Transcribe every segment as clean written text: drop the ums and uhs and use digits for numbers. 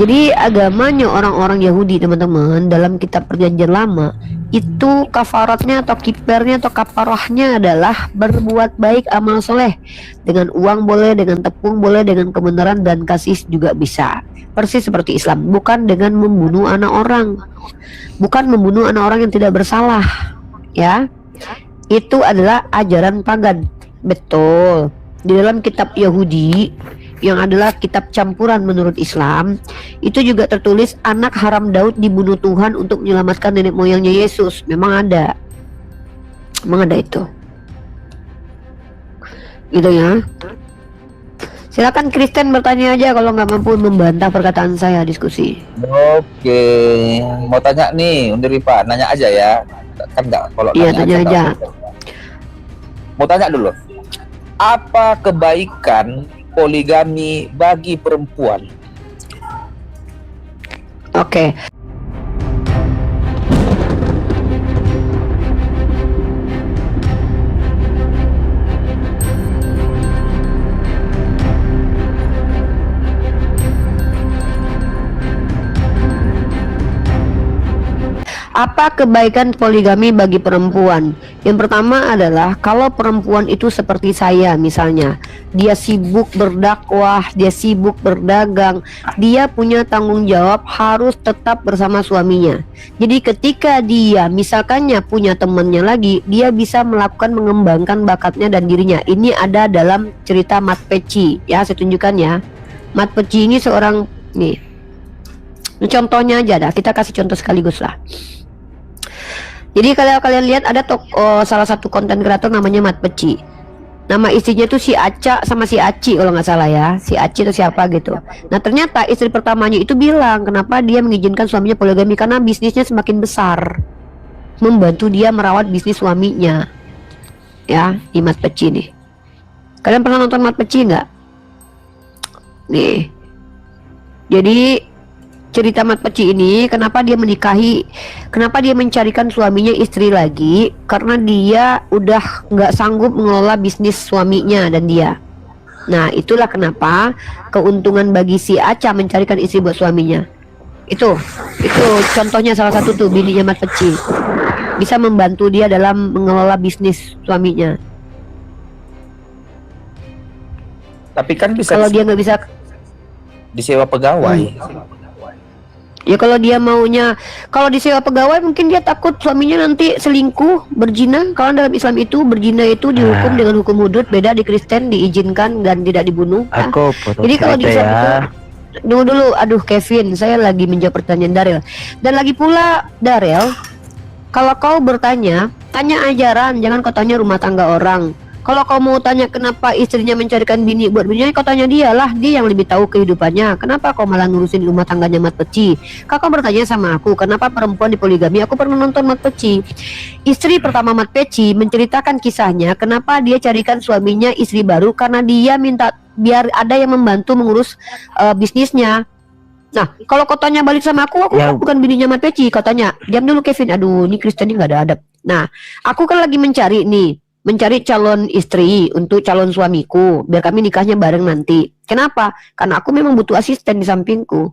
Jadi agamanya orang-orang Yahudi teman-teman dalam kitab perjanjian lama itu kafaratnya atau kipernya atau kafarahnya adalah berbuat baik amal soleh. Dengan uang boleh, dengan tepung boleh, dengan kebenaran dan kasih juga bisa. Persis seperti Islam, bukan dengan membunuh anak orang. Bukan membunuh anak orang yang tidak bersalah. Ya. Itu adalah ajaran pagan. Betul. Di dalam kitab Yahudi yang adalah kitab campuran menurut Islam, itu juga tertulis anak haram Daud dibunuh Tuhan untuk menyelamatkan nenek moyangnya Yesus. Memang ada itu, gitu ya. Silakan Kristen bertanya aja kalau nggak mampu membantah perkataan saya, diskusi. Oke, mau tanya nih, Undiri Pak, nanya aja ya, kan nggak kalau iya tanya aja. Mau tanya dulu, apa kebaikan poligami bagi perempuan? Oke. Apa kebaikan poligami bagi perempuan? Yang pertama adalah kalau perempuan itu seperti saya misalnya, dia sibuk berdakwah, dia sibuk berdagang, dia punya tanggung jawab harus tetap bersama suaminya. Jadi ketika dia misalkannya punya temannya lagi, dia bisa melakukan mengembangkan bakatnya dan dirinya. Ini ada dalam cerita Mat Peci ya, saya tunjukkan ya. Mat Peci ini seorang nih. Contohnya aja dah, kita kasih contoh sekaligus lah. Jadi kalau kalian lihat ada salah satu konten kreator namanya Mat Peci. Nama istrinya tuh si Aca sama si Aci kalau nggak salah ya. Si Aci atau siapa gitu. Nah ternyata istri pertamanya itu bilang kenapa dia mengizinkan suaminya poligami, karena bisnisnya semakin besar, membantu dia merawat bisnis suaminya. Ya, di Mat Peci nih. Kalian pernah nonton Mat Peci nggak? Nih. Jadi cerita Mat Peci ini, kenapa dia mencarikan suaminya istri lagi, karena dia udah nggak sanggup mengelola bisnis suaminya dan dia. Nah itulah kenapa keuntungan bagi si Aca mencarikan istri buat suaminya. Itu contohnya salah satu tuh, bininya Mat Peci bisa membantu dia dalam mengelola bisnis suaminya. Tapi kan bisa kalau dia nggak bisa disewa pegawai. Ya kalau dia maunya, kalau disewa pegawai mungkin dia takut suaminya nanti selingkuh, berzina. Kalau dalam Islam itu berzina itu dihukum dengan hukum hudud, beda di Kristen diizinkan dan tidak dibunuh. Aku Jadi kalau di Islam itu, dulu, aduh Kevin, saya lagi menjawab pertanyaan Darel. Dan lagi pula Darel, kalau kau bertanya, tanya ajaran, jangan kau tanya rumah tangga orang. Kalau kau mau tanya kenapa istrinya mencarikan bini buat bininya, kau tanya dia lah, dia yang lebih tahu kehidupannya. Kenapa kau malah ngurusin rumah tangganya Mat Peci? Kakak bertanya sama aku, kenapa perempuan dipoligami? Aku pernah nonton Mat Peci. Istri pertama Mat Peci menceritakan kisahnya, kenapa dia carikan suaminya istri baru, karena dia minta biar ada yang membantu mengurus bisnisnya. Nah, kalau kau tanya balik sama aku ya, bukan bininya Mat Peci. Kau tanya, diam dulu Kevin. Aduh, ini Kristen ini nggak ada adab. Nah, aku kan lagi mencari calon istri untuk calon suamiku, biar kami nikahnya bareng nanti. Kenapa? Karena aku memang butuh asisten di sampingku.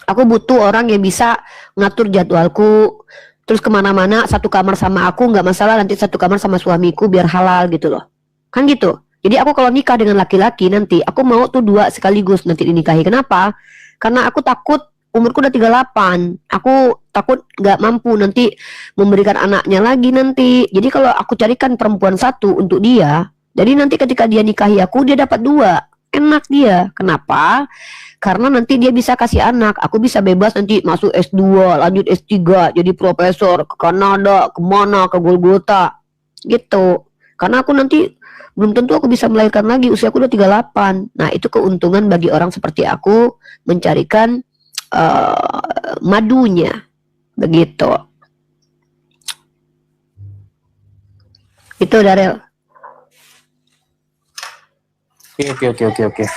Aku butuh orang yang bisa ngatur jadwalku, terus kemana-mana satu kamar sama aku nggak masalah, nanti satu kamar sama suamiku biar halal gitu loh. Kan gitu. Jadi aku kalau nikah dengan laki-laki nanti, aku mau tuh 2 sekaligus nanti dinikahi. Kenapa? Karena aku takut umurku udah 38, aku takut gak mampu nanti memberikan anaknya lagi nanti. Jadi kalau aku carikan perempuan satu untuk dia, jadi nanti ketika dia nikahi aku, dia dapat 2, enak dia. Kenapa? Karena nanti dia bisa kasih anak, aku bisa bebas nanti masuk S2, lanjut S3, jadi profesor, ke Kanada, kemana, ke Golgota gitu. Karena aku nanti belum tentu aku bisa melahirkan lagi, usia aku udah 38. Nah itu keuntungan bagi orang seperti aku mencarikan madunya, begitu. Itu Darel. Oke.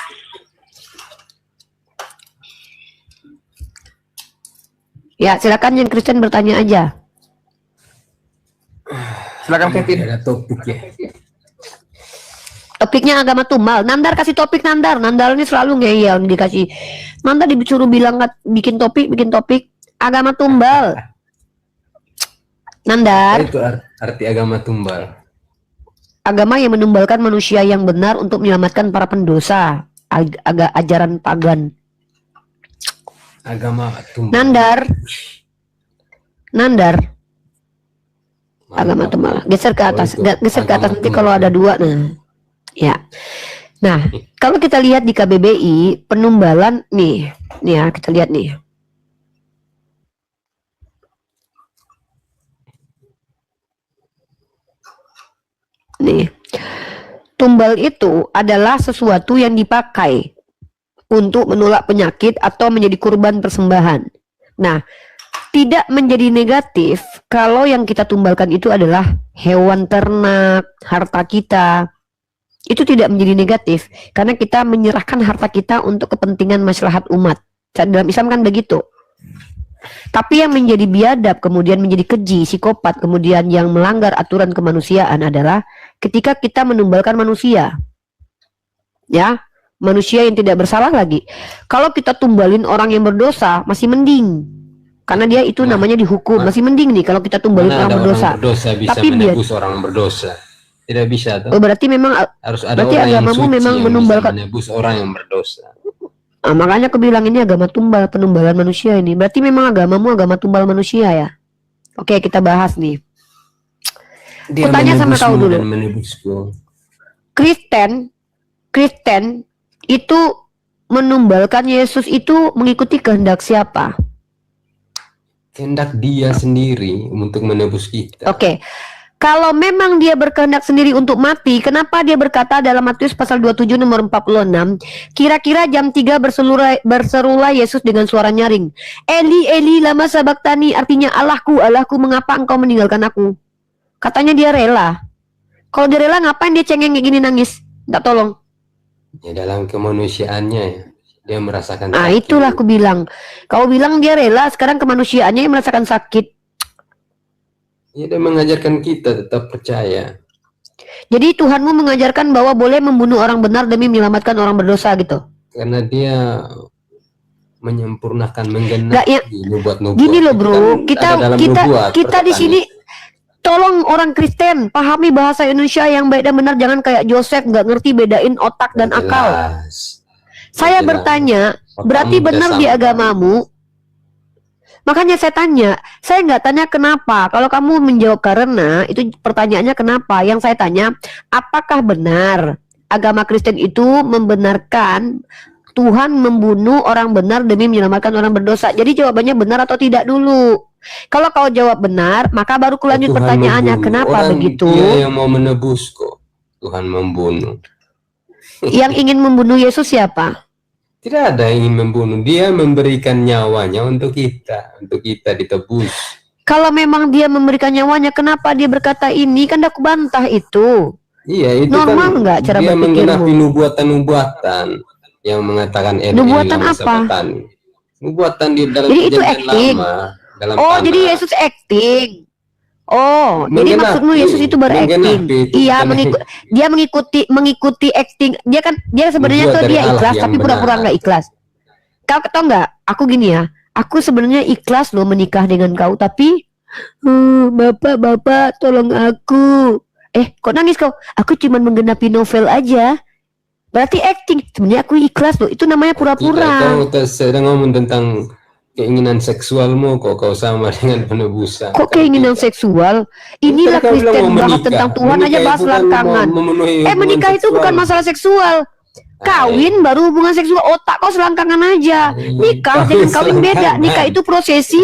Ya silakan yang Kristen bertanya aja. Silakan Kevin. Ada topik ya. Topiknya agama tumbal. Nandar kasih topik Nandar. Nandar ini selalu ngeyel dikasih. Mantap disuruh bilang bikin topik agama tumbal. Nandar, Apa itu arti agama tumbal? agama yang menumbalkan manusia yang benar untuk menyelamatkan para pendosa. Agak ajaran pagan. Agama tumbal. Nandar, agama Mantap. tumbal. Geser ke atas, Oh, itu geser ke atas agama nanti tumbal. kalau ada dua. Nah, ya. Nah, kalau kita lihat di KBBI penumbalan nih ya kita lihat nih. Nih, tumbal itu adalah sesuatu yang dipakai untuk menolak penyakit atau menjadi kurban persembahan. Nah, tidak menjadi negatif kalau yang kita tumbalkan itu adalah hewan ternak, harta kita. Itu tidak menjadi negatif karena kita menyerahkan harta kita untuk kepentingan maslahat umat. Dalam Islam kan begitu. Tapi yang menjadi biadab, kemudian menjadi keji, psikopat, kemudian yang melanggar aturan kemanusiaan adalah ketika kita menumbalkan manusia. Ya, manusia yang tidak bersalah lagi. Kalau kita tumbalin orang yang berdosa, masih mending. Karena dia itu namanya dihukum, masih mending nih kalau kita tumbalin Mana orang ada berdosa. orang berdosa bisa Tapi menebus orang berdosa? Tidak bisa tuh. Oh, berarti memang Harus ada berarti orang yang agamamu suci memang yang menumbalkan. bisa menebus orang yang berdosa. Makanya aku bilang ini agama tumbal, penumbalan manusia ini. Berarti memang agamamu agama tumbal manusia ya. Oke, kita bahas nih. Dia Aku tanya sama kau menebusmu dulu. dan menebusku. Kristen itu menumbalkan Yesus itu mengikuti kehendak siapa? Kehendak dia sendiri untuk menebus kita. Oke. Kalau memang dia berkehendak sendiri untuk mati, kenapa dia berkata dalam Matius pasal 27 nomor 46, kira-kira jam 3 berserulah Yesus dengan suara nyaring, Eli, Eli, lama sabaktani, artinya Allahku, Allahku, mengapa engkau meninggalkan aku? Katanya dia rela. Kalau dia rela, ngapain dia cengeng kayak gini nangis? Nggak tolong. Ya dalam kemanusiaannya ya, dia merasakan Nah, sakit. itulah aku bilang. Kau bilang dia rela, sekarang kemanusiaannya yang merasakan sakit. Ya, dia mengajarkan kita tetap percaya. Jadi Tuhanmu mengajarkan bahwa boleh membunuh orang benar demi menyelamatkan orang berdosa gitu. Karena dia menyempurnakan, Nggak, ya, menggenapi nubuat-nubuat. gini loh Itu bro, kan kita ada dalam kita nubuat, kita di perkataannya. sini tolong orang Kristen pahami bahasa Indonesia yang baik dan benar, jangan kayak Joseph nggak ngerti bedain otak dan akal. Jelas. Saya Jelas. bertanya, Otakmu berarti tidak benar di sampai. agamamu? Makanya saya tanya, saya nggak tanya kenapa. Kalau kamu menjawab karena, itu pertanyaannya kenapa. Yang saya tanya, apakah benar agama Kristen itu membenarkan Tuhan membunuh orang benar demi menyelamatkan orang berdosa? Jadi jawabannya benar atau tidak dulu. Kalau kau jawab benar, maka baru kulanjut Tuhan pertanyaannya, membunuh. kenapa Orang begitu? Dia yang mau menebus kok. Tuhan membunuh. Yang ingin membunuh Yesus siapa? Tidak ada yang ingin membunuh. Dia memberikan nyawanya untuk kita ditebus. Kalau memang dia memberikan nyawanya, kenapa dia berkata ini? Kan aku bantah itu. Iya, itu Normal kan nggak cara dia menggenapi berpikirmu? nubuatan-nubuatan yang mengatakan Nubuatan apa? Nubuatan di dalam Jadi itu perjanjian acting. lama, dalam Oh, tanah. jadi Yesus acting. Oh, jadi Menggenapi, maksudmu Yesus itu berakting. menggenapi itu Iya, bukan dia mengikuti acting. Dia sebenarnya Nubuat tuh dari dia Allah ikhlas yang tapi pura-pura benar. nggak ikhlas. Kau tau nggak? Aku gini ya. Aku sebenarnya ikhlas loh menikah dengan kau, tapi Bapak, tolong aku. Kok nangis kau? Aku cuma menggenapi novel aja. Berarti acting. Sebenarnya aku ikhlas loh. Itu namanya Tidak, pura-pura. kau sedang ngomong tentang keinginan seksualmu kok kau sama dengan penebusan. Kok Kan keinginan tidak. seksual? Inilah Kau bilang Kristen mau bahas menikah. tentang Tuhan Menikah aja bahas itu kan selangkangan. memenuhi hubungan Menikah itu seksual. bukan masalah seksual. Kawin baru hubungan seksual. Otak kau selangkangan aja. Nikah dengan kawin beda. Nikah itu prosesi.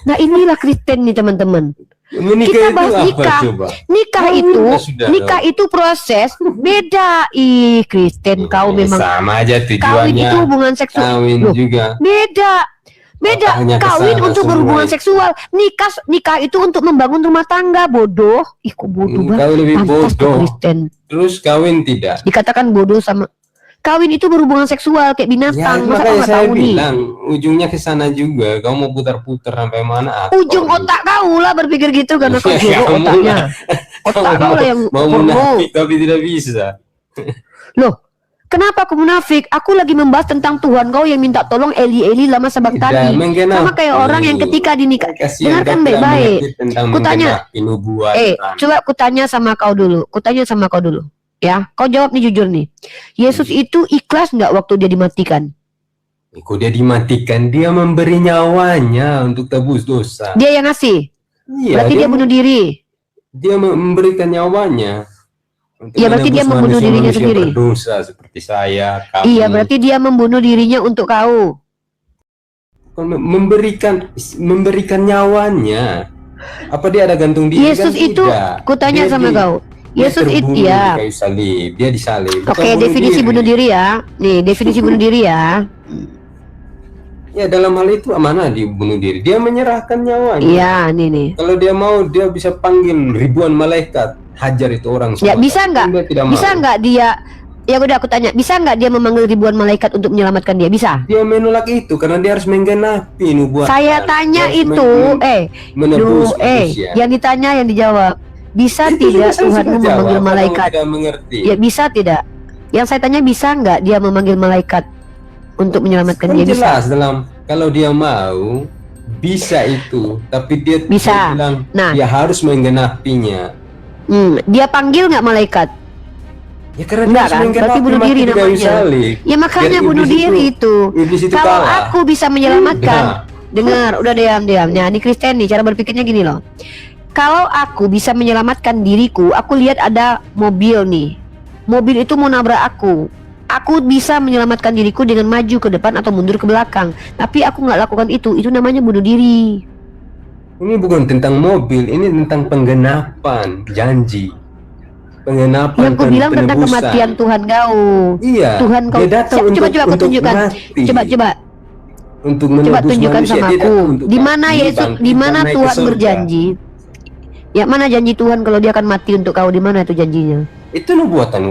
Nah, inilah Kristen nih teman-teman. Menikah Kita itu bahas apa nikah. coba? Nikah Oh, itu sudah nikah dong. itu proses beda. Ih, Kristen kau memang. Sama aja Kawin tujuannya. itu hubungan seksual. Kawin Loh, juga. Beda. Otaknya Kawin kesana untuk semua berhubungan itu. seksual. Nikah itu untuk membangun rumah tangga. Bodoh. Ih, kok bodoh banget. Kau lebih Pantas tuh bodoh. Kristen. Terus kawin tidak. Dikatakan bodoh sama. Kawin itu berhubungan seksual kayak Ya, binatang. Masa kau makanya nggak saya tahu nih? bilang ujungnya ke sana juga. Kau mau putar-putar sampai mana? Ujung otak kau lah berpikir gitu karena kau Ya, jorok kamu otaknya. lah. Otak kau lah yang mau porno. munafik tapi tidak bisa. Loh, Kenapa aku munafik? Aku lagi membahas tentang Tuhan kau yang minta tolong Eli lama Tidak sabachthani. menggenapi. Sama kayak orang yang ketika dinikah. Kasihan Dengarkan kau tidak baik-baik. mengerti tentang Kutanya, menggenapi nubuatan. coba kutanya sama kau dulu. Ya, kau jawab nih jujur nih. Yesus itu ikhlas nggak waktu dia dimatikan? Kok dia dimatikan? Dia memberi nyawanya untuk tebus dosa. Dia yang ngasih. Iya, Berarti dia bunuh diri. Dia memberikan nyawanya. Untuk Iya, berarti dia menebus membunuh dirinya manusia sendiri. berdosa seperti saya, kamu. Iya, berarti dia membunuh dirinya untuk kau. Memberikan nyawanya. Apa dia ada gantung diri? Yesus Kan itu, tidak. kutanya Dia sama kau. Yesus itu terbunuh ya. di kayu salib. Dia disalib. Oke, definisi bunuh diri ya. Nih, definisi bunuh diri ya. Ya, dalam hal itu mana dia bunuh diri? Dia menyerahkan nyawanya. Iya, nih. Kalau dia mau, dia bisa panggil ribuan malaikat, hajar itu orang semua. Ya, bisa nggak? Dia tidak Bisa mau. nggak dia? Ya udah aku tanya, bisa nggak dia memanggil ribuan malaikat untuk menyelamatkan dia? Bisa. Dia menolak itu karena dia harus menggenapi nubuatan. Saya tanya Dia harus itu, menebus duh, manusia. yang ditanya yang dijawab. Bisa Itu tidak saya Tuhanmu sudah memanggil jawab, malaikat? kamu tidak mengerti. Ya bisa tidak? Yang saya tanya bisa nggak dia memanggil malaikat untuk menyelamatkan Kan dia? Bisa. jelas dalam kalau dia mau bisa itu, tapi dia Bisa. dia bilang Nah. dia harus menggenapinya. Dia panggil nggak malaikat? Ya karena Enggak dia harus kan? menggenapi Berarti bunuh mati diri di kayu namanya. salib. Ya makanya Biar bunuh iblis diri itu. Iblis itu Kalau kalah. aku bisa menyelamatkan, Nah. dengar, udah diam. Nah, ini Kristen nih, cara berpikirnya gini loh. Kalau aku bisa menyelamatkan diriku, aku lihat ada mobil nih. Mobil itu mau nabrak aku. Aku bisa menyelamatkan diriku dengan maju ke depan atau mundur ke belakang. Tapi aku nggak lakukan itu. Itu namanya bunuh diri. Ini bukan tentang mobil, ini tentang penggenapan janji. Penggenapan Yang ku bilang tentang penebusan. kematian Tuhan kau. Iya. Tuhan kau. Dia datang Coba untuk aku tunjukkan. mati. Coba. Untuk Coba menebus tunjukkan manusia. sama Dia aku. datang untuk Di mana mati, Yesus, bangkit, di mana dan naik ke Tuhan surga. berjanji? Ya mana janji Tuhan kalau dia akan mati untuk kau? Di mana itu janjinya? Itu nubuatan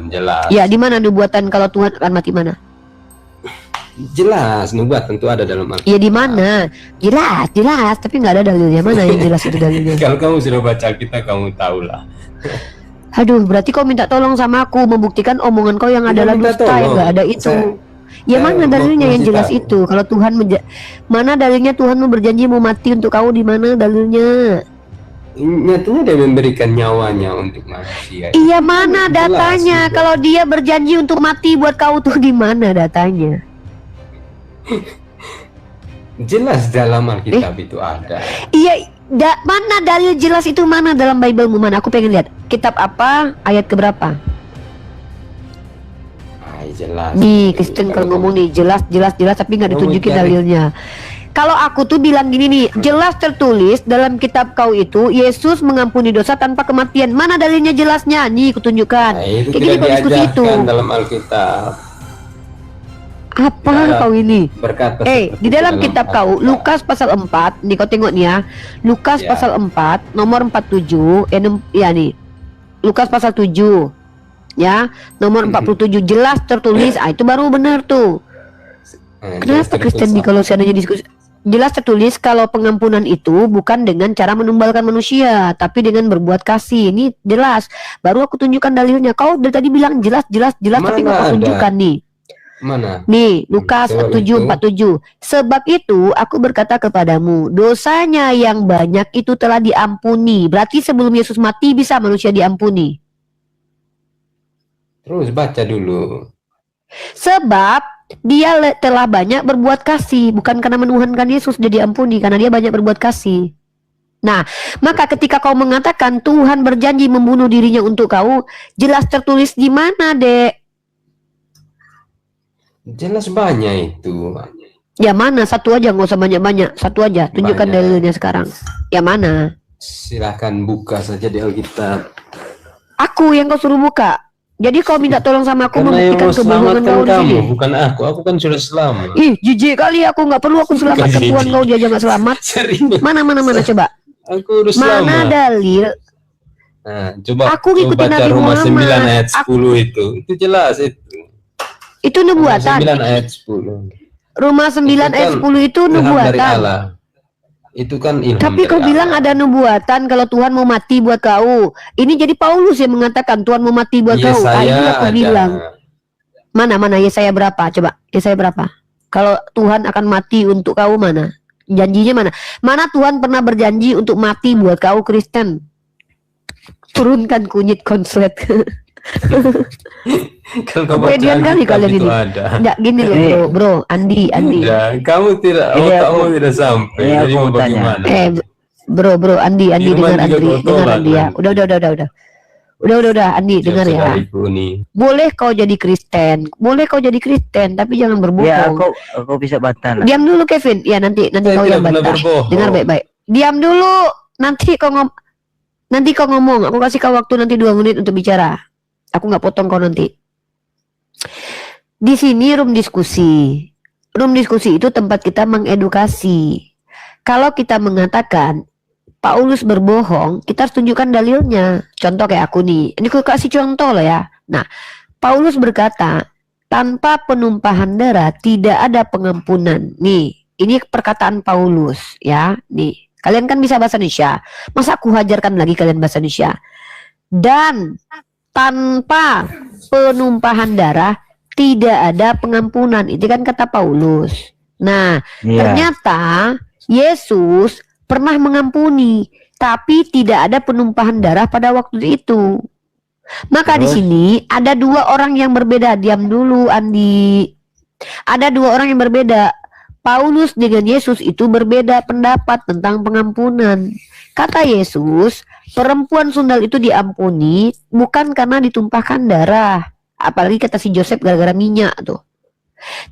jelas. Ya, di mana nubuatan kalau Tuhan akan mati mana? Jelas nubuatan itu ada dalam Alkitab. Ya di mana? Jelas, tapi nggak ada dalilnya. Mana yang jelas itu dalilnya? Kalau kamu sudah baca kita, kamu tahulah. Aduh, berarti kau minta tolong sama aku membuktikan omongan kau yang Tidak adalah minta dusta, yang tolong. nggak ada itu. Ya saya mana dalilnya yang masih jelas tahu. itu? Kalau Tuhan mana dalilnya Tuhan mau berjanji mau mati untuk kau? Di mana dalilnya? Nyatanya dia memberikan nyawanya untuk manusia. Iya, mana Jelas datanya? juga. Kalau dia berjanji untuk mati buat kau tuh di mana datanya? Jelas dalam Alkitab itu ada. Iya, mana dalil jelas itu mana dalam Biblemu mana? Aku pengen lihat. Kitab apa? Ayat keberapa? Ay, jelas. Nih, Kristen kalau ngomong nih jelas tapi nggak Kamu ditunjukin cari. dalilnya. Kalau aku tuh bilang gini nih, jelas tertulis dalam kitab kau itu Yesus mengampuni dosa tanpa kematian. Mana dalilnya jelasnya? Nih, kutunjukkan. Nah, itu Kayak gini tidak kok diskusi itu. diajarkan dalam Alkitab. Apa Tidak. kau ini? Berkata Di seperti dalam itu kitab kau Alkitab. Lukas pasal 4, nih kau tengok nih ya. Lukas Ya. pasal 4 nomor 47 ya nih. Lukas pasal 7 ya, nomor 47 jelas tertulis. Itu baru benar tuh. Nah, jelas Kenapa Kristen nih tertulis. kalau seandainya diskusi jelas tertulis kalau pengampunan itu bukan dengan cara menumbalkan manusia, tapi dengan berbuat kasih. Ini jelas. Baru aku tunjukkan dalilnya. Kau dari tadi bilang jelas, tapi Mana nggak kau ada? tunjukkan nih. Mana? Nih, Lukas Sebab 7:47. Sebab itu aku berkata kepadamu, dosanya yang banyak itu telah diampuni. Berarti sebelum Yesus mati bisa manusia diampuni. Terus baca dulu. Sebab dia telah banyak berbuat kasih, bukan karena menuhankan Yesus dia diampuni, karena dia banyak berbuat kasih. Nah, maka ketika kau mengatakan Tuhan berjanji membunuh dirinya untuk kau, jelas tertulis di mana, Dek? Jelas banyak itu. Ya mana? Satu aja, nggak usah banyak-banyak. Satu aja, tunjukkan Banyak. dalilnya sekarang. Ya mana? Silahkan buka saja di Alkitab. Aku yang kau suruh buka. Jadi kau minta tolong sama aku Karena yang membuktikan mau kebohongan selamatkan kau di kamu, sini. bukan aku. Aku kan sudah selamat. Ih, jijik kali aku nggak perlu aku selamatkan Bukan Tuhan jijik. kau dia aja nggak selamat. Serius. Mana coba. Aku udah Mana selamat. dalil? Nah, coba Aku ngikutin baca Nabi Roma Muhammad. 9 ayat 10 itu. Itu jelas itu. Itu Roma nubuatan. 9 ayat 10. Roma 9 Itu ayat kan 10 itu Ilham dari nubuatan. Allah. Itu kan ilham Tapi dari kau bilang Allah. ada nubuatan kalau Tuhan mau mati buat kau. Ini jadi Paulus yang mengatakan Tuhan mau mati buat kau. Ini Yesaya aku ada. bilang. Mana Yesaya berapa? Coba Yesaya berapa? Kalau Tuhan akan mati untuk kau mana? Janjinya mana? Mana Tuhan pernah berjanji untuk mati buat kau Kristen? Turunkan kunyit konslet. Kalau kau baca Kemudian kali Alkitab kalian itu ini. ada. Enggak gini loh, bro, Andi. Ya, kamu tidak, Ini otakmu aku- tidak sampai. ini Jadi aku mau tanya. bagaimana? Bro, Andi Firman dengar juga kau dengar tolak Andi ya. nanti. Udah, Andi dengar ya. Saudariku nih. Boleh kau jadi Kristen, tapi jangan berbohong. Ya aku bisa bantah. Diam dulu Kevin. Ya nanti Saya kau tidak yang pernah bantah. berbohong. Dengar baik-baik. Diam dulu. Nanti kau ngomong. Aku kasih kau waktu nanti 2 menit untuk bicara. Aku nggak potong kau nanti. Di sini room diskusi. Room diskusi itu tempat kita mengedukasi. Kalau kita mengatakan Paulus berbohong, kita harus tunjukkan dalilnya. Contoh kayak aku nih. Ini aku kasih contoh loh ya. Nah, Paulus berkata, tanpa penumpahan darah tidak ada pengampunan. Nih, ini perkataan Paulus ya. Nih, kalian kan bisa bahasa Indonesia. Masa aku hajarkan lagi kalian bahasa Indonesia? Dan tanpa penumpahan darah tidak ada pengampunan. Itu kan kata Paulus. Nah, Iya. ternyata Yesus pernah mengampuni, tapi tidak ada penumpahan darah pada waktu itu. Maka di Terus? sini ada 2 orang yang berbeda. Diam dulu, Andi. Ada 2 orang yang berbeda. Paulus dengan Yesus itu berbeda pendapat tentang pengampunan. Kata Yesus, perempuan sundal itu diampuni bukan karena ditumpahkan darah. Apalagi kata si Joseph gara-gara minyak tuh.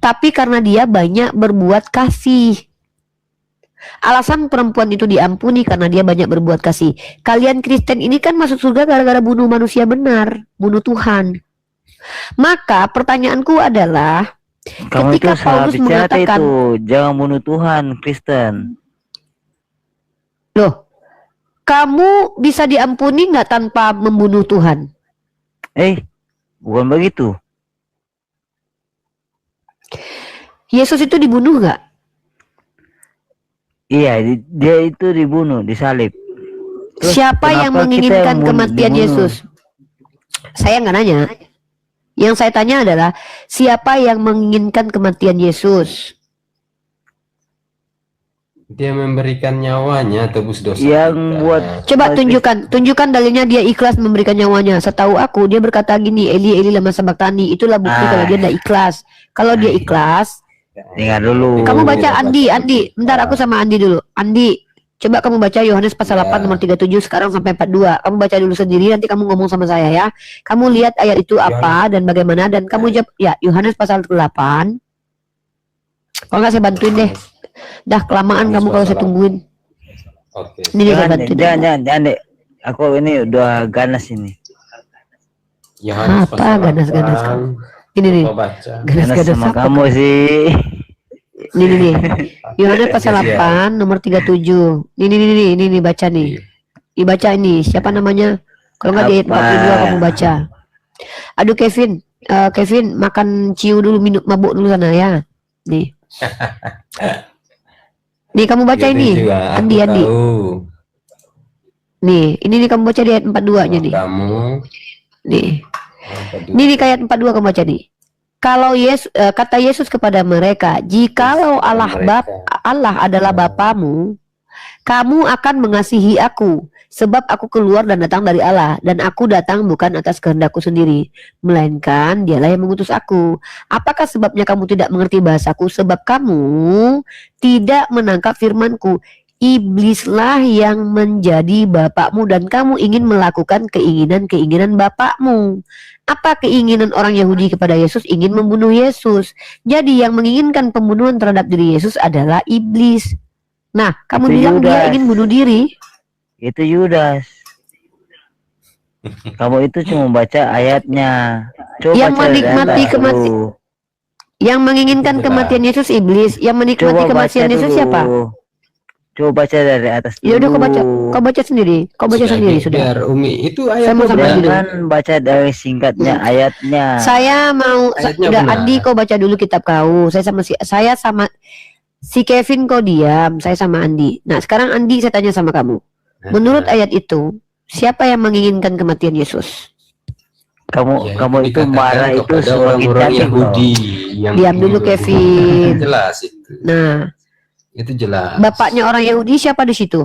Tapi karena dia banyak berbuat kasih. Alasan perempuan itu diampuni karena dia banyak berbuat kasih. Kalian Kristen ini kan masuk surga gara-gara bunuh manusia benar, bunuh Tuhan. Maka pertanyaanku adalah, Kamu itu ketika salah Paulus bicara mengatakan, itu. Jangan bunuh Tuhan, Kristen. loh, kamu bisa diampuni nggak tanpa membunuh Tuhan? Bukan begitu. Yesus itu dibunuh nggak? Iya, dia itu dibunuh, disalib. Terus Siapa yang kenapa kita menginginkan yang kematian dibunuh? Yesus? Saya nggak nanya. Yang saya tanya adalah, siapa yang menginginkan kematian Yesus? Dia memberikan nyawanya tebus dosa Yang kita. buat Coba tunjukkan dalilnya dia ikhlas memberikan nyawanya. Setahu aku dia berkata gini, Eli lama sabachthani. Itulah bukti kalau dia tidak ikhlas. Kalau dia ikhlas, dengar dulu. kamu baca Andi. Bentar aku sama Andi dulu. Andi, coba kamu baca Yohanes pasal 8 nomor 37 sekarang sampai 42. Kamu baca dulu sendiri, nanti kamu ngomong sama saya ya. Kamu lihat ayat itu apa dan bagaimana, dan kamu jawab ya. Yohanes pasal 8. Kalau nggak saya bantuin deh. Dah kelamaan Yohanes kamu kalau saya pasal tungguin. Oke. Ini dia saya Jangan, bantuin. jangan, deh. Aku ini udah ganas ini. Yohanes Apa pasal ganas-ganas 8. kamu? Ini nih. Coba baca. Ganas Ganas-ganas sama apa? kamu sih. Nih. Yohanes pasal Iya. 8 nomor 37. Ini baca nih. Dibaca ini. Siapa namanya? Kalau nggak di ayat 42 kamu baca. Aduh Kevin, Kevin makan ciu dulu, minum mabuk dulu sana ya. Nih. Nih kamu baca Gitu ini. juga, aku Andi. tahu. Nih, ini kamu baca di ayat 42-nya nih. Kamu Nih. Ini di ayat 42 kamu baca nih. Kalau kata Yesus kepada mereka, jikalau Allah adalah Bapamu, kamu akan mengasihi aku, sebab aku keluar dan datang dari Allah, dan aku datang bukan atas kehendakku sendiri, melainkan dialah yang mengutus aku. Apakah sebabnya kamu tidak mengerti bahasaku? Sebab kamu tidak menangkap firmanku. Iblislah yang menjadi bapakmu dan kamu ingin melakukan keinginan-keinginan bapakmu. Apa keinginan orang Yahudi kepada Yesus? Ingin membunuh Yesus. Jadi yang menginginkan pembunuhan terhadap diri Yesus adalah iblis. Nah, kamu Itu bilang dia Yudas. ingin bunuh diri. Itu Yudas. Kamu itu cuma baca ayatnya. Coba Yang baca menikmati dari atas kemati- dulu. Yang menginginkan Itulah. kematian Yesus iblis. Yang menikmati Coba baca kematian Yesus dulu. siapa? Coba baca dari atas dulu. Ya udah kau baca sendiri. Kau baca sendiri sudah. Biar Umi itu Saya ayat mau sama dulu. Jangan baca dari singkatnya ayatnya. Saya mau Ayatnya udah benar. Andi kau baca dulu kitab kau. Saya sama si Kevin kau diam. Saya sama Andi. Nah, sekarang Andi saya tanya sama kamu. Menurut ayat itu, siapa yang menginginkan kematian Yesus? Ya, kamu itu dikatakan marah itu kepada semakin orang-orang cantik loh. Yahudi yang Diam dulu, ingin Kevin. jelas itu. Nah, Itu jelas. bapaknya orang Yahudi siapa di situ?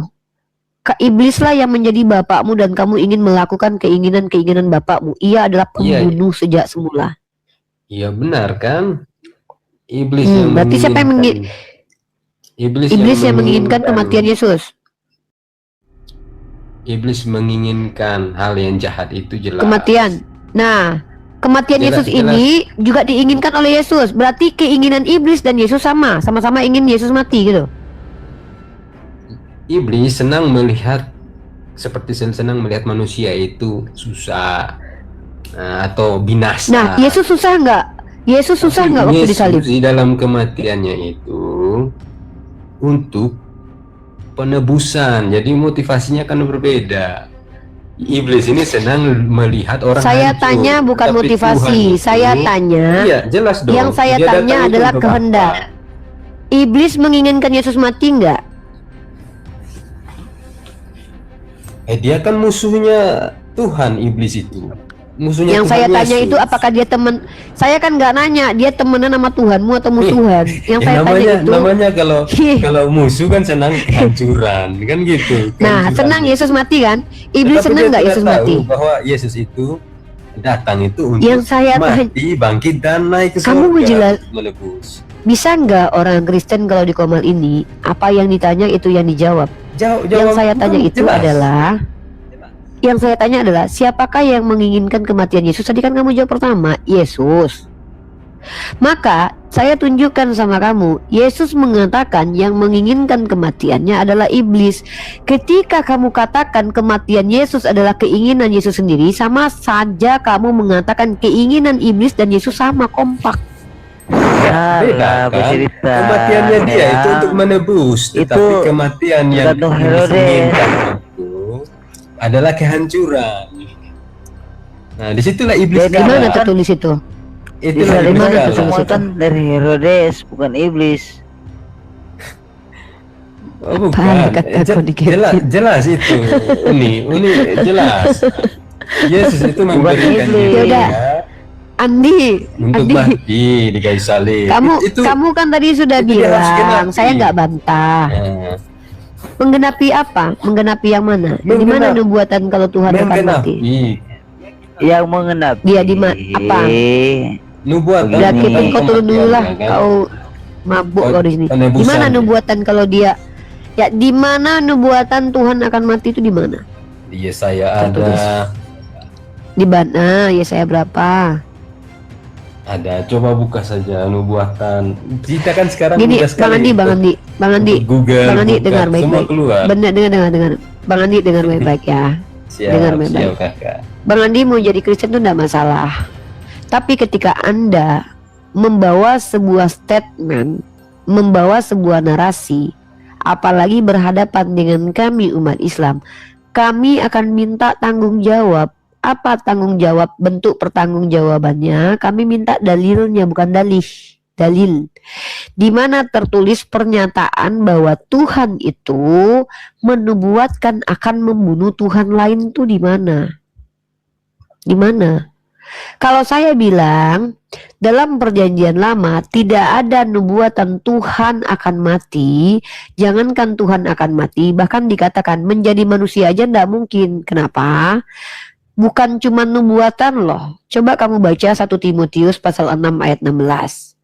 Iblislah yang menjadi bapakmu dan kamu ingin melakukan keinginan-keinginan bapakmu. Ia adalah Iya, pembunuh sejak semula. iya benar kan? Iblis yang Berarti siapa yang menginginkan Iblis yang menginginkan kematian Yesus? Iblis menginginkan hal yang jahat itu jelas. Kematian. Nah, kematian Jelas, Yesus ini juga diinginkan oleh Yesus. Berarti keinginan iblis dan Yesus sama-sama ingin Yesus mati gitu. Iblis senang melihat senang melihat manusia itu susah atau binasa. Nah, Yesus susah nggak? Yesus susah nggak waktu Yesus disalib? di dalam kematiannya itu untuk penebusan. Jadi motivasinya kan berbeda. Iblis ini senang melihat orang Saya hancur, tanya bukan tetapi motivasi, Tuhan saya itu- tanya. Iya, jelas dong. Yang saya Dia tanya datang itu adalah untuk kehendak. apa? Iblis menginginkan Yesus mati nggak? Dia kan musuhnya Tuhan, iblis itu. Musuhnya Yang Tuhan saya tanya Yesus. itu apakah dia teman? Saya kan nggak nanya dia temenan sama Tuhanmu atau musuhan. Yang saya tanya itu. namanya kalau musuh kan senang hancuran, kan gitu. Nah, Kehancuran. senang Yesus mati kan? Iblis Tetapi senang dia nggak tidak Yesus tahu mati? bahwa Yesus itu datang itu untuk Yang saya mati, bangkit dan naik ke Kamu surga menjelas- untuk menebus. Bisa nggak orang Kristen kalau di Komal ini apa yang ditanya itu yang dijawab? Yang saya tanya itu adalah siapakah yang menginginkan kematian Yesus? Tadi kan kamu jawab pertama, Yesus. Maka saya tunjukkan sama kamu, Yesus mengatakan yang menginginkan kematiannya adalah iblis. Ketika kamu katakan kematian Yesus adalah keinginan Yesus sendiri, sama saja kamu mengatakan keinginan iblis dan Yesus sama, kompak. Beda kan? bercerita. Kematiannya dia Ya. itu untuk menebus, tetapi Itu kematian yang tergantung iblis Herodes. inginkan itu adalah kehancuran. Nah, disitulah iblis Jadi Di mana kalah. tertulis itu? Itulah Di iblis mana kalah. tertulis semua itu? kan dari Herodes, bukan iblis. Oh, Apa bukan. kataku di Kevin? Jelas itu. Ini jelas. Yesus itu memberikan iblis. diri Yaudah. untuk Andi, mati di kayu salib. Itu kamu kan tadi sudah itu dia harus bilang, genapi. saya nggak bantah. eh, Menggenapi apa? Menggenapi yang mana? Di mana nubuatan kalau Tuhan akan mati? menggenapi Yang mengenap. Dia di apa? nubuatan. Udah Begini. Kevin, kau turun dulu lah. Kematian, kan? Kau mabuk Oh, kau di sini. Di penebusan. mana nubuatan kalau dia? Ya, di mana nubuatan Tuhan akan mati itu di mana? Di Yesaya Tertulis. Di mana? Ya saya berapa? ada. Coba buka saja nubuatan. Kita kan sekarang Gini, mudah Bang sekali Andi, Bang untuk- Andi, Bang Andi, untuk Google, Bang Andi buka, dengar semua baik-baik. keluar. Benar, dengar. Bang Andi dengar baik-baik ya. dengar Siap, baik-baik. siap kakak. Bang Andi mau jadi Kristen itu tidak masalah. Tapi ketika Anda membawa sebuah statement, membawa sebuah narasi, apalagi berhadapan dengan kami umat Islam, kami akan minta tanggung jawab. Apa tanggung jawab? Bentuk pertanggungjawabannya kami minta dalilnya, bukan dalil. Di mana tertulis pernyataan bahwa Tuhan itu menubuatkan akan membunuh Tuhan lain itu di mana? Di mana? Kalau saya bilang dalam perjanjian lama tidak ada nubuatan Tuhan akan mati, jangankan Tuhan akan mati, bahkan dikatakan menjadi manusia aja tidak mungkin. Kenapa? Bukan cuma nubuatan loh. Coba kamu baca 1 Timotius pasal 6 ayat 16.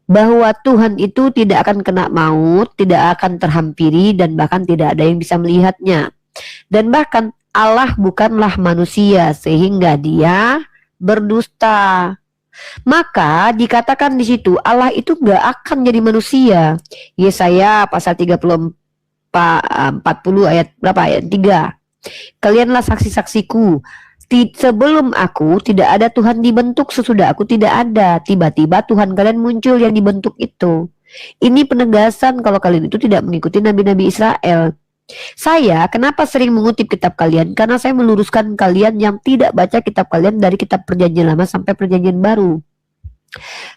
Bahwa Tuhan itu tidak akan kena maut, tidak akan terhampiri, dan bahkan tidak ada yang bisa melihatnya. Dan bahkan Allah bukanlah manusia sehingga dia berdusta. Maka dikatakan di situ Allah itu gak akan jadi manusia. Yesaya pasal 40 ayat berapa, ayat 3. Kalianlah saksi-saksiku. Sebelum aku tidak ada Tuhan dibentuk, sesudah aku tidak ada. Tiba-tiba Tuhan kalian muncul yang dibentuk itu. Ini penegasan kalau kalian itu tidak mengikuti nabi-nabi Israel. Saya kenapa sering mengutip kitab kalian? Karena saya meluruskan kalian yang tidak baca kitab kalian dari kitab perjanjian lama sampai perjanjian baru.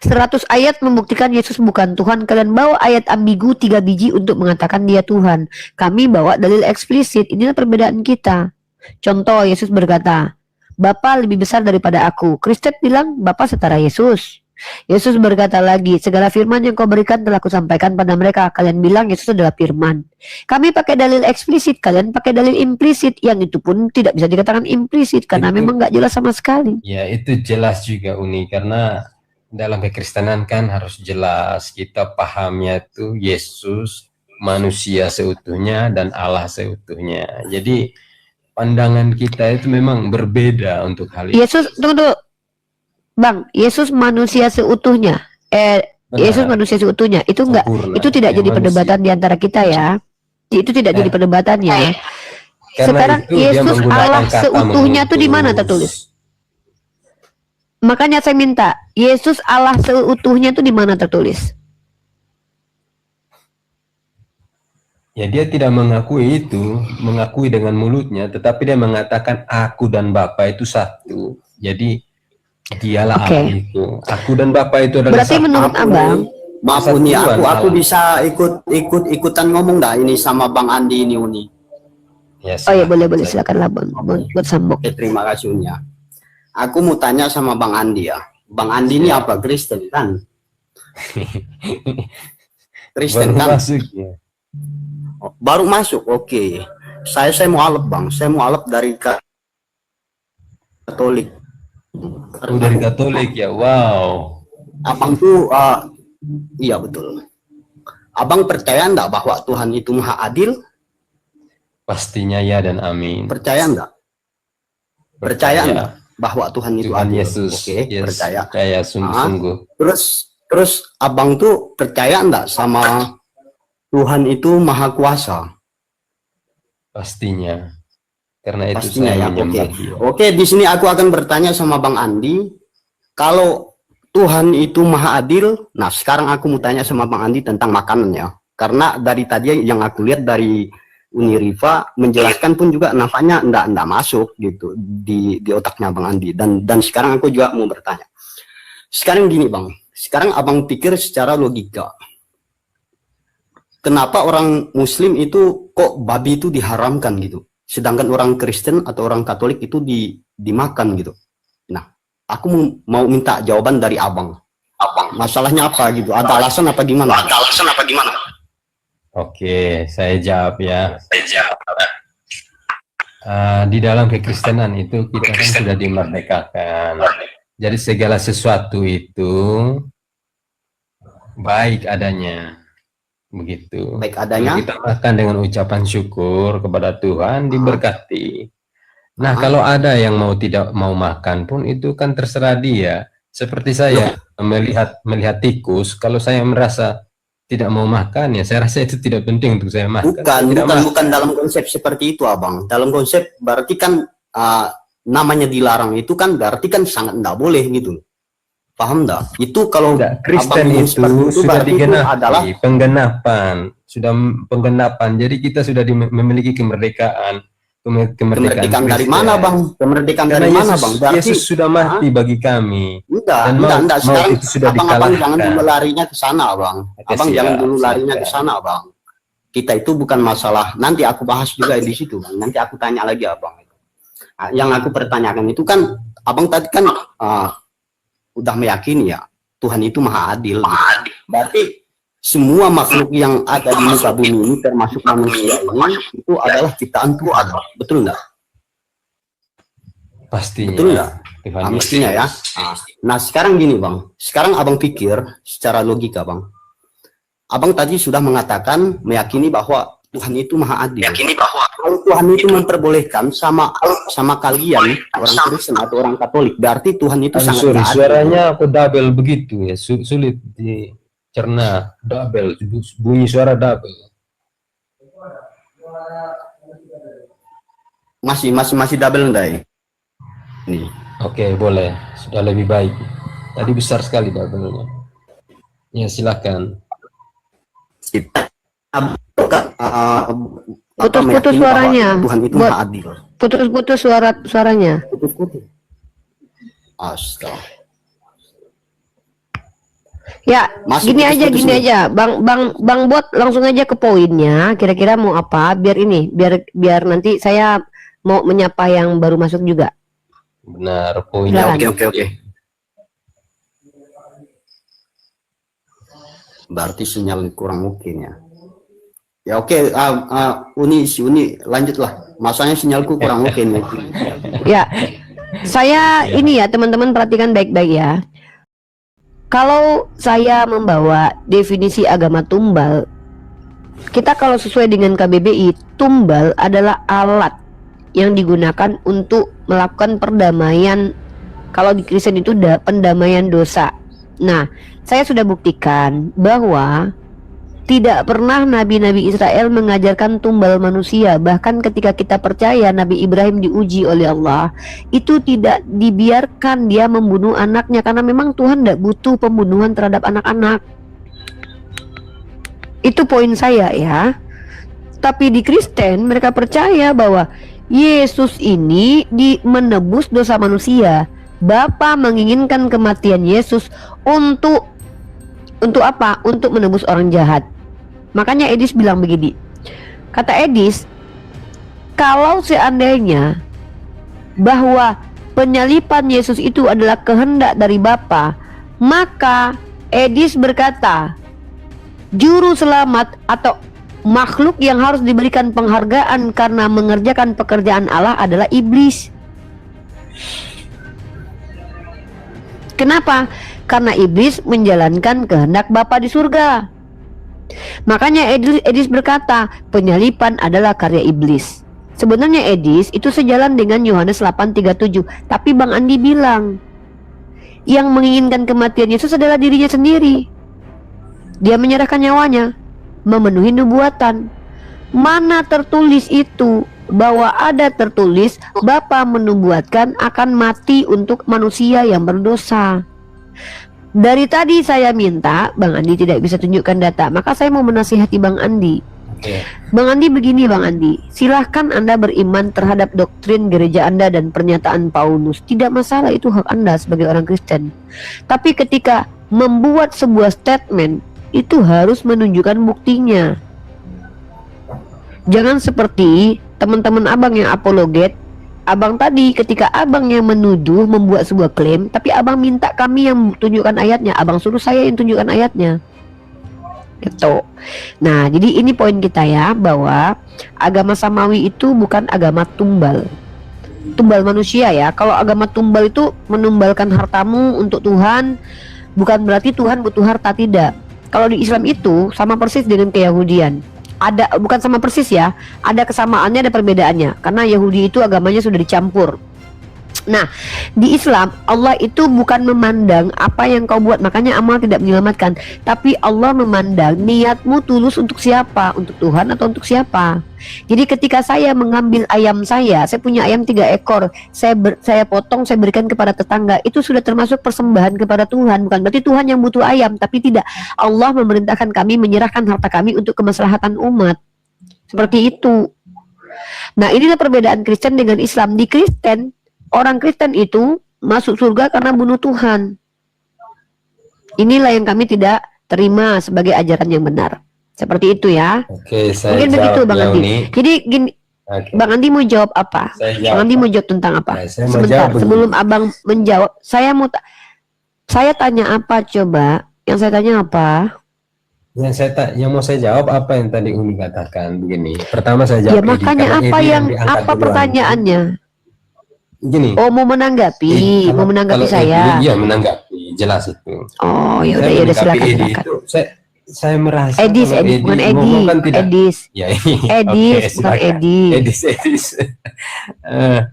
100 ayat membuktikan Yesus bukan Tuhan. Kalian bawa ayat ambigu 3 biji untuk mengatakan dia Tuhan. Kami bawa dalil eksplisit. Inilah perbedaan kita. Contoh, Yesus berkata, Bapa lebih besar daripada aku. Kristen bilang Bapa setara Yesus. Yesus berkata lagi, segala firman yang kau berikan telah kusampaikan pada mereka. Kalian bilang Yesus adalah firman. Kami pakai dalil eksplisit, kalian pakai dalil implisit. Yang itu pun tidak bisa dikatakan implisit karena memang nggak jelas sama sekali. Ya, itu jelas juga Uni, karena dalam kekristenan kan harus jelas, kita pahamnya itu Yesus manusia seutuhnya dan Allah seutuhnya. Jadi pandangan kita itu memang berbeda untuk hal itu. Yesus, tunggu. Bang, Yesus manusia seutuhnya. Yesus manusia seutuhnya. Itu enggak, Sempurna. itu tidak Ya, jadi perdebatan di antara kita ya. Itu tidak jadi perdebatannya ya. Karena Sekarang itu dia Yesus menggunakan Allah kata seutuhnya itu di mana mengutus. tertulis? Makanya saya minta, Yesus Allah seutuhnya itu di mana tertulis? Ya, dia tidak mengakui itu, mengakui dengan mulutnya, tetapi dia mengatakan aku dan Bapa itu satu. Jadi dialah Oke. Allah itu. Aku dan Bapa itu adalah Berarti satu. menurut Abang, Maaf Kesatuan Uni, aku Allah. bisa ikutan ngomong nggak ini sama Bang Andi ini Uni? Ya, oh ya silakan. boleh silakanlah Bang, buat sambung. Oke, terima kasih Uni ya. Aku mau tanya sama Bang Andi ya. Bang Andi ini apa, Kristen kan? Kristen Baru kan? masuk ya. Oh, baru masuk, oke. Saya mau alep Bang, saya mau alep dari Katolik. Oh, dari Katolik ya, wow. Abang tuh, iya betul. Abang percaya enggak bahwa Tuhan itu maha adil? Pastinya ya dan amin. Percaya enggak? Percaya enggak bahwa Tuhan itu Tuhan adil? Yesus, Oke, yes, percaya. percaya sungguh-sungguh. Terus abang tuh percaya enggak sama Tuhan itu maha kuasa? Pastinya. Karena itu Pastinya saya ya, menyembah oke. Dia. Oke, di sini aku akan bertanya sama Bang Andi, kalau Tuhan itu maha adil, nah sekarang aku mau tanya sama Bang Andi tentang makanan ya. Karena dari tadi yang aku lihat dari Uni Riva menjelaskan pun juga nampaknya enggak masuk gitu di otaknya Bang Andi, dan sekarang aku juga mau bertanya. Sekarang gini Bang, sekarang abang pikir secara logika. Kenapa orang Muslim itu kok babi itu diharamkan gitu, sedangkan orang Kristen atau orang Katolik itu dimakan gitu? Nah, aku mau minta jawaban dari abang. Masalahnya apa gitu? Ada alasan apa gimana? Oke, saya jawab ya. Di dalam kekristenan itu kita kan sudah dimerdekakan. Jadi segala sesuatu itu baik adanya. Begitu. Baik adanya. Kalau kita makan dengan ucapan syukur kepada Tuhan, diberkati. Nah, kalau ada yang tidak mau makan pun itu kan terserah dia. Seperti saya melihat tikus, kalau saya merasa tidak mau makan, ya saya rasa itu tidak penting untuk saya makan. Bukan dalam konsep seperti itu abang. Dalam konsep berarti kan namanya dilarang itu kan berarti kan sangat enggak boleh gitu. Paham enggak? Itu kalau Kristen abang itu itu sudah berarti itu digenapi, adalah penggenapan. Jadi kita sudah memiliki kemerdekaan. kemerdekaan dari mana bang? Kemerdekaan Karena dari mana bang? Berarti Yesus sudah mati bagi kami. Enggak. Sekarang itu sudah abang jangan dulu larinya ke sana bang. Abang jangan dulu larinya ke sana bang. Kita itu bukan masalah. Nanti aku bahas juga di situ bang. Nanti aku tanya lagi abang. Yang aku pertanyakan itu kan abang tadi kan udah meyakini ya Tuhan itu maha adil. Berarti semua makhluk yang ada di muka bumi ini termasuk manusia ini itu adalah ciptaan Tuhan. Betul enggak? Pastinya. Betul enggak? Pastinya ya. Nah sekarang gini bang. Sekarang abang pikir secara logika bang. Abang tadi sudah mengatakan meyakini bahwa Tuhan itu maha adil. Kalau Tuhan itu memperbolehkan sama kalian orang Kristen atau orang Katolik, berarti Tuhan itu sangat adil. Suaranya aku double begitu ya, sulit dicerna. Double, bunyi suara double. Masih double enggak? Nih. Oke, boleh. Sudah lebih baik. Tadi besar sekali double-nya. Ya, silakan. Putus-putus suaranya. Tuhan itu maha adil. Putus-putus suaranya. Putus-putus. Astaga. Ya, gini aja, Bang Bot langsung aja ke poinnya. Kira-kira mau apa? Biar nanti saya mau menyapa yang baru masuk juga. Benar, poinnya. Silakan. Oke. Berarti sinyal kurang mungkin ya. Ya oke, si Uni lanjutlah. Masanya sinyalku kurang mungkin. Ya, saya ini ya teman-teman perhatikan baik-baik ya. Kalau saya membawa definisi agama tumbal, kita kalau sesuai dengan KBBI, tumbal adalah alat yang digunakan untuk melakukan perdamaian. Kalau di Kristen itu pendamaian dosa. Nah, saya sudah buktikan bahwa tidak pernah nabi-nabi Israel mengajarkan tumbal manusia. Bahkan ketika kita percaya Nabi Ibrahim diuji oleh Allah, itu tidak dibiarkan dia membunuh anaknya, karena memang Tuhan tidak butuh pembunuhan terhadap anak-anak. Itu poin saya ya. Tapi di Kristen mereka percaya bahwa Yesus ini menebus dosa manusia. Bapa menginginkan kematian Yesus untuk apa? Untuk menebus orang jahat. Makanya Edis bilang begini. Kata Edis, kalau seandainya bahwa penyalipan Yesus itu adalah kehendak dari Bapa, maka Edis berkata, juru selamat atau makhluk yang harus diberikan penghargaan karena mengerjakan pekerjaan Allah adalah iblis. Kenapa? Karena iblis menjalankan kehendak Bapa di surga. Makanya Edis berkata, penyalipan adalah karya iblis. Sebenarnya Edis itu sejalan dengan Yohanes 8:37. Tapi Bang Andi bilang, yang menginginkan kematian Yesus adalah dirinya sendiri. Dia menyerahkan nyawanya, memenuhi nubuatan. Mana tertulis itu? Bahwa ada tertulis Bapa menubuatkan akan mati untuk manusia yang berdosa. Dari tadi saya minta Bang Andi tidak bisa tunjukkan data, maka saya mau menasihati Bang Andi. Bang Andi begini Bang Andi, silahkan Anda beriman terhadap doktrin gereja Anda dan pernyataan Paulus. Tidak masalah, itu hak Anda sebagai orang Kristen. Tapi ketika membuat sebuah statement, itu harus menunjukkan buktinya. Jangan seperti teman-teman abang yang apologet. Abang tadi ketika abang yang menuduh membuat sebuah klaim, tapi abang minta kami yang tunjukkan ayatnya. Abang suruh saya yang tunjukkan ayatnya. Gitu. Nah, jadi ini poin kita ya, bahwa agama samawi itu bukan agama tumbal. Tumbal manusia ya. Kalau agama tumbal itu menumbalkan hartamu untuk Tuhan, bukan berarti Tuhan butuh harta, tidak. Kalau di Islam itu sama persis dengan keyahudian. Ada, bukan sama persis ya, ada kesamaannya, ada perbedaannya, karena Yahudi itu agamanya sudah dicampur. Nah, di Islam Allah itu bukan memandang apa yang kau buat, makanya amal tidak menyelamatkan, tapi Allah memandang niatmu tulus untuk siapa, untuk Tuhan atau untuk siapa. Jadi ketika saya mengambil ayam saya punya ayam 3 ekor, saya potong, saya berikan kepada tetangga, itu sudah termasuk persembahan kepada Tuhan. Bukan berarti Tuhan yang butuh ayam, tapi tidak, Allah memerintahkan kami menyerahkan harta kami untuk kemaslahatan umat. Seperti itu. Nah, inilah perbedaan Kristen dengan Islam. Di Kristen, orang Kristen itu masuk surga karena bunuh Tuhan. Inilah yang kami tidak terima sebagai ajaran yang benar. Seperti itu ya. Oke, saya mungkin jawab begitu Bang Andi. Jadi gini, Bang Andi mau jawab apa? Bang Andi mau jawab tentang apa? Sebentar, sebelum Abang menjawab, saya tanya apa coba? Yang saya tanya apa? Yang mau saya jawab apa yang tadi Uni katakan begini. Pertama saya jawab. Ya makanya apa pertanyaannya? Gini. Oh, mau menanggapi, saya. Iya, menanggapi, jelas itu. Oh, ya udah silakan. Saya merasa Edis bukan Edis. Ya, Edis bukan Edis.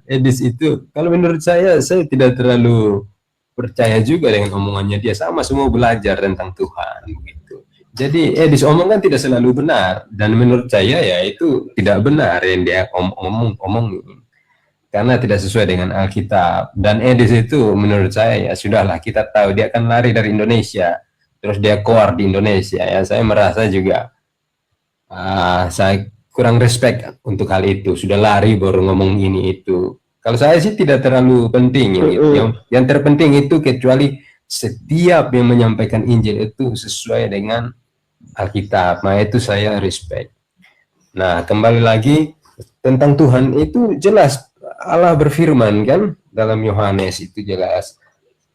Edis itu kalau menurut saya tidak terlalu percaya juga dengan omongannya dia, sama semua belajar tentang Tuhan begitu. Jadi Edis omongkan tidak selalu benar, dan menurut saya ya itu tidak benar yang dia omongin. Karena tidak sesuai dengan Alkitab. Dan Edis itu menurut saya ya sudahlah, kita tahu dia akan lari dari Indonesia, terus dia keluar di Indonesia ya. Saya merasa juga saya kurang respect untuk hal itu, sudah lari baru ngomong ini itu. Kalau saya sih tidak terlalu penting yang terpenting itu, kecuali setiap yang menyampaikan Injil itu sesuai dengan Alkitab, nah itu saya respect. Nah, kembali lagi tentang Tuhan itu jelas Allah berfirman kan dalam Yohanes itu jelas,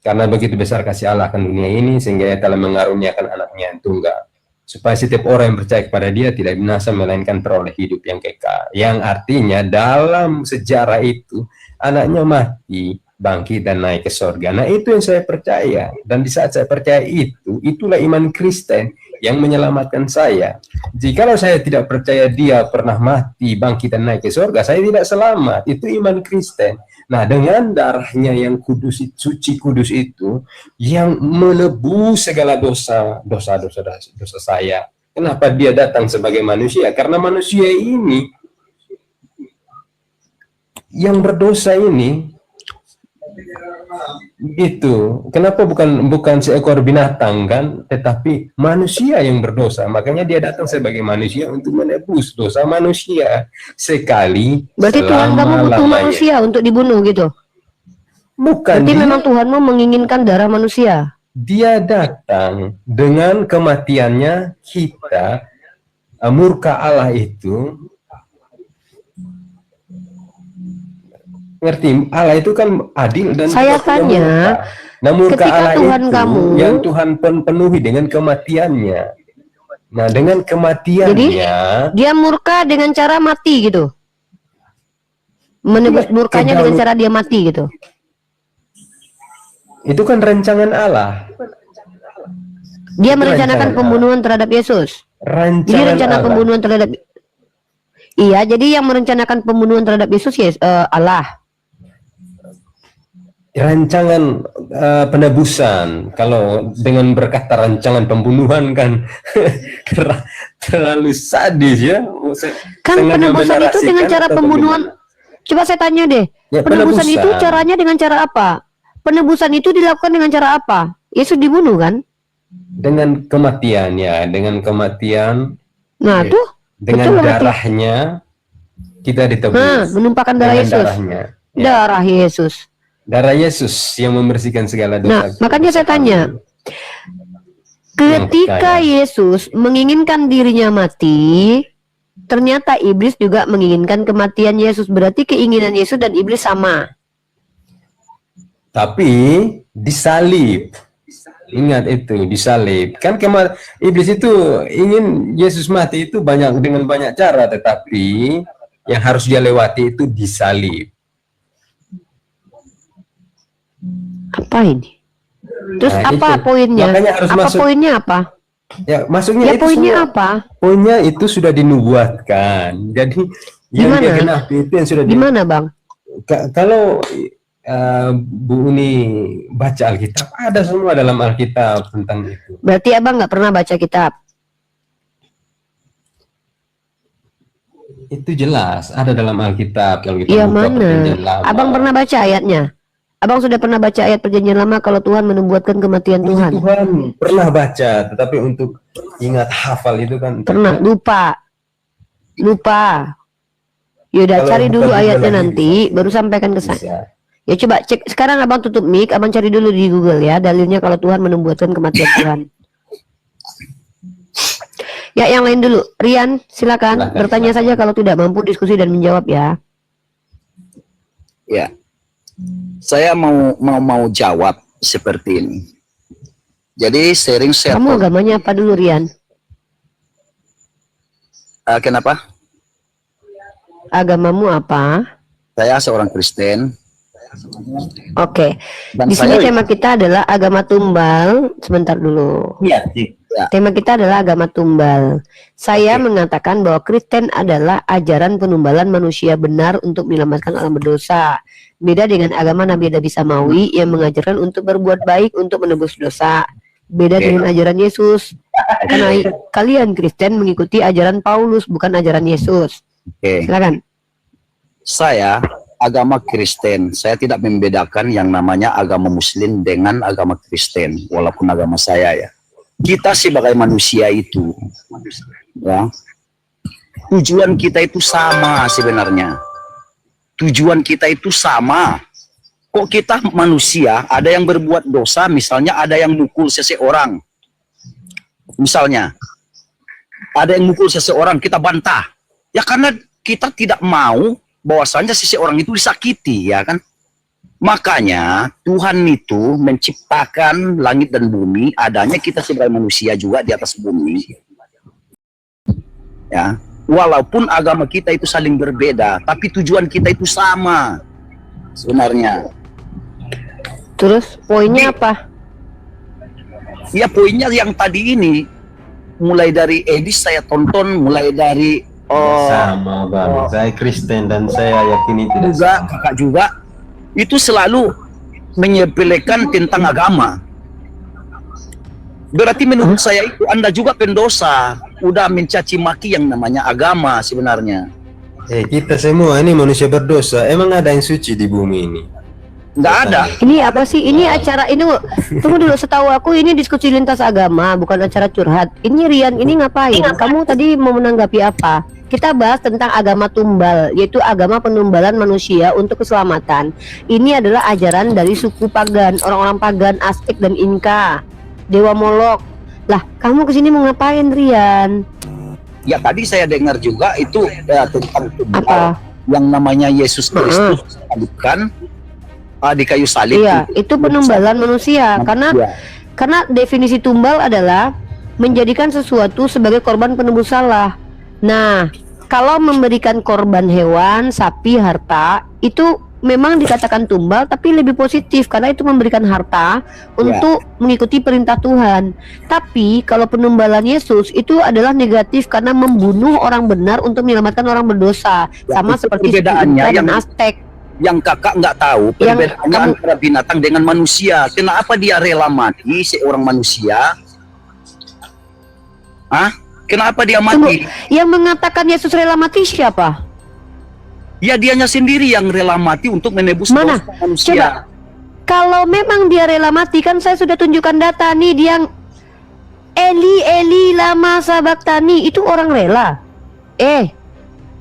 karena begitu besar kasih Allah akan dunia ini sehingga Ia telah mengaruniakan anaknya yang tunggal, supaya setiap orang yang percaya kepada Dia tidak binasa melainkan peroleh hidup yang kekal. Yang artinya dalam sejarah itu anaknya mati, bangkit dan naik ke sorga. Nah itu yang saya percaya, dan di saat saya percaya itu, itulah iman Kristen yang menyelamatkan saya. Jikalau saya tidak percaya Dia pernah mati, bangkit dan naik ke sorga, saya tidak selamat. Itu iman Kristen. Nah dengan darahnya yang kudus, suci kudus itu, yang menebus segala dosa saya. Kenapa Dia datang sebagai manusia? Karena manusia ini yang berdosa ini gitu. Kenapa bukan seekor binatang kan, tetapi manusia yang berdosa. Makanya Dia datang sebagai manusia untuk menebus dosa manusia sekali. Berarti Tuhan kamu butuh manusia untuk dibunuh gitu? Bukan. Berarti memang Tuhanmu menginginkan darah manusia. Dia datang dengan kematiannya kita, murka Allah itu. Ngerti? Allah itu kan adil dan saya tanya, nah, murka ketika Allah Tuhan itu kamu yang Tuhan penuhi dengan kematiannya. Nah, dengan kematiannya, jadi Dia murka dengan cara mati gitu, menebus murkanya dengan cara Dia mati gitu. Itu kan rancangan Allah. Dia Itu merencanakan rancangan pembunuhan terhadap Yesus. Rancangan Jadi rencana Allah. pembunuhan terhadap, iya, jadi yang merencanakan pembunuhan terhadap Yesus Allah. Rancangan penebusan. Kalau dengan berkata rancangan pembunuhan kan terlalu sadis ya. Kan penebusan itu dengan cara pembunuhan. Coba saya tanya deh, Ya, penebusan itu caranya dengan cara apa? Penebusan itu dilakukan dengan cara apa? Yesus dibunuh kan? Dengan kematian ya, dengan kematian. Nah tuh, dengan darahnya kita ditebus. Nah, menumpahkan darah dengan Yesus. Darahnya, ya. Darah Yesus. Darah Yesus yang membersihkan segala dosa. Nah, makanya saya tanya, ketika Yesus menginginkan dirinya mati, ternyata iblis juga menginginkan kematian Yesus. Berarti keinginan Yesus dan iblis sama. Tapi disalib. Ingat itu, disalib. Kan iblis itu ingin Yesus mati itu dengan banyak cara, tetapi yang harus dia lewati itu disalib. Apa ini? Terus Nah, apa itu. poinnya? Makanya harus apa masuk. poinnya apa? Ya, maksudnya Ya itu poinnya semua, apa? poinnya itu sudah dinubuatkan. Jadi yang Gimana? dia genapi itu yang sudah Gimana, Bang? Kalau Bu Uni baca Alkitab, ada semua dalam Alkitab tentang itu. Berarti Abang nggak pernah baca kitab? Itu jelas ada dalam Alkitab. Kalau kita Iya, buka mana? Perjanjian Lama. Abang pernah baca ayatnya? Abang sudah pernah baca ayat Perjanjian Lama kalau Tuhan menubuatkan kematian Tuhan? Tuhan pernah baca, tetapi untuk ingat hafal itu kan Pernah, lupa. Yaudah, Kalau cari bukan dulu Google ayatnya lagi nanti, baru sampaikan ke saya. bisa. Ya coba cek, sekarang Abang tutup mic, Abang cari dulu di Google ya, dalilnya kalau Tuhan menubuatkan kematian Tuhan. Ya, yang lain dulu. Rian, silakan bertanya saja kalau tidak mampu diskusi dan menjawab ya. Ya, saya mau jawab seperti ini. Jadi sharing share. Kamu agamanya apa dulu, Rian? Kenapa? Agamamu apa? Saya seorang Kristen. Oke. Dan Di sini saya- tema kita adalah agama tumbal. Sebentar dulu. Iya, Tema kita adalah agama tumbal. Saya mengatakan bahwa Kristen adalah ajaran penumbalan manusia benar untuk menyelamatkan alam berdosa. Beda dengan agama Nabi Samawi yang mengajarkan untuk berbuat baik untuk menebus dosa. Beda dengan ajaran Yesus. Karena kalian Kristen mengikuti ajaran Paulus, bukan ajaran Yesus. Oke. Silakan. Saya agama Kristen. Saya tidak membedakan yang namanya agama Muslim dengan agama Kristen, walaupun agama saya ya. Kita sebagai manusia itu, ya, tujuan kita itu sama sebenarnya. Tujuan kita itu sama. Kok kita manusia ada yang berbuat dosa, misalnya ada yang mukul seseorang, misalnya ada yang mukul seseorang, kita bantah. Ya karena kita tidak mau bahwasanya seseorang itu disakiti, ya kan? Makanya Tuhan itu menciptakan langit dan bumi, adanya kita sebagai manusia juga di atas bumi. Ya, walaupun agama kita itu saling berbeda, tapi tujuan kita itu sama sebenarnya. Terus poinnya apa? Ya poinnya yang tadi ini, mulai dari Edis saya tonton, mulai dari Sama bang, saya Kristen dan saya yakini tidak juga sama. kakak juga itu selalu menyepelekan tentang agama. Berarti menurut saya itu Anda juga pendosa, udah mencaci maki yang namanya agama sebenarnya. Kita semua ini manusia berdosa. Emang ada yang suci di bumi ini? Nggak ada. Ini apa sih? Ini acara ini tunggu dulu, setahu aku ini diskusi lintas agama, bukan acara curhat. Ini Rian ini ngapain? Kamu tadi mau menanggapi apa? Kita bahas tentang agama tumbal, yaitu agama penumbalan manusia untuk keselamatan. Ini adalah ajaran dari suku pagan, orang-orang pagan Aztek dan Inka, Dewa Molok. Lah, kamu kesini mau ngapain, Rian? Ya tadi saya dengar juga itu tentang tumbal Apa? yang namanya Yesus Kristus disalibkan di kayu salib. Iya, itu penumbalan manusia. Karena definisi tumbal adalah menjadikan sesuatu sebagai korban penebus salah. Nah, kalau memberikan korban hewan, sapi, harta, itu memang dikatakan tumbal, tapi lebih positif karena itu memberikan harta untuk mengikuti perintah Tuhan. Tapi kalau penumbalan Yesus itu adalah negatif karena membunuh orang benar untuk menyelamatkan orang berdosa, sama seperti perbedaannya Inka dan yang Aztek. Yang kakak nggak tahu perbedaannya antara binatang dengan manusia. Kenapa dia rela mati seorang manusia? Kenapa dia mati? Yang mengatakan Yesus rela mati siapa? Ya dianya sendiri yang rela mati untuk menebus Mana? dosa manusia. Coba. Kalau memang dia rela mati, kan saya sudah tunjukkan data nih, dia yang Eli Eli lama sabaktani, itu orang rela.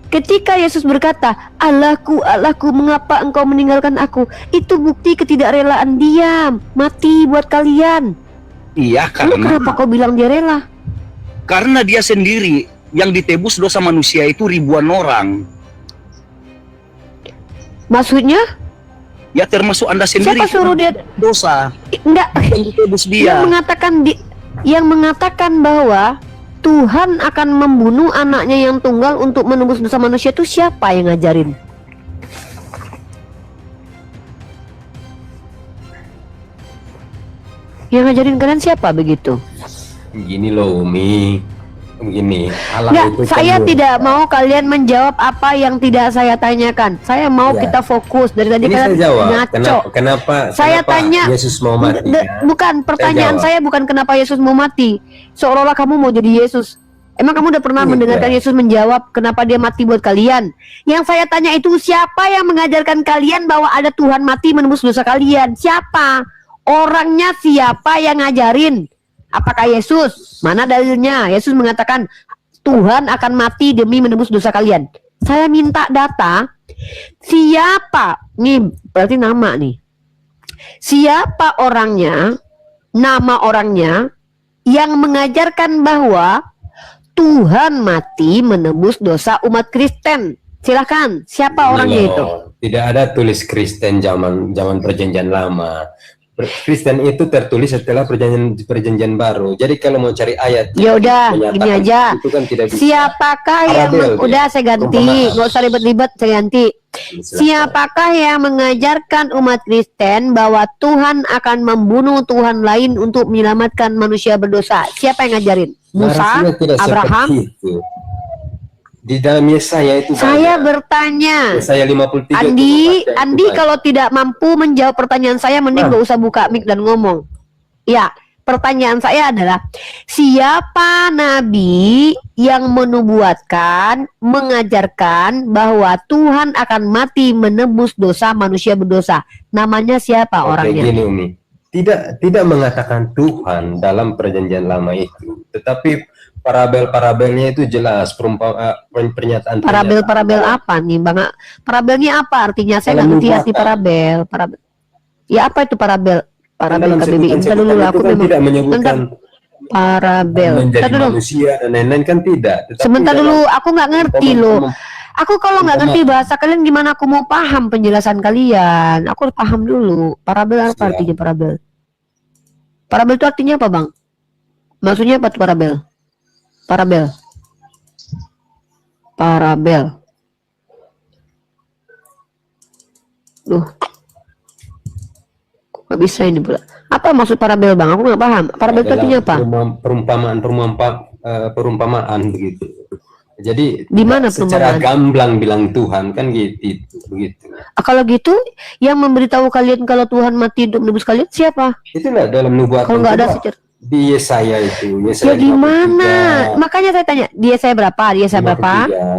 Ketika Yesus berkata, Allahku, Allahku, mengapa engkau meninggalkan aku? Itu bukti ketidakrelaan dia mati buat kalian. Iya, Lalu kenapa kau bilang dia rela? karena dia sendiri yang ditebus dosa manusia itu ribuan orang. Maksudnya? Ya termasuk Anda sendiri. Siapa suruh dia dosa? enggak Yang ditebus dia. yang mengatakan bahwa Tuhan akan membunuh anaknya yang tunggal untuk menebus dosa manusia itu siapa yang ngajarin? Yang ngajarin kalian siapa begitu? Gini loh Umi, begini. Allah Nggak, itu kan saya tidak mau kalian menjawab apa yang tidak saya tanyakan. Saya mau Ya. kita fokus dari tadi Ini kalian saya jawab. ngaco. Kenapa Saya tanya, Yesus mau mati? Ya? Bukan, pertanyaan jawab. saya bukan kenapa Yesus mau mati. Seolah-olah kamu mau jadi Yesus. Emang kamu udah pernah mendengarkan Yesus menjawab kenapa dia mati buat kalian? Yang saya tanya itu siapa yang mengajarkan kalian bahwa ada Tuhan mati menebus dosa kalian? Siapa? Orangnya siapa yang ngajarin? Apakah Yesus? Mana dalilnya? Yesus mengatakan Tuhan akan mati demi menebus dosa kalian. Saya minta data. Siapa? Nih berarti nama nih. Siapa orangnya? Nama orangnya yang mengajarkan bahwa Tuhan mati menebus dosa umat Kristen. Silakan, siapa orangnya itu? Tidak ada tulis Kristen zaman perjanjian lama. Kristen itu tertulis setelah perjanjian baru. Jadi kalau mau cari ayat, Ya udah, gini aja. itu kan tidak bisa. Siapakah yang udah saya ganti, nggak usah ribet-ribet, saya ganti. Siapakah yang mengajarkan umat Kristen bahwa Tuhan akan membunuh Tuhan lain untuk menyelamatkan manusia berdosa? Siapa yang ngajarin? Musa, Narasinya tidak Abraham? seperti itu. Di dalam Yesaya itu Saya banyak. bertanya, Yesaya 53 Andi itu banyak. kalau tidak mampu menjawab pertanyaan saya, mending gak usah buka mic dan ngomong. Ya, pertanyaan saya adalah siapa nabi yang menubuatkan, mengajarkan bahwa Tuhan akan mati menebus dosa manusia berdosa? Namanya siapa orangnya? Gini Umi, tidak mengatakan Tuhan dalam perjanjian lama itu, tetapi parabel-parabelnya itu jelas, pernyataan. Parabel apa nih Bang? Parabelnya apa artinya? Saya nggak ngerti arti parabel. Ya apa itu parabel? Parabel KBBI. Entar dulu aku memang tidak menyebutkan parabel. menjadi Entar dulu. manusia dan lain-lain kan tidak. Tetapi Sebentar dulu, aku nggak ngerti loh. Aku kalau nggak ngerti bahasa kalian gimana aku mau paham penjelasan kalian? Aku harus paham dulu. Parabel apa Siap. artinya parabel? Parabel itu artinya apa, Bang? Maksudnya apa tuh parabel? Parabel. Parabel. Duh. Kok bisa ini pula? Apa maksud parabel, Bang? Aku nggak paham. Parabel itu artinya apa? Perumpamaan begitu. Jadi Di mana secara perumpamaan? gamblang bilang Tuhan kan gitu, begitu. Kalau gitu, yang memberitahu kalian kalau Tuhan mati untuk menebus kalian siapa? Itu nggak dalam nubuatan. Kalau nggak ada Coba sejarah. di Yesaya itu. Ya Yesaya di mana? Makanya saya tanya, dia saya berapa? Dia saya berapa?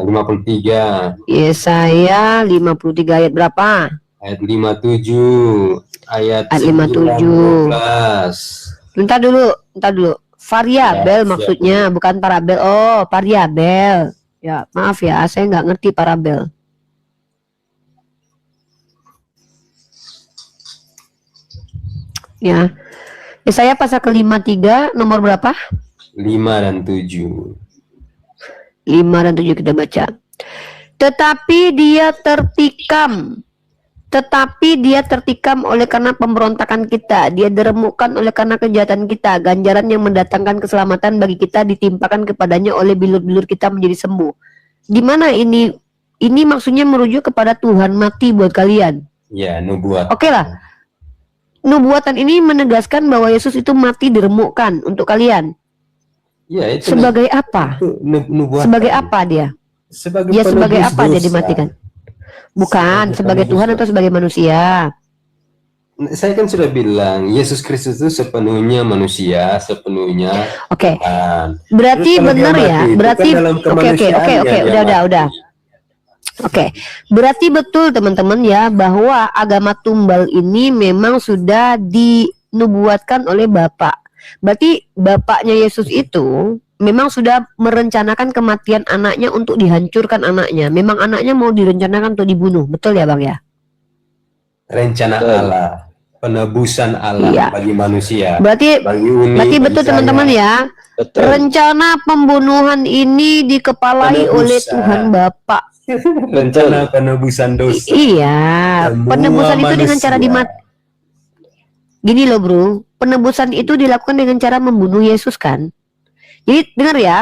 53 Yesaya 53 ayat berapa? ayat 57 ayat Ayat 57. 19. Bentar dulu. Variabel Ya, maksudnya, bukan parabel. Oh, variabel. Ya, maaf ya, saya nggak ngerti parabel. Ya, Yesaya pasal ke-53 nomor berapa? 5 dan 7. 5 dan 7 kita baca. Tetapi dia tertikam oleh karena pemberontakan kita. Dia diremukkan oleh karena kejahatan kita. Ganjaran yang mendatangkan keselamatan bagi kita ditimpakan kepadanya, oleh bilur-bilur kita menjadi sembuh. Di mana ini? Ini maksudnya merujuk kepada Tuhan mati buat kalian. Ya, nubuat. Oke lah. Nubuatan ini menegaskan bahwa Yesus itu mati diremukkan untuk kalian. Ya, itu Sebagai apa? nubuatan. Sebagai apa dia? Sebagai Ya sebagai penebus apa dia dosa. dimatikan? Bukan, sebagai penebus Tuhan dosa. atau sebagai manusia? Saya kan sudah bilang, Yesus Kristus itu sepenuhnya manusia, sepenuhnya Oke. Tuhan. Berarti Terus kalau benar dia ya? mati, itu Berarti kan dalam oke, kemanusiaannya dia udah. mati. Oke. Berarti betul teman-teman ya bahwa agama tumbal ini memang sudah dinubuatkan oleh Bapak. Berarti bapaknya Yesus itu memang sudah merencanakan kematian anaknya untuk dihancurkan anaknya. Memang anaknya mau direncanakan untuk dibunuh. Betul ya, Bang ya? Rencana Betul. Allah, penebusan Allah Iya. bagi manusia, Berarti bagi Uni, berarti bagi betul saya. teman-teman ya. Betul. Rencana pembunuhan ini dikepalai oleh Penebusan. Tuhan Bapak. Rencana penebusan dosa. Iya, Semua penebusan itu dengan cara manusia. Gini loh bro, penebusan itu dilakukan dengan cara membunuh Yesus kan. Jadi dengar ya,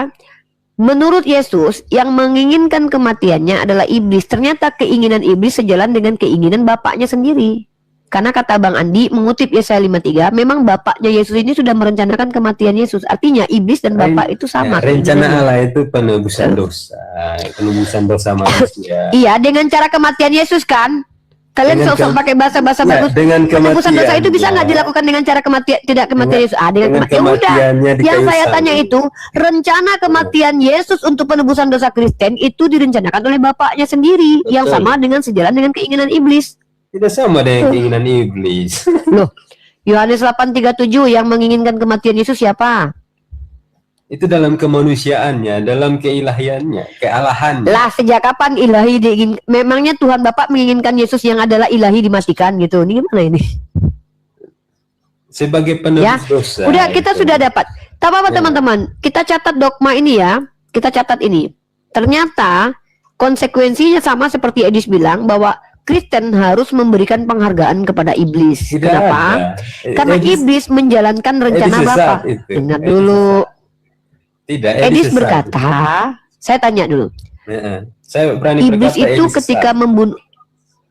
menurut Yesus yang menginginkan kematiannya adalah iblis. Ternyata keinginan iblis sejalan dengan keinginan bapaknya sendiri. Karena kata Bang Andi mengutip Yesaya 53, memang bapaknya Yesus ini sudah merencanakan kematian Yesus. Artinya iblis dan bapak itu sama. Ya, rencana keinginannya. Allah itu penebusan dosa, penebusan dosa manusia. Iya, dengan cara kematian Yesus kan. Kalian Dengan sok-sok pakai bahasa-bahasa Ya, bagus. dengan Penebusan dosa itu bisa kematiannya. nggak dilakukan dengan cara kematian, tidak kematian Yesus? Dengan Dengan kematian. Ya udah. kematiannya di Yang kayu saya salib. tanya itu, rencana kematian Yesus untuk penebusan dosa Kristen itu direncanakan oleh bapaknya sendiri, Betul. yang sama dengan sejalan dengan keinginan iblis. Tidak sama dengan keinginan iblis. Loh, Yohanes 8:37 yang menginginkan kematian Yesus siapa? Itu dalam kemanusiaannya, dalam keilahiannya, kealahannya. Lah, sejak kapan ilahi diingin? Memangnya Tuhan Bapak menginginkan Yesus yang adalah ilahi dimatikan gitu? Ini gimana ini? Sebagai penebus Ya, dosa. udah kita itu. sudah dapat. Tak apa-apa Ya. teman-teman, kita catat dogma ini ya. Kita catat ini. Ternyata konsekuensinya sama seperti Edis bilang bahwa Kristen harus memberikan penghargaan kepada iblis. Tidak Kenapa? ada. Karena iblis menjalankan rencana Edis Bapa. sesat itu. Dengar Edis dulu. sesat. Tidak, Edis sesat. berkata, saya tanya dulu. Saya berani Iblis berkata itu Edis ketika sesat. membunuh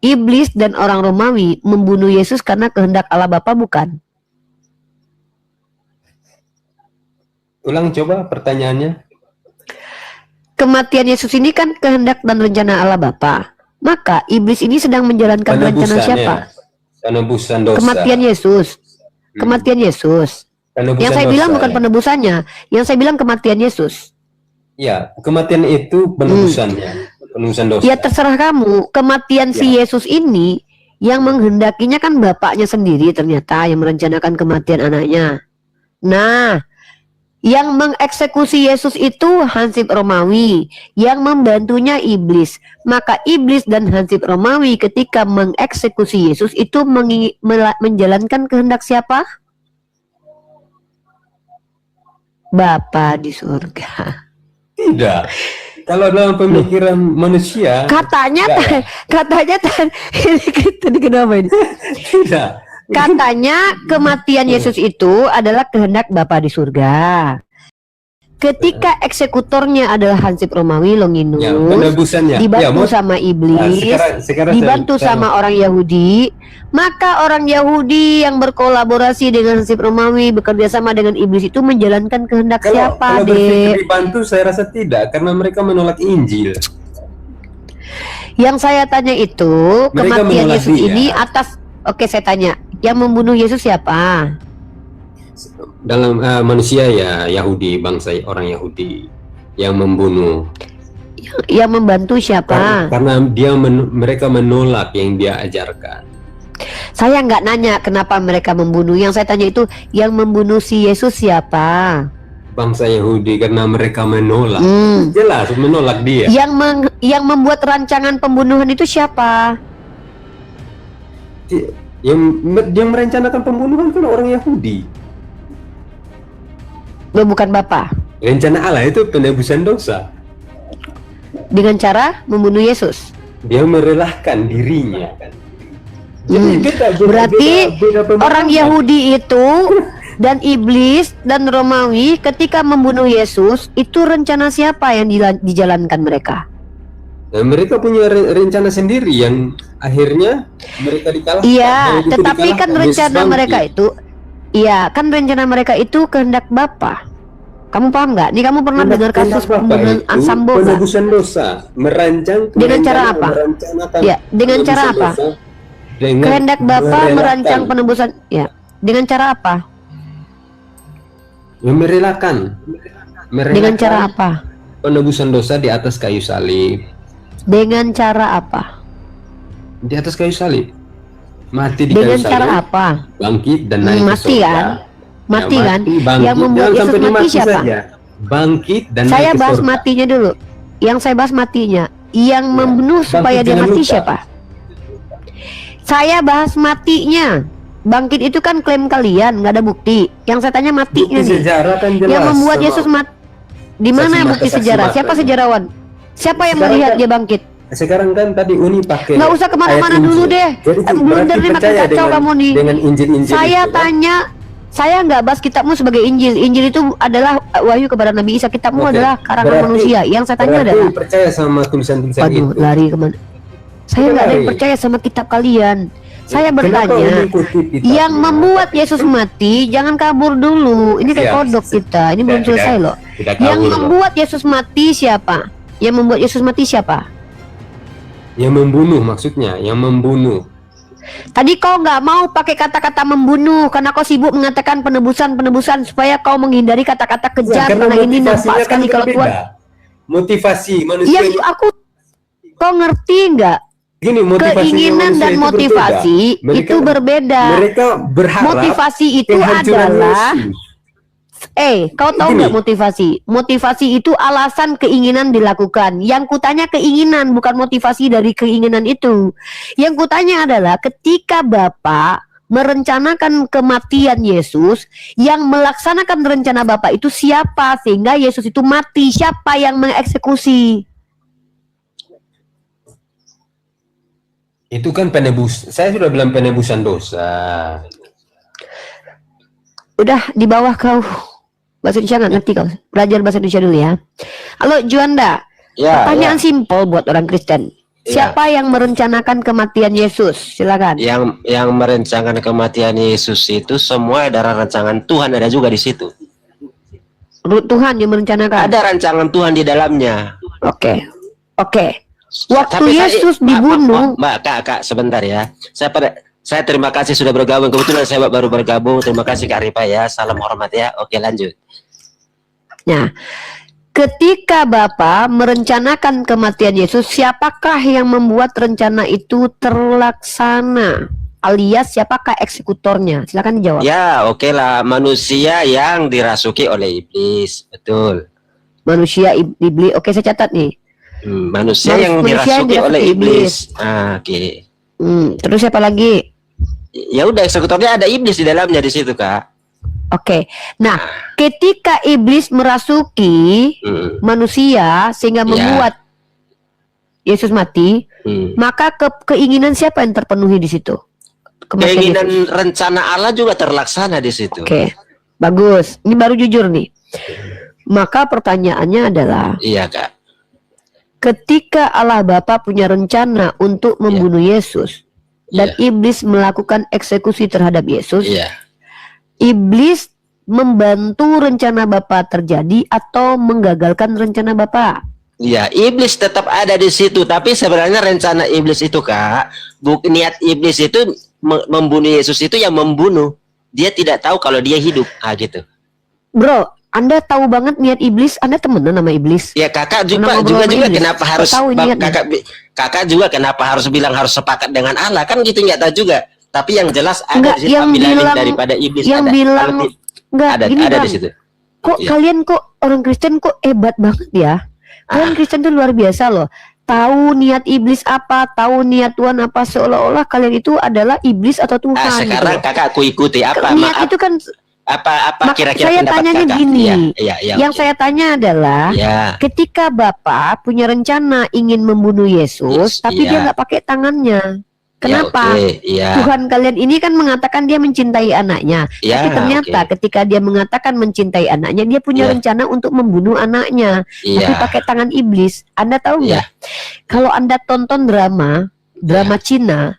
Iblis dan orang Romawi membunuh Yesus karena kehendak Allah Bapa bukan? Ulang coba pertanyaannya. Kematian Yesus ini kan kehendak dan rencana Allah Bapa. Maka iblis ini sedang menjalankan rencana siapa? Penebusan dosa. Kematian Yesus. Kematian Yesus. Penebusan Yang saya dosa, bilang bukan ya. penebusannya. Yang saya bilang kematian Yesus. Ya, kematian itu penebusannya. Penebusan dosa. Ya terserah kamu. Kematian si Yesus ini yang menghendakinya kan bapaknya sendiri ternyata yang merencanakan kematian anaknya. Nah, yang mengeksekusi Yesus itu Hansip Romawi, yang membantunya iblis. Maka iblis dan Hansip Romawi ketika mengeksekusi Yesus itu menjalankan kehendak siapa? Bapa di surga. Tidak. Kalau dalam pemikiran manusia Katanya ini kenapa ini? tidak. Katanya kematian Yesus itu adalah kehendak Bapa di surga. Ketika eksekutornya adalah Hansip Romawi Longinus, Ya, penebusannya. dibantu Ya, sama iblis, sekarang dibantu sama orang Yahudi, maka orang Yahudi yang berkolaborasi dengan Hansip Romawi bekerja sama dengan iblis itu menjalankan kehendak siapa, kalau berpikir Dek? dibantu, saya rasa tidak, karena mereka menolak Injil. Yang saya tanya itu Mereka kematian menolak Yesus dia. ini atas, oke saya tanya, yang membunuh Yesus siapa? Dalam manusia ya Yahudi, bangsa orang Yahudi yang membunuh. Yang membantu siapa? Karena mereka menolak yang dia ajarkan. Saya nggak nanya kenapa mereka membunuh. Yang saya tanya itu yang membunuh si Yesus siapa? Bangsa Yahudi, karena mereka menolak. Hmm. Jelas menolak dia. Yang membuat rancangan pembunuhan itu siapa? Yang merencanakan pembunuhan kan orang Yahudi. Lo bukan Bapa. Rencana Allah itu penebusan dosa. Dengan cara membunuh Yesus. Dia merelahkan dirinya. Hmm. Berarti beda pemahaman. orang Yahudi itu dan iblis dan Romawi ketika membunuh Yesus itu rencana siapa yang dijalankan mereka? Nah, mereka punya rencana sendiri yang akhirnya mereka dikalahkan. Iya, Itu tetapi kan dikalahkan. rencana Yesus mereka bangkit. itu, iya kan rencana mereka itu kehendak Bapa. Kamu paham nggak? Nih kamu pernah dengar kasus Kehendak Bapa pembunuhan itu Sambo nggak? penebusan dosa, merancang Dengan cara perencanaan, apa? merencanakan Ya, dengan cara penebusan apa? dosa dengan Kehendak Bapa merelakan. merancang penebusan, ya. Dengan cara apa? Ya, merelakan. Dengan cara apa? Penebusan dosa di atas kayu salib. Dengan cara apa? Di atas kayu salib. Mati di Dengan kayu salib. cara apa? Bangkit dan naik ke Mati surga. kan? Mati Ya, kan? bangkit. Yang membuat Jangan Yesus sampai mati dimati siapa? saja. Bangkit dan Saya naik ke bahas surga. matinya dulu. Yang saya bahas matinya. Yang membunuh supaya dia jangan mati lupa. siapa? Saya bahas matinya. Bangkit itu kan klaim kalian, nggak ada bukti. Yang saya tanya matinya Bukti nih. sejarah kan jelas. Yang membuat sama- Yesus mati. Di mana Saksi mata, bukti saksi sejarah? mata. Siapa sejarawan? Siapa yang Sekarang melihat kan- dia bangkit? Sekarang kan tadi Uni pakai Nggak usah kemana-mana ayat dulu Injil. deh. Jadi Blunder berarti nih, makin percaya kacau dengan- kamu nih. Dengan Injil-Injil Saya itu, kan? tanya, saya nggak bahas kitabmu sebagai Injil. Injil itu adalah wahyu kepada Nabi Isa. Kitabmu Oke. adalah karangan Berarti- manusia. Yang saya tanya Berarti adalah, percaya sama tulisan-tulisan waduh, itu. lari kemana? Saya nggak ada yang Lari. percaya sama kitab kalian. Saya Kenapa bertanya, Uni kutip kitabnya? yang membuat Yesus mati, jangan kabur dulu. Ini kayak Siap. kodok kita. Ini belum Tidak, selesai loh. Tidak Yang kabur loh. membuat Yesus mati siapa? Yang membuat Yesus mati siapa? Yang membunuh maksudnya, yang membunuh. Tadi kau nggak mau pakai kata-kata membunuh karena kau sibuk mengatakan penebusan supaya kau menghindari kata-kata kejam karena ini nampak motivasinya sekali kalau berbeda. Tuhan. Motivasi manusia Ya ini- aku, kau ngerti nggak? gini, motivasinya Keinginan manusia dan itu motivasi berbeda. itu berbeda. Mereka berharap Motivasi itu kehancuran adalah, Yesus. kau tahu Gini. nggak motivasi? Motivasi itu alasan keinginan dilakukan. Yang kutanya keinginan, bukan motivasi dari keinginan itu. Yang kutanya adalah ketika Bapa merencanakan kematian Yesus, yang melaksanakan rencana Bapa itu siapa sehingga Yesus itu mati? Siapa yang mengeksekusi? Itu kan penebus. Saya sudah bilang penebusan dosa. Udah di bawah kau. Bahasa Indonesia nggak ngerti kau. Belajar bahasa Indonesia dulu ya. Halo Juanda. Ya, Pertanyaan simpel buat orang Kristen. Ya. Siapa yang merencanakan kematian Yesus? Silakan. Yang merencanakan kematian Yesus itu semua adalah rancangan Tuhan, ada juga di situ. Tuhan yang merencanakan. Ada rancangan Tuhan di dalamnya. Oke. Waktu Tapi Yesus dibunuh. Mbak, kak, sebentar ya. Saya terima kasih sudah bergabung. Kebetulan saya baru bergabung. Terima kasih Kak Ripa ya. Salam hormat ya. Oke, lanjut. Nah, ketika Bapa merencanakan kematian Yesus, siapakah yang membuat rencana itu terlaksana? Alias siapakah eksekutornya? Silakan dijawab. Ya, oke lah. Manusia yang dirasuki oleh iblis. Betul. Manusia iblis. Oke, saya catat nih. Manusia yang Manusia yang dirasuki oleh dirasuki iblis. Oke. Terus siapa lagi? Ya udah, eksekutornya ada iblis di dalamnya di situ, Kak. Oke. Nah, ketika iblis merasuki manusia sehingga Ya. membuat Yesus mati, maka keinginan siapa yang terpenuhi di situ? Kematian Keinginan Yesus. rencana Allah juga terlaksana di situ. Oke. Bagus. Ini baru jujur nih. Maka pertanyaannya adalah, Iya, Kak. ketika Allah Bapa punya rencana untuk membunuh Yesus dan iblis melakukan eksekusi terhadap Yesus, Iya. iblis membantu rencana Bapa terjadi atau menggagalkan rencana Bapa? Iya, iblis tetap ada di situ, tapi sebenarnya rencana iblis itu, Kak, niat iblis itu membunuh Yesus itu yang membunuh. Dia tidak tahu kalau dia hidup. gitu. Bro, Anda tahu banget niat iblis, Anda temenan sama iblis. Ya, Kakak Pernah juga ngobrol sama iblis? kenapa harus Tahu niatnya. Kakak juga kenapa harus bilang harus sepakat dengan Allah, kan gitu nggak tahu juga. Tapi yang jelas ada Enggak, di situ yang pembilangan bilang- daripada iblis yang ada. bilang Kalau enggak gini ada Bang. di situ. Kok Iya. kalian kok orang Kristen kok hebat banget ya? Kalian Kristen tuh luar biasa loh. Tahu niat iblis apa, tahu niat Tuhan apa, seolah-olah kalian itu adalah iblis atau Tuhan. Sekarang gitu. Kakak aku ikuti apa Niat itu kan apa kira-kira saya pendapat tanyanya Kakak? gini. Iya, yang saya tanya adalah ya. ketika Bapak punya rencana ingin membunuh Yesus, tapi Iya. dia nggak pakai tangannya. Kenapa? Iya. Tuhan kalian ini kan mengatakan dia mencintai anaknya, Ya, tapi ternyata ketika dia mengatakan mencintai anaknya, dia punya Iya. rencana untuk membunuh anaknya, tapi Iya. pakai tangan iblis. Anda tahu nggak? Iya. Kalau Anda tonton drama Cina,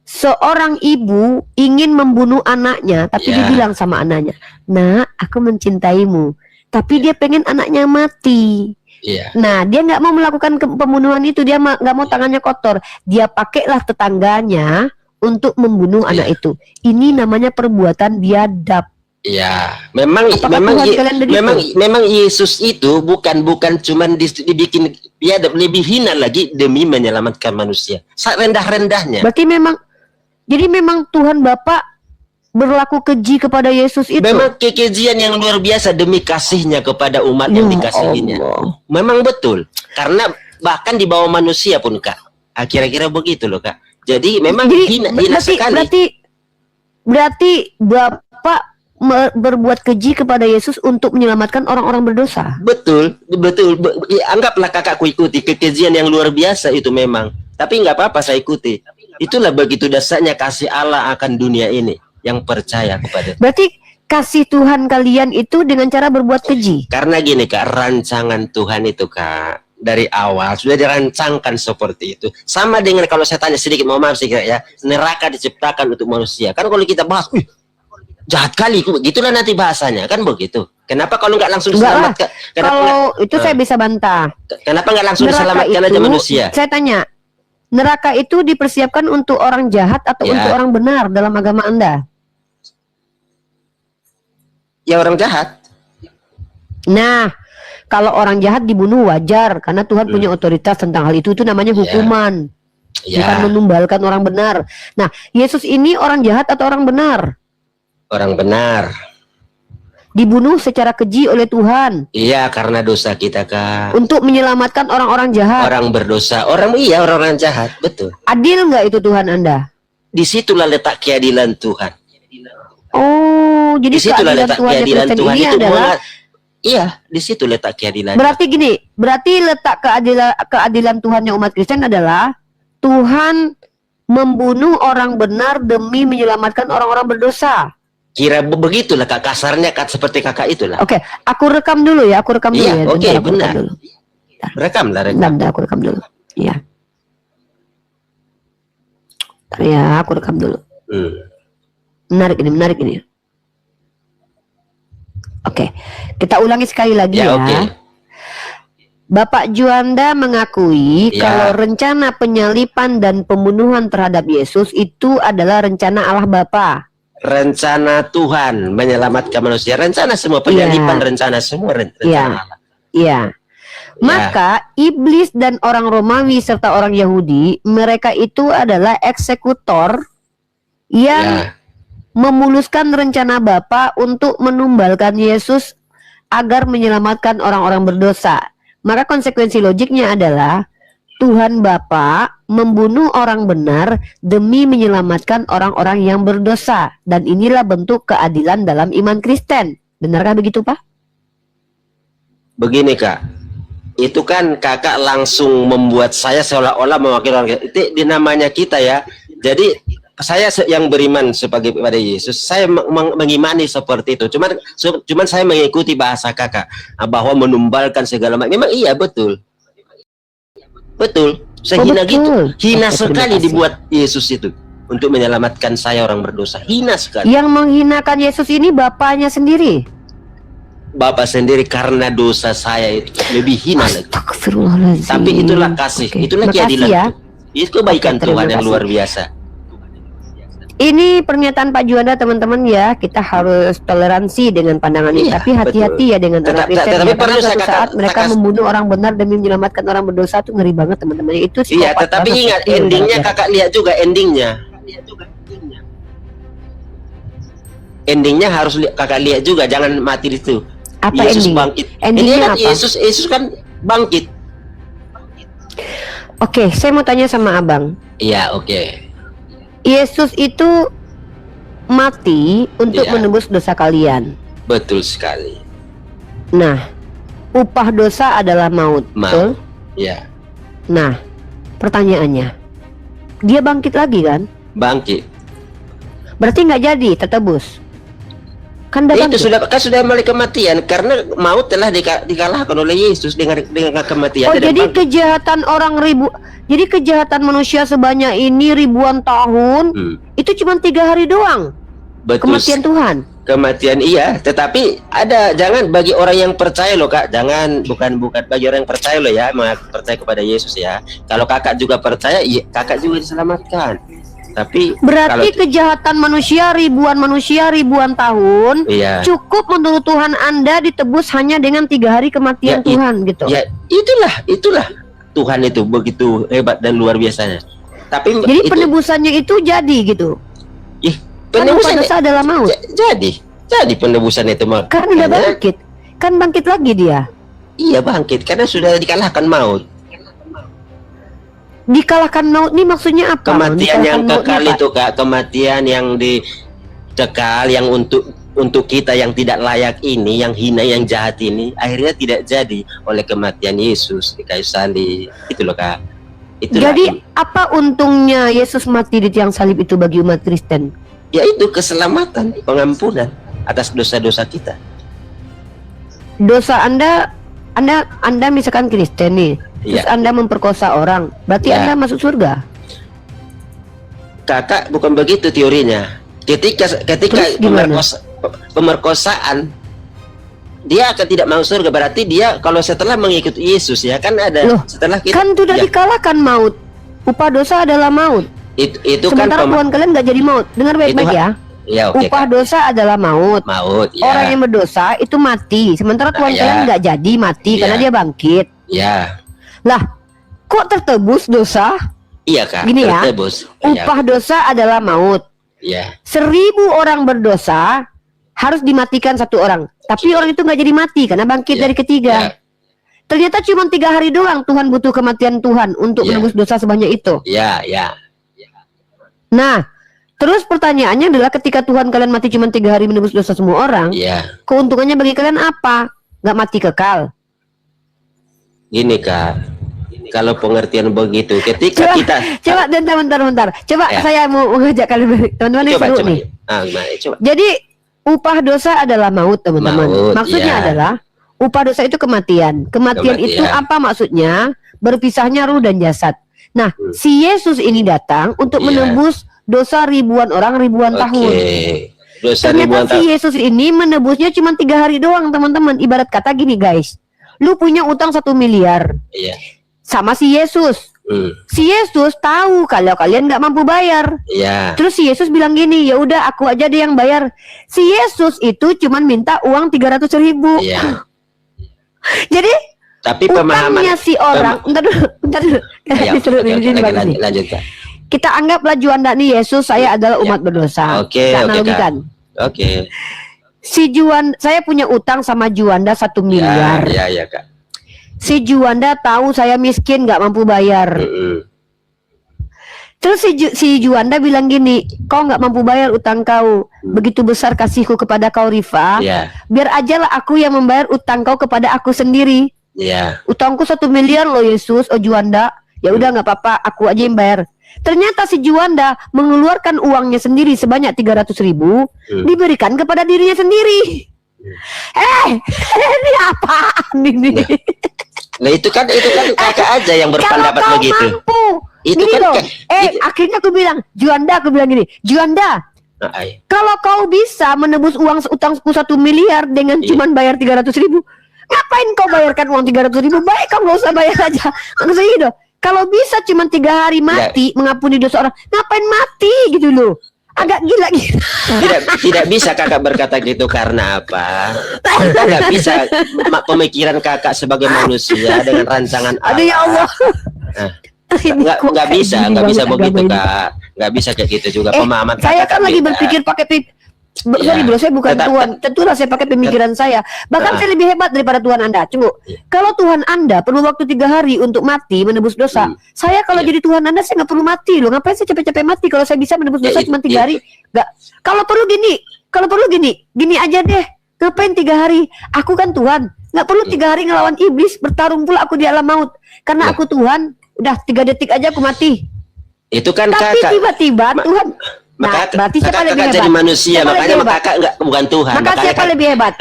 seorang ibu ingin membunuh anaknya, tapi dia Iya. bilang sama anaknya, "Nak, aku mencintaimu," tapi dia pengen anaknya mati. Iya. Nah, dia nggak mau melakukan pembunuhan itu, dia nggak mau tangannya kotor. Dia pakailah tetangganya untuk membunuh Iya. anak itu. Ini namanya perbuatan biadab. Iya, memang Apakah memang Tuhan kalian begitu? memang Yesus itu bukan cuman dibikin biadab, lebih hina lagi demi menyelamatkan manusia. Rendah-rendahnya. Berarti memang, jadi memang Tuhan Bapa berlaku keji kepada Yesus itu. Memang kekejian yang luar biasa demi kasihnya kepada umat yang dikasihinya. Allah. Memang betul. Karena bahkan di bawah manusia pun, Kak. Kira-kira begitu loh, Kak. Jadi memang hina sekali. Berarti Bapak berbuat keji kepada Yesus untuk menyelamatkan orang-orang berdosa. Betul. Anggaplah kakakku ikuti kekejian yang luar biasa itu memang. Tapi nggak apa-apa saya ikuti. Itulah begitu dasarnya kasih Allah akan dunia ini yang percaya kepada. Berarti kasih Tuhan kalian itu dengan cara berbuat keji. Karena gini, Kak, rancangan Tuhan itu, Kak, dari awal sudah dirancangkan seperti itu. Sama dengan kalau saya tanya sedikit, mohon maaf sedikit ya, neraka diciptakan untuk manusia. Kan kalau kita bahas, jahat kali, gitulah nanti bahasanya, kan begitu. Kenapa kalau nggak langsung diselamatkan? Kalau itu saya bisa bantah. Kenapa nggak langsung Neraka diselamatkan aja itu, manusia? Saya tanya, neraka itu dipersiapkan untuk orang jahat atau Ya. untuk orang benar dalam agama Anda? Ya orang jahat. Nah, kalau orang jahat dibunuh wajar karena Tuhan punya otoritas tentang hal itu namanya hukuman. Ya, Bukan menumbalkan orang benar. Nah, Yesus ini orang jahat atau orang benar? orang benar. Dibunuh secara keji oleh Tuhan Iya, karena dosa kita, Kak. untuk menyelamatkan orang-orang jahat. Orang berdosa, orang jahat, betul. Adil nggak itu Tuhan Anda? Disitulah letak keadilan Tuhan. Oh, jadi Disitulah keadilan letak Tuhan yang keadilan Kristen Tuhan ini itu adalah iya, di situ letak keadilan. berarti gini, berarti letak keadilan Tuhan yang umat Kristen adalah Tuhan membunuh orang benar demi menyelamatkan orang-orang berdosa. Kira begitulah, Kak, kasarnya, Kak, seperti kakak itulah. Oke, aku rekam dulu ya, Iya, oke, Bentar, aku benar. rekam dulu. Rekamlah, Bentar, aku rekam dulu. Iya. Bentar ya, aku rekam dulu. Menarik ini. Oke, kita ulangi sekali lagi ya. Oke. Bapak Juanda mengakui Ya. kalau rencana penyalipan dan pembunuhan terhadap Yesus itu adalah rencana Allah Bapa. Rencana Tuhan menyelamatkan manusia, rencana semua penyalipan, rencana semua rencana Iya. Allah. Iya. Maka iblis dan orang Romawi serta orang Yahudi, mereka itu adalah eksekutor yang Ya. memuluskan rencana Bapa untuk menumbalkan Yesus agar menyelamatkan orang-orang berdosa. Maka konsekuensi logiknya adalah Tuhan Bapa membunuh orang benar demi menyelamatkan orang-orang yang berdosa, dan inilah bentuk keadilan dalam iman Kristen. Benarkah begitu, Pak? Begini Kak, itu kan kakak langsung membuat saya seolah-olah mewakili orang. Itu namanya kita ya. Jadi saya yang beriman sebagai pada Yesus, saya mengimani seperti itu. Cuman saya mengikuti bahasa kakak bahwa menumbalkan segala macam. Memang iya betul. Betul, sehina gitu, hina sekali dibuat Yesus itu untuk menyelamatkan saya orang berdosa, hina sekali. Yang menghinakan Yesus ini Bapaknya sendiri. Bapak sendiri karena dosa saya itu lebih hina lagi. Astagfirullahaladzim. Tapi itulah kasih, itulah keadilan. Ya. Itu kebaikan Oke, Tuhan yang kasih. luar biasa. Ini pernyataan Pak Juanda, teman-teman ya, kita harus toleransi dengan pandangan ini, Iya, tapi hati-hati ya dengan orang Kristen. tetapi Ya, perlu karena saya suatu saat mereka membunuh orang benar demi menyelamatkan orang berdosa, itu ngeri banget teman-teman. Itu Iya, psikopat tetapi banget. ingat Iya, endingnya benar. kakak lihat juga endingnya. Endingnya harus kakak lihat juga, jangan mati di situ. Apa Yesus ending? bangkit. Endingnya Ini kan apa? Yesus kan bangkit. Oke, saya mau tanya sama abang. Iya, oke. Yesus itu mati untuk Iya. menebus dosa kalian. Betul sekali. Nah, upah dosa adalah maut. Betul? Ya, Nah, pertanyaannya, dia bangkit lagi kan? bangkit. Berarti nggak jadi tertebus. Kan udah Itu bangkit. sudah mulai kematian karena maut telah dikalahkan oleh Yesus dengan kematian. Oh, dan jadi bangkit. kejahatan jadi kejahatan manusia sebanyak ini ribuan tahun itu cuma 3 hari doang. Betul. Kematian Tuhan. Kematian iya, tetapi ada, jangan bagi orang yang percaya loh Kak, jangan bukan bagi orang yang percaya loh ya, percaya kepada Yesus ya. Kalau kakak juga percaya, iya, kakak juga diselamatkan. Tapi Berarti kalau, kejahatan manusia ribuan tahun iya, cukup menurut Tuhan Anda ditebus hanya dengan 3 hari kematian Ya, Tuhan gitu. ya itulah Tuhan itu begitu hebat dan luar biasanya. Tapi Jadi itu, penebusannya itu jadi gitu. Kan penebusan upah dosa adalah maut. jadi penebusan itu Kan udah bangkit. Kan bangkit lagi dia. Iya bangkit karena sudah dikalahkan maut. Dikalahkan maut ini maksudnya apa? Kematian yang Dikalahkan kekal mautnya apa? itu Kak, kematian yang dikekal yang untuk kita yang tidak layak ini, yang hina, yang jahat ini, akhirnya tidak jadi oleh kematian Yesus di kayu salib. Itu loh Kak. Itulah Jadi apa untungnya Yesus mati di tiang salib itu bagi umat Kristen? yaitu keselamatan, pengampunan atas dosa-dosa kita. Dosa Anda misalkan Kristen nih, terus Iya. Anda memperkosa orang, berarti Ya. Anda masuk surga. Kakak, bukan begitu teorinya. Ketika Terus gimana? pemerkosaan, dia akan tidak masuk surga. Berarti dia kalau setelah mengikuti Yesus ya kan ada Loh, setelah kita Kan sudah ya, dikalahkan maut. Upah dosa adalah maut. itu kan Sementara Tuhan kalian nggak jadi maut. Dengar baik-baik Itu ya. ya oke Upah Kak. dosa adalah maut. Maut ya. Orang yang berdosa itu mati. Sementara Tuhan ya. kalian nggak jadi mati Ya. karena dia bangkit. Ya. Lah, kok tertebus dosa? Iya Kak. Gini ya, tertebus. Upah dosa adalah maut. Ya. 1000 orang berdosa harus dimatikan 1 orang. Tapi orang itu nggak jadi mati karena bangkit Ya. dari ketiga. Ya. Ternyata cuma 3 hari doang Tuhan butuh kematian Tuhan untuk Ya. menebus dosa sebanyak itu. Ya. Ya. Nah, terus pertanyaannya adalah ketika Tuhan kalian mati cuma 3 hari menebus dosa semua orang, Ya. keuntungannya bagi kalian apa? Nggak mati kekal. Gini Kak. Kalau pengertian begitu, ketika kita Coba dan bentar. Coba Ya. saya mau mengajak kalian teman-teman ini seru nih. Gimana? Coba. Jadi upah dosa adalah maut teman-teman. Maut, Maksudnya ya. adalah upah dosa itu kematian. Kematian itu Kematian. apa maksudnya? Berpisahnya ruh dan jasad. Nah, si Yesus ini datang untuk Iya. menebus dosa ribuan orang ribuan tahun. Dosa Ternyata ribuan si tahun. Yesus ini menebusnya cuma 3 hari doang teman-teman. Ibarat kata gini guys, lu punya utang 1 miliar Iya. sama si Yesus. Si Yesus tahu kalau kalian nggak mampu bayar. Iya. Terus si Yesus bilang gini, ya udah aku aja deh yang bayar. Si Yesus itu cuman minta uang 300.000. Iya. Jadi Tapi pemahaman utangnya si orang, bentar dulu. Ayo, Disuruh oke, ini bagus nih. lanjut Kak. Kita anggaplah Juanda nih Yesus, saya adalah umat berdosa. Oke, Kita oke, analogikan. Oke. Si Juanda, saya punya utang sama Juanda 1 miliar. Ya, ya Kak. Si Juanda tahu saya miskin, nggak mampu bayar. Terus si Juanda bilang gini, kau nggak mampu bayar utang kau, begitu besar kasihku kepada kau Rifa, biar ajalah aku yang membayar utang kau kepada aku sendiri. Utangku 1 miliar loh Yesus, oh Juanda. Ya udah nggak apa-apa, aku aja yang bayar. Ternyata si Juanda mengeluarkan uangnya sendiri sebanyak 300.000, diberikan kepada dirinya sendiri. Ini apaan ini? Nah itu kan kakak aja yang berpendapat kalau kau begitu. Mampu, Itu gini kan loh. Akhirnya aku bilang, Juanda, Juanda, kalau kau bisa menebus uang utangku 1 miliar dengan cuman bayar 300.000, ngapain kau bayarkan uang 300.000? Baik kau nggak usah bayar aja. Maksudnya gitu. Kalau bisa cuma 3 hari mati mengampuni dosa orang, ngapain mati gitu loh? Agak gila gitu. Tidak bisa kakak berkata gitu karena apa? Kita nggak bisa pemikiran kakak sebagai manusia dengan rancangan Allah. Aduh ya Allah. Nggak bisa begitu kak. Nggak bisa kayak gitu juga pemahaman saya kakak kan lagi beda. berpikir pakai sorry bro, saya bukan Tuhan. Tentulah saya pakai pemikiran saya. Bahkan saya lebih hebat daripada Tuhan Anda. Tunggu, kalau Tuhan Anda perlu waktu 3 hari untuk mati menebus dosa, saya kalau jadi Tuhan Anda saya nggak perlu mati loh. Ngapain saya capek-capek mati kalau saya bisa menebus dosa cuma 3 hari? Nggak. Kalau perlu gini aja deh. Ngapain 3 hari? Aku kan Tuhan. Nggak perlu 3 hari ngelawan iblis, bertarung pula aku di alam maut. Karena aku Tuhan. Udah 3 detik aja aku mati. Itu kan tapi kakak. tiba-tiba Tuhan. Nah, berarti siapa lebih hebat? Jadi manusia, makanya kakak bukan Tuhan. Maka siapa lebih hebat?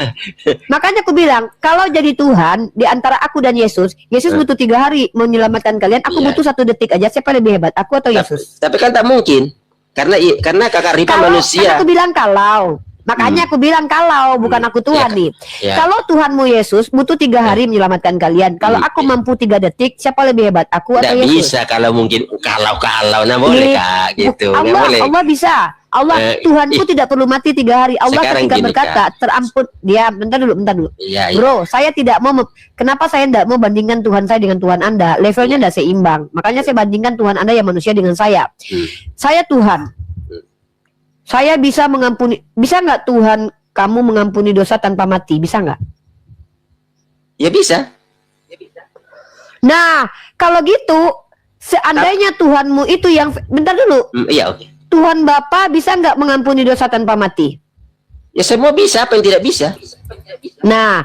Makanya aku bilang, kalau jadi Tuhan di antara aku dan Yesus butuh 3 hari menyelamatkan kalian. Aku butuh 1 detik aja. Siapa lebih hebat? Aku atau Yesus? Tapi kan tak mungkin, karena kakak Rifa manusia. Kan aku bilang kalau. Makanya aku bilang kalau, bukan aku Tuhan nih. Kalau Tuhanmu Yesus butuh 3 hari menyelamatkan kalian. Kalau aku mampu 3 detik, siapa lebih hebat? Aku atau Yesus? Bisa kalau mungkin kalau nah boleh kak gitu. Allah bisa. Tuhanku tidak perlu mati 3 hari. Allah ketika berkata terampun dia. Bentar dulu. Bro, saya tidak mau. Kenapa saya tidak mau bandingkan Tuhan saya dengan Tuhan Anda? Levelnya tidak seimbang. Makanya saya bandingkan Tuhan Anda yang manusia dengan saya. Saya Tuhan. Saya bisa mengampuni. Bisa nggak Tuhan kamu mengampuni dosa tanpa mati? Bisa nggak? Ya bisa. Nah, kalau gitu, seandainya Tuhanmu itu yang bentar dulu. Iya oke. Tuhan Bapa bisa nggak mengampuni dosa tanpa mati? Ya semua bisa, apa yang tidak bisa? Nah,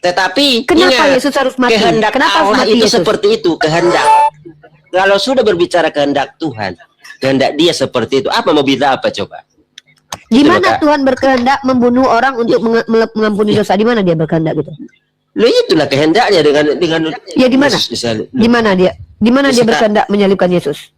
tetapi kenapa Yesus harus mati? Kehendak Kenapa Allah harus mati itu Yesus? seperti itu, kehendak. Kalau sudah berbicara kehendak Tuhan, kehendak Dia seperti itu, apa mau bilang apa coba? Gimana Tuhan berkehendak membunuh orang untuk mengampuni dosa? Di mana dia berkehendak gitu? Loh itulah kehendaknya dengan Ya gimana? Gimana dia berkehendak menyalibkan Yesus?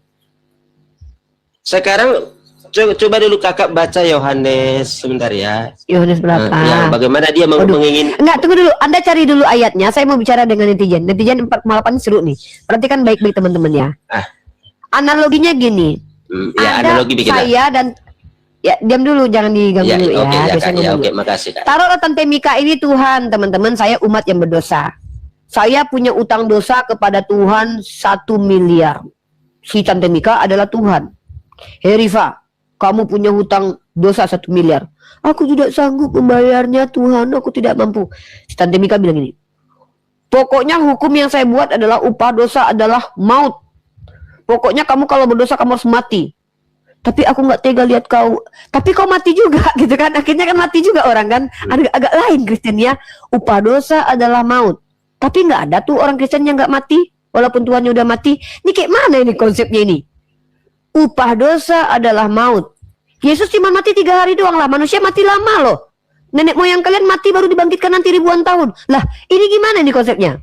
Sekarang coba dulu kakak baca Yohanes sebentar ya. Yohanes berapa? Ya, bagaimana dia menginginkan? Enggak, tunggu dulu. Anda cari dulu ayatnya. Saya mau bicara dengan netizen. Netizen 4,8 seru nih. Perhatikan baik-baik teman-teman ya. Analoginya gini. Analogi bikin saya dan ya diam dulu, jangan diganggu dulu ya. Oke, makasih Kak. Taruhlah Tante Mika ini Tuhan, teman-teman, saya umat yang berdosa. Saya punya utang dosa kepada Tuhan 1 miliar. Si Tante Mika adalah Tuhan. Hei Rifa, kamu punya hutang dosa 1 miliar. Aku tidak sanggup membayarnya Tuhan, aku tidak mampu. Si Tante Mika bilang ini. Pokoknya hukum yang saya buat adalah upah dosa adalah maut. Pokoknya kamu kalau berdosa kamu harus mati. Tapi aku nggak tega lihat kau. Tapi kau mati juga gitu kan. Akhirnya kan mati juga orang kan. Agak lain Kristen ya. Upah dosa adalah maut. Tapi nggak ada tuh orang Kristen yang nggak mati. Walaupun Tuhannya udah mati. Ini kayak mana ini konsepnya ini? Upah dosa adalah maut. Yesus cuma mati 3 hari doang lah. Manusia mati lama loh. Nenek moyang kalian mati baru dibangkitkan nanti ribuan tahun. Lah ini gimana ini konsepnya?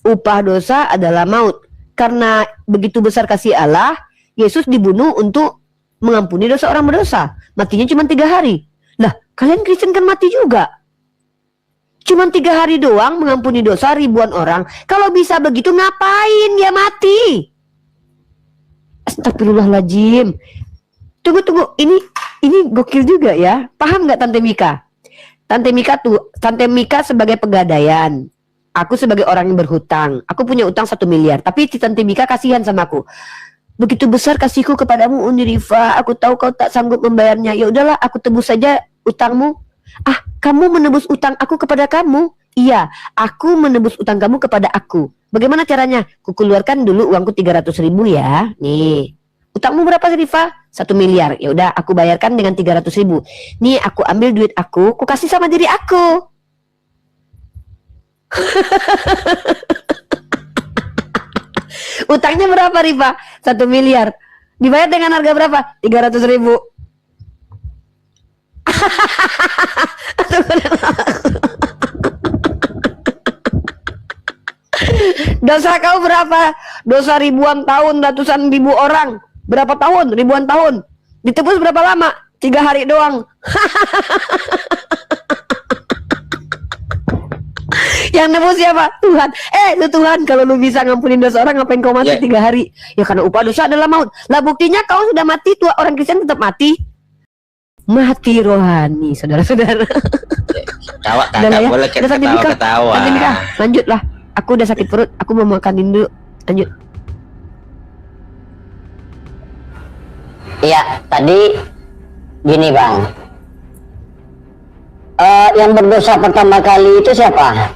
Upah dosa adalah maut. Karena begitu besar kasih Allah, Yesus dibunuh untuk mengampuni dosa orang berdosa. Matinya cuma 3 hari. Lah, kalian Kristen kan mati juga. Cuma 3 hari doang mengampuni dosa ribuan orang. Kalau bisa begitu ngapain dia mati? Astagfirullahaladzim. Tunggu. Ini gokil juga ya. Paham nggak Tante Mika? Tante Mika sebagai pegadaian. Aku sebagai orang yang berhutang. Aku punya utang 1 miliar. Tapi Tante Mika kasihan sama aku. Begitu besar kasihku kepadamu Uni Rifa, aku tahu kau tak sanggup membayarnya. Ya udahlah, aku tebus saja utangmu. Kamu menebus utang aku kepada kamu? Iya, aku menebus utang kamu kepada aku. Bagaimana caranya? Kukeluarkan dulu uangku 300.000 ya. Nih. Utangmu berapa sih, Rifa? 1 miliar. Ya udah, aku bayarkan dengan 300.000. Nih, aku ambil duit aku kasih sama diri aku. Utangnya berapa, Rifa? 1 miliar. Dibayar dengan harga berapa? 300.000. Dosa kau berapa? Dosa ribuan tahun, ratusan ribu orang. Berapa tahun? Ribuan tahun. Ditebus berapa lama? 3 hari doang. Yang nebus siapa? Tuhan. Lu Tuhan, kalau lu bisa ngampunin dosa orang, ngapain kau mati 3 hari? Ya karena upah dosa adalah maut. Lah buktinya kau sudah mati, tua orang Kristen tetap mati. Mati rohani, saudara-saudara. Ketawa kakak, ya. boleh ketawa-ketawa. Lanjutlah. Aku udah sakit perut, aku mau makanin dulu. Lanjut. Iya, tadi gini Bang. Yang berdosa pertama kali itu siapa?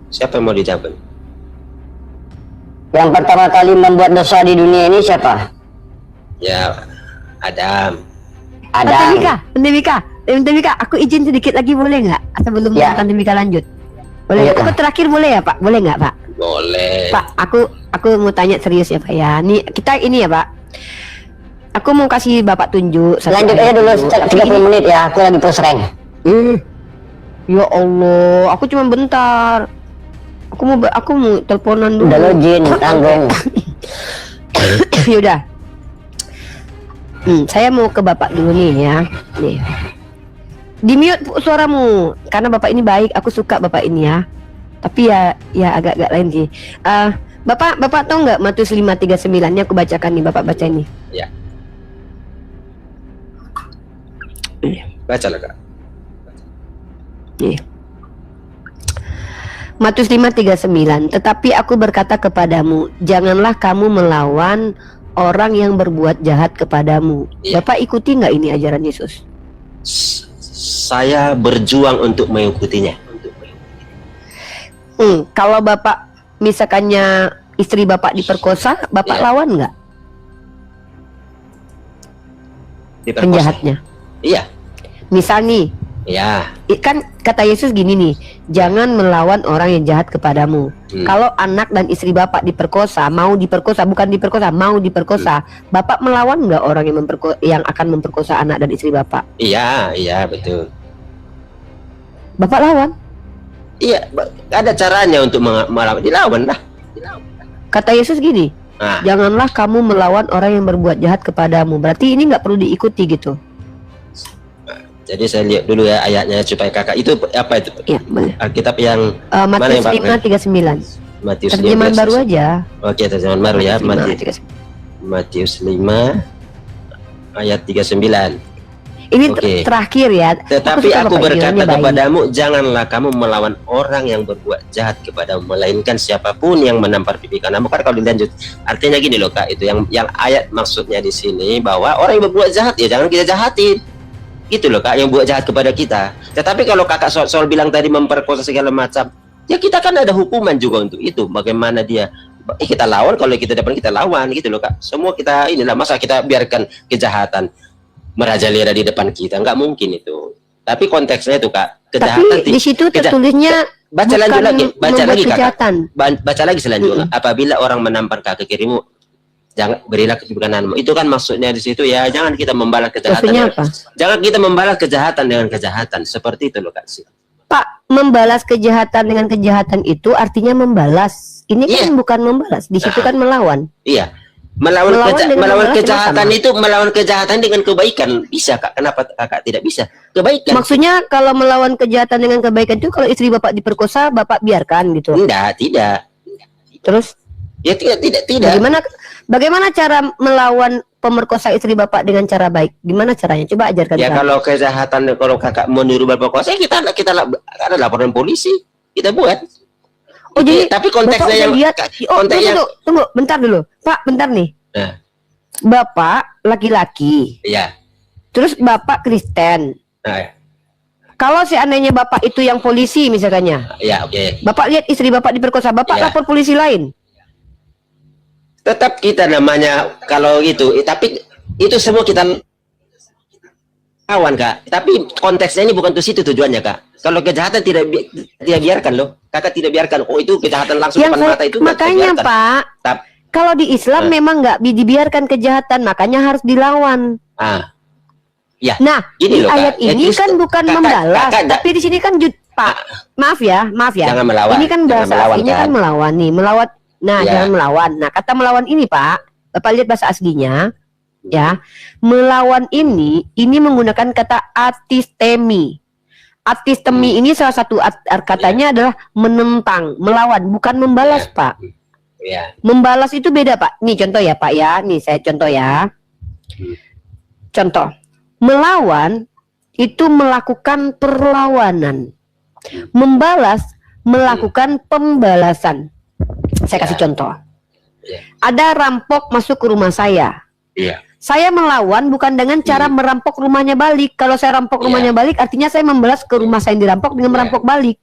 Siapa yang mau dijawab? Yang pertama kali membuat dosa di dunia ini siapa? Ya, Adam. Tante Mika, aku izin sedikit lagi boleh nggak? Atau belum Ya. Tante Mika lanjut? Boleh. Iya. Aku terakhir boleh ya Pak? Boleh nggak Pak? Boleh. Pak, aku mau tanya serius ya Pak ya. Nih kita ini ya Pak. Aku mau kasih Bapak tunjuk. Lanjut aja dulu 30 menit ya, aku lagi push rank. Ya Allah, aku cuma bentar. Aku mau teleponan dulu. Udah lo Jin, tanggung. Yaudah. Saya mau ke Bapak dulu nih ya. Nih. Di mute suaramu karena Bapak ini baik, aku suka Bapak ini ya. Tapi ya agak-agak lain sih. Bapak tahu nggak Matius 5:39-nya aku bacakan nih, Bapak baca ini. Ya. Baca lah Kak. Nih. Matius 5:39, tetapi aku berkata kepadamu, janganlah kamu melawan orang yang berbuat jahat kepadamu. Iya. Bapak ikuti nggak ini ajaran Yesus? Saya berjuang untuk mengikutinya. Kalau Bapak misalkannya istri Bapak diperkosa, Bapak Iya. lawan nggak Diperkosa. penjahatnya? Iya. Misal nih, Ya. kan kata Yesus gini nih, jangan melawan orang yang jahat kepadamu. Kalau anak dan istri Bapak diperkosa, mau diperkosa, Bapak melawan nggak orang yang akan memperkosa anak dan istri Bapak? Iya, betul. Bapak lawan. Iya, ada caranya untuk melawan. Dilawan lah. Kata Yesus gini, Nah, janganlah kamu melawan orang yang berbuat jahat kepadamu. Berarti ini nggak perlu diikuti gitu. jadi saya lihat dulu ya ayatnya supaya kakak itu apa itu? Iya, boleh. Alkitab yang Matius Pak? 5:39. Matius Terjemahan 15. baru aja. Oke, terjemahan baru ya. 5:39. Matius 5 ayat 39. Ini Oke. terakhir ya. Tetapi suka aku Bapak berkata Iwannya baik. kepadamu, janganlah kamu melawan orang yang berbuat jahat kepadamu, melainkan siapapun yang menampar pipi kananmu. Kan kalau dilanjut, artinya gini loh Kak, itu yang ayat maksudnya di sini bahwa orang yang berbuat jahat ya jangan kita jahatin. Gitu loh Kak, yang buat jahat kepada kita. Tetapi kalau Kakak soal bilang tadi memperkosa segala macam, ya kita kan ada hukuman juga untuk itu. Bagaimana dia kita lawan, kalau kita depan kita lawan gitu loh Kak. Semua kita inilah, masa kita biarkan kejahatan merajalela di depan kita, nggak mungkin itu. Tapi konteksnya itu Kak, kejahatan. Tapi di situ tertulisnya baca lanjut lagi, baca membuat lagi Kakak. kejahatan. Baca lagi selanjutnya. Apabila orang menampar kaki kirimu, jangan berilah ke kananmu. Itu kan maksudnya di situ ya, jangan kita membalas kejahatan. Maksudnya apa? Jangan kita membalas kejahatan dengan kejahatan. Seperti itu loh Kak. Pak, membalas kejahatan dengan kejahatan itu artinya membalas. Ini kan Iya. bukan membalas. Di situ kan melawan. Iya. Melawan dengan membalas kejahatan sama. itu, melawan kejahatan dengan kebaikan. Bisa Kak. Kenapa Kakak tidak bisa? Kebaikan. Maksudnya kalau melawan kejahatan dengan kebaikan itu kalau istri Bapak diperkosa, Bapak biarkan gitu. Enggak, tidak. Terus Ya tidak. bagaimana cara melawan pemerkosa istri Bapak dengan cara baik? Gimana caranya? Coba ajarkan Ya kami. kalau kejahatan, kalau Kakak meniru berperkosa, kita ada laporan polisi. Kita buat. Oh jadi tapi konteksnya Bapak yang udah lihat. Oh, konteksnya tunggu, bentar dulu. Pak, bentar nih. Nah. Bapak laki-laki. Iya. Terus Bapak Kristen. Nah, Kalau seandainya bapak itu yang polisi misalkannya, Ya, oke. bapak lihat istri bapak diperkosa, bapak Iya. lapor polisi lain. Tetap kita namanya kalau itu, tapi itu semua kita lawan, Kak. Tapi konteksnya ini bukan ke situ tujuannya, Kak. Kalau kejahatan tidak biarkan loh. Kakak tidak biarkan. Oh, itu kejahatan langsung Yang depan saya, mata itu nggak makanya biarkan. Pak, Tap- kalau di Islam memang nggak dibiarkan kejahatan, makanya harus dilawan. Ah. Ya. Nah, Ini di loh, Kak. ayat ini Terus kan bukan kakak- membalas, kakak- tapi di sini kan Pak, maaf ya. Jangan melawan. Ini kan Jangan bahasa melawan, aslinya kan melawan nih, melawat. Nah, Ya. jangan melawan. Nah, kata melawan ini, Pak, Bapak lihat bahasa aslinya, ya. Melawan ini menggunakan kata atistemi. Atistemi ini salah satu katanya adalah menentang, melawan, bukan membalas, Ya. Pak. Ya. Membalas itu beda, Pak. Nih contoh ya, Pak ya. Nih saya contoh ya. Contoh. Melawan itu melakukan perlawanan. Membalas melakukan pembalasan. Saya kasih contoh. Ya. Ada rampok masuk ke rumah saya. Iya. Saya melawan bukan dengan cara merampok rumahnya balik. Kalau saya rampok Iya. rumahnya balik, artinya saya membalas ke rumah saya yang dirampok dengan Iya. merampok balik.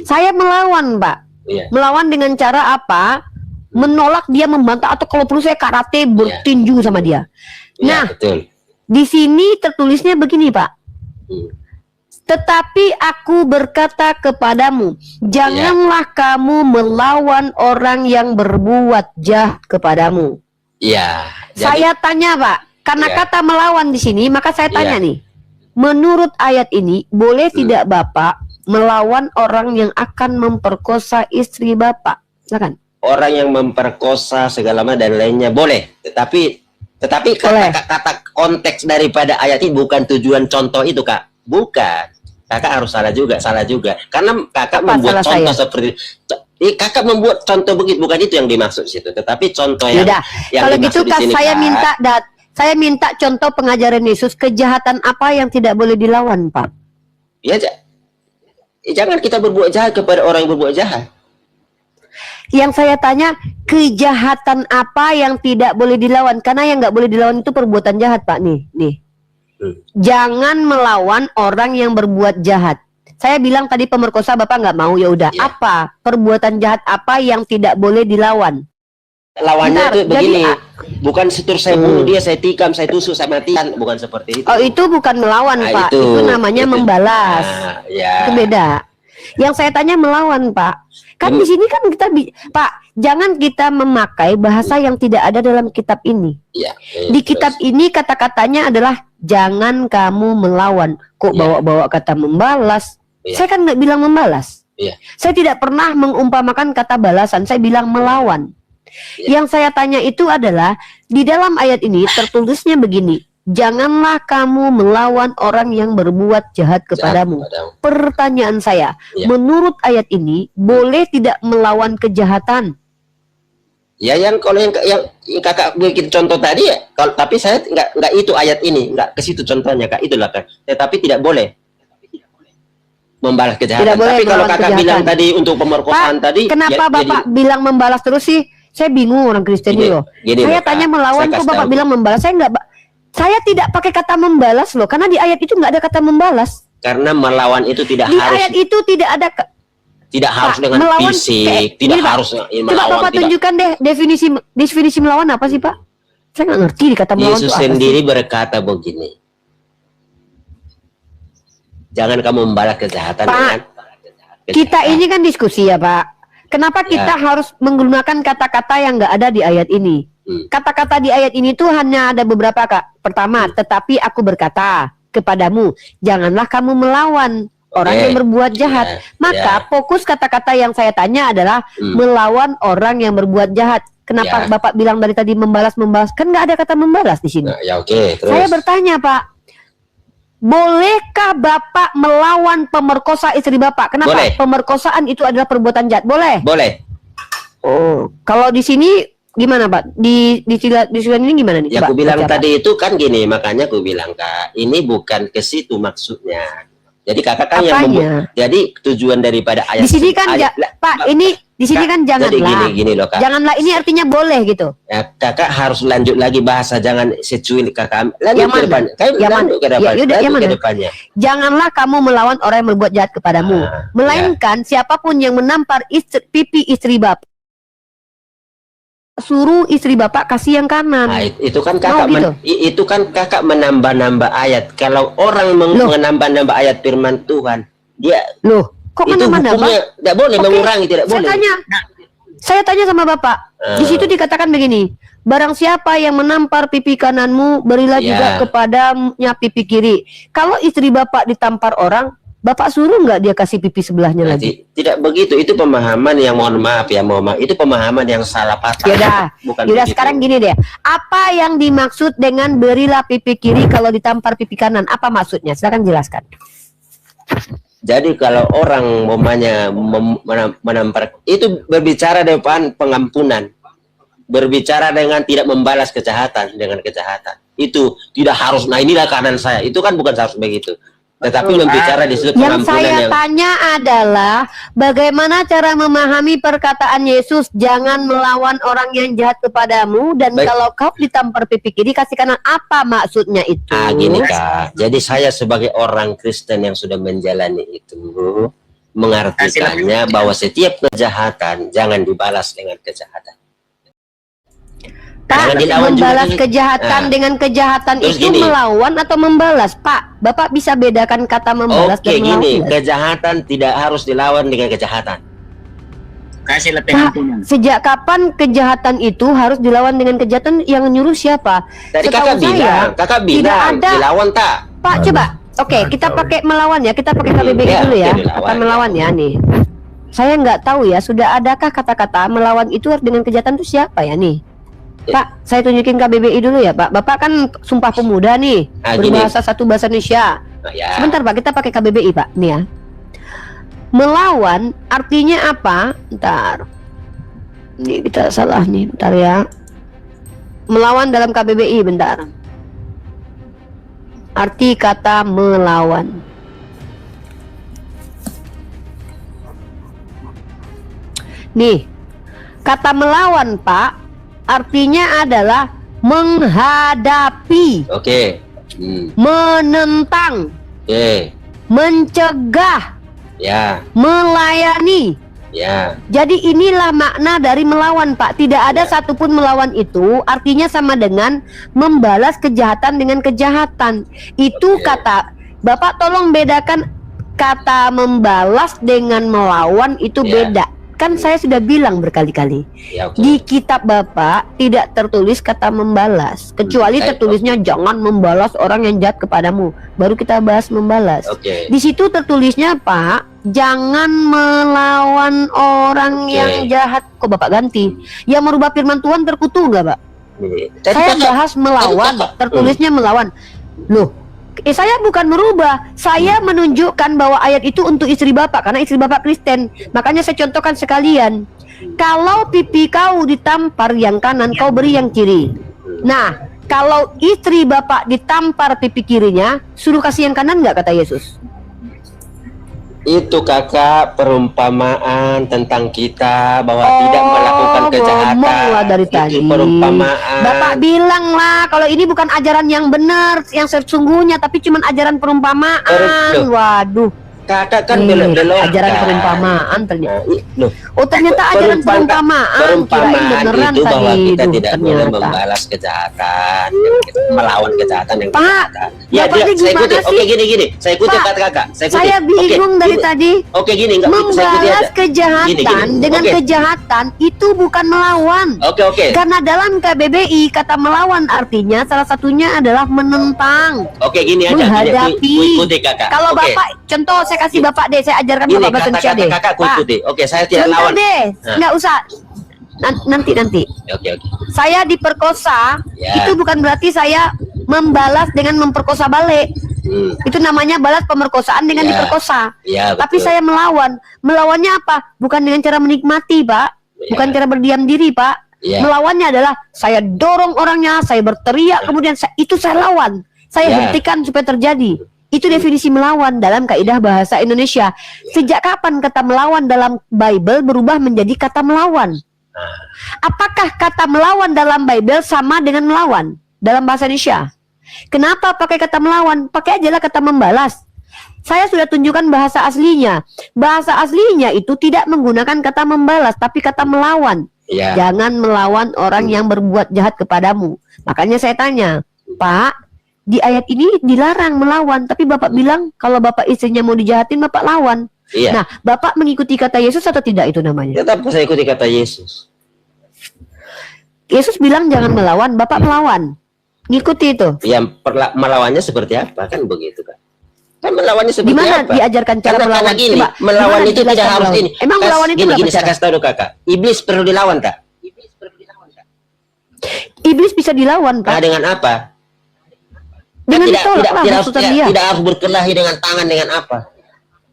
Saya melawan, Pak. Iya. Melawan dengan cara apa? Menolak dia membantah, atau kalau perlu saya karate bertinju sama dia. Iya, Nah, betul. di sini tertulisnya begini, Pak. Hmm. Tetapi aku berkata kepadamu, janganlah kamu melawan orang yang berbuat jahat kepadamu. Iya. Jadi- Saya tanya, Pak, karena Iya. kata melawan di sini, maka saya tanya nih. Menurut ayat ini, boleh tidak Bapak melawan orang yang akan memperkosa istri Bapak? Silakan. orang yang memperkosa segala macam dan lainnya boleh, tetapi Boleh. kata konteks daripada ayat ini bukan tujuan contoh itu, Kak. Bukan. Kakak harus salah juga karena kakak Apa membuat salah contoh saya? seperti kakak membuat contoh begitu, bukan itu yang dimaksud situ, tetapi contoh yang Yaudah, kalau gitu dimaksud di Kak, sini, saya Kak. saya minta contoh pengajaran Yesus, kejahatan apa yang tidak boleh dilawan, Pak? Ya, jangan kita berbuat jahat kepada orang yang berbuat jahat. Yang saya tanya, kejahatan apa yang tidak boleh dilawan? Karena yang nggak boleh dilawan itu perbuatan jahat, Pak. Nih. Jangan melawan orang yang berbuat jahat. Saya bilang tadi pemerkosa, Bapak nggak mau, ya udah. Iya. Apa perbuatan jahat apa yang tidak boleh dilawan? Lawannya Benar, itu begini, jadi, bukan setur saya bunuh dia, saya tikam, saya tusuk, saya matikan, bukan seperti itu. Oh, itu bukan melawan, Nah, Pak. Itu namanya membalas. Nah, ya. Itu beda. Yang saya tanya melawan, Pak. Kan di sini kan kita Pak, jangan kita memakai bahasa yang tidak ada dalam kitab ini. Ya, Di kitab ini kata-katanya adalah jangan kamu melawan. Kok Iya. bawa-bawa kata membalas? Iya. Saya kan nggak bilang membalas. Iya. Saya tidak pernah mengumpamakan kata balasan. Saya bilang melawan. Iya. Yang saya tanya itu adalah di dalam ayat ini tertulisnya begini. Janganlah kamu melawan orang yang berbuat jahat kepadamu. Pertanyaan saya, Iya. menurut ayat ini boleh tidak melawan kejahatan? Ya, kalau yang kakak bikin contoh tadi ya, tapi saya nggak itu ayat ini, nggak ke situ contohnya, Kak, itulah, Kak. Tetapi tidak boleh membalas kejahatan. Tidak boleh Tapi kalau melawan kakak kejahatan. bilang tadi untuk pemerkosaan tadi, Kenapa ya, Bapak bilang membalas terus sih? Saya bingung orang Kristen ini loh. gini Saya loh, Kak. tanya melawan, Saya kok kasih Bapak tahu. bilang membalas? Saya tidak pakai kata membalas loh, karena di ayat itu nggak ada kata membalas. Karena melawan itu tidak Di harus ayat itu tidak ada. harus Pak, dengan melawan fisik, kayak tidak gini, Pak. harus Coba melawan. Bapak Tidak. tunjukkan deh definisi melawan apa sih, Pak? Saya nggak ngerti di kata melawan Yesus itu apa sendiri sih. berkata begini, jangan kamu membalas kejahatan Pak, dengan Kita kejahatan. ini kan diskusi ya, Pak. Kenapa Ya. kita harus menggunakan kata-kata yang nggak ada di ayat ini? Kata-kata di ayat ini tuh hanya ada beberapa, Kak. Pertama, tetapi aku berkata kepadamu, janganlah kamu melawan orang Oke. yang berbuat jahat. Ya, Maka ya. fokus kata-kata yang saya tanya adalah melawan orang yang berbuat jahat. Kenapa Ya. Bapak bilang dari tadi membalas? Kan nggak ada kata membalas di sini. Nah, ya oke, terus. Saya bertanya, Pak, bolehkah Bapak melawan pemerkosa istri Bapak? Kenapa? Boleh. Pemerkosaan itu adalah perbuatan jahat. Boleh. Boleh. Oh, kalau di sini gimana, Pak? Di sini ini gimana nih? Ya, Coba aku bilang baca, Pak. tadi itu kan gini, makanya aku bilang, Kak, ini bukan ke situ maksudnya. Jadi kakak kan yang Apanya? jadi tujuan daripada ayat Di sini kan Pak, ini di sini kan jadi janganlah. gini loh kak. Janganlah ini artinya boleh gitu. Ya, kakak harus lanjut lagi bahasa, jangan secuil kakak. Lanjut Yang ke mana? depan. Kayak Yang lanjut mana? ke depan. Ya, yaudah, Lanjut yang ke mana? depannya. Janganlah kamu melawan orang yang berbuat jahat kepadamu, melainkan siapapun yang menampar pipi istri bapak, suruh istri bapak kasih yang kanan. Nah, itu kan kakak gitu? itu kan kakak menambah-nambah ayat. Kalau orang menambah-nambah ayat firman Tuhan, dia Loh, kok itu menambah-nambah? hukumnya tidak boleh Oke, mengurangi, tidak Saya boleh. saya tanya sama bapak. Di situ dikatakan begini, barang siapa yang menampar pipi kananmu, berilah Ya. juga kepadanya pipi kiri. Kalau istri bapak ditampar orang, bapak suruh nggak dia kasih pipi sebelahnya Nah, lagi? tidak begitu, itu pemahaman yang mohon maaf, itu pemahaman yang salah patah. Yaudah, Bukan yaudah begitu. sekarang gini deh. Apa yang dimaksud dengan berilah pipi kiri kalau ditampar pipi kanan? Apa maksudnya? Silakan jelaskan. Jadi kalau orang menampar itu berbicara depan pengampunan, berbicara dengan tidak membalas kejahatan dengan kejahatan. Itu tidak harus. Nah inilah kanan saya. Itu kan bukan harus begitu. Tetapi membicara di situ Yang pengampunan saya yang tanya adalah bagaimana cara memahami perkataan Yesus, jangan melawan orang yang jahat kepadamu, dan Baik. kalau kau ditampar pipi kiri kasih kanan. Apa maksudnya itu? gini kak. Jadi saya sebagai orang Kristen yang sudah menjalani itu mengartikannya bahwa setiap kejahatan jangan dibalas dengan kejahatan. Pak, Jangan dilawan juga membalas ini. kejahatan Nah. dengan kejahatan Terus itu gini. melawan atau membalas? Pak, Bapak bisa bedakan kata membalas Oke dan melawan gini, nggak? kejahatan tidak harus dilawan dengan kejahatan. Kasih Pak, sejak kapan kejahatan itu harus dilawan dengan kejahatan? Yang nyuruh siapa? Tadi Setahu kakak tidak bilang ada. dilawan tak? Pak, coba. Oke, kita pakai melawan ya. Kita pakai KBBI Ya, dulu ya. oke, dilawan. Kata melawan ya nih. Saya nggak tahu ya. Sudah adakah kata-kata melawan itu dengan kejahatan itu siapa ya nih? Pak, saya tunjukin KBBI dulu ya, Pak. Bapak kan Sumpah Pemuda nih, Gini. berbahasa satu bahasa Indonesia. Nah, ya. Sebentar Pak, kita pakai KBBI Pak. Nih ya. Melawan artinya apa? Ntar. Ini kita salah nih, bentar ya. Melawan dalam KBBI, bentar. Arti kata melawan. Nih, kata melawan Pak, artinya adalah menghadapi, Oke. menentang, Oke. mencegah, Ya, melayani. ya. Jadi inilah makna dari melawan Pak. Tidak ada satupun melawan itu artinya sama dengan membalas kejahatan dengan kejahatan. Itu Oke. kata Bapak, tolong bedakan kata membalas dengan melawan itu Ya. beda. Kan saya sudah bilang berkali-kali, Ya, oke. di kitab Bapak tidak tertulis kata membalas, kecuali Baik, tertulisnya jangan membalas orang yang jahat kepadamu. Baru kita bahas membalas. Oke. Di situ tertulisnya Pak, jangan melawan orang Oke. yang jahat. Kok Bapak ganti? Yang merubah firman Tuhan terkutuk nggak Pak? Tadi Saya kakak- bahas melawan, kakak- tertulisnya melawan. Loh, saya bukan merubah. Saya menunjukkan bahwa ayat itu untuk istri Bapak, karena istri Bapak Kristen. Makanya saya contohkan sekalian. Kalau pipi kau ditampar yang kanan, kau beri yang kiri. Nah, kalau istri Bapak ditampar pipi kirinya, suruh kasih yang kanan nggak kata Yesus? Itu kakak perumpamaan tentang kita bahwa tidak melakukan kejahatan. ngomonglah dari Itu tadi. perumpamaan. Bapak bilang lah, kalau ini bukan ajaran yang benar, yang sesungguhnya, tapi cuman ajaran perumpamaan. Loh. Waduh, Kakak kan belok-belokkan. ajaran perumpamaan ternyata. Loh, Oh ternyata ajaran perumpamaan. Kirain perumpamaan beneran itu bahwa tadi. kita Duh, tidak boleh ternyata. membalas kejahatan, melawan kejahatan yang Pak, kejahatan. Ya, Bapak ini saya gimana ikuti. sih? Oke, gini. Saya ikuti Pak, kata kakak. Saya ikuti. Saya bingung Oke, dari gini. tadi. Oke, gini. Saya ikuti Membalas aja. kejahatan Gini. dengan Oke. kejahatan itu bukan melawan. Oke. Karena dalam KBBI kata melawan artinya salah satunya adalah menentang, Oke, gini aja. menghadapi. Gini, ku ikuti kakak. Kalau Oke. Bapak, contoh saya kasih Bapak deh, saya ajarkan Gini, Bapak bahasa Indonesia kata-kata deh. kakak ku Pak, ikuti. Oke, saya tidak bentar lawan. deh, Nah. nggak usah. Nanti. Oke. Saya diperkosa, Ya. itu bukan berarti saya membalas dengan memperkosa balik. Itu namanya balas pemerkosaan dengan Ya. diperkosa. Ya, Tapi betul. saya melawan. Melawannya apa? Bukan dengan cara menikmati, Pak. Ya. Bukan cara berdiam diri, Pak. Ya. Melawannya adalah saya dorong orangnya, saya berteriak, kemudian itu saya lawan. Saya Ya. hentikan supaya terjadi. Itu definisi melawan dalam kaidah bahasa Indonesia. Sejak kapan kata melawan dalam Bible berubah menjadi kata melawan? Apakah kata melawan dalam Bible sama dengan melawan dalam bahasa Indonesia? Kenapa pakai kata melawan? Pakai aja lah kata membalas. Saya sudah tunjukkan bahasa aslinya. Bahasa aslinya itu tidak menggunakan kata membalas, tapi kata melawan. Ya. Jangan melawan orang yang berbuat jahat kepadamu. Makanya saya tanya, Pak, di ayat ini dilarang melawan, tapi Bapak bilang kalau Bapak istrinya mau dijahatin, Bapak lawan. Iya. Nah, Bapak mengikuti kata Yesus atau tidak itu namanya? Tetap saya ikuti kata Yesus. Yesus bilang jangan melawan, Bapak melawan. Ngikuti itu. Yang melawannya seperti apa? Kan begitu kan. Kan melawannya seperti Gimana apa? diajarkan cara Karena melawan? gini, Coba, melawan gimana itu tidak dijelaskan harus melawan? ini. Emang melawan itu berapa gini saya cara? kasih tahu dulu kakak. Iblis perlu dilawan kak. Iblis bisa dilawan, Nah, Pak. dengan apa? Dengan tidak ditolak lah tidak maksudnya dia. tidak harus berkelahi dengan tangan dengan apa?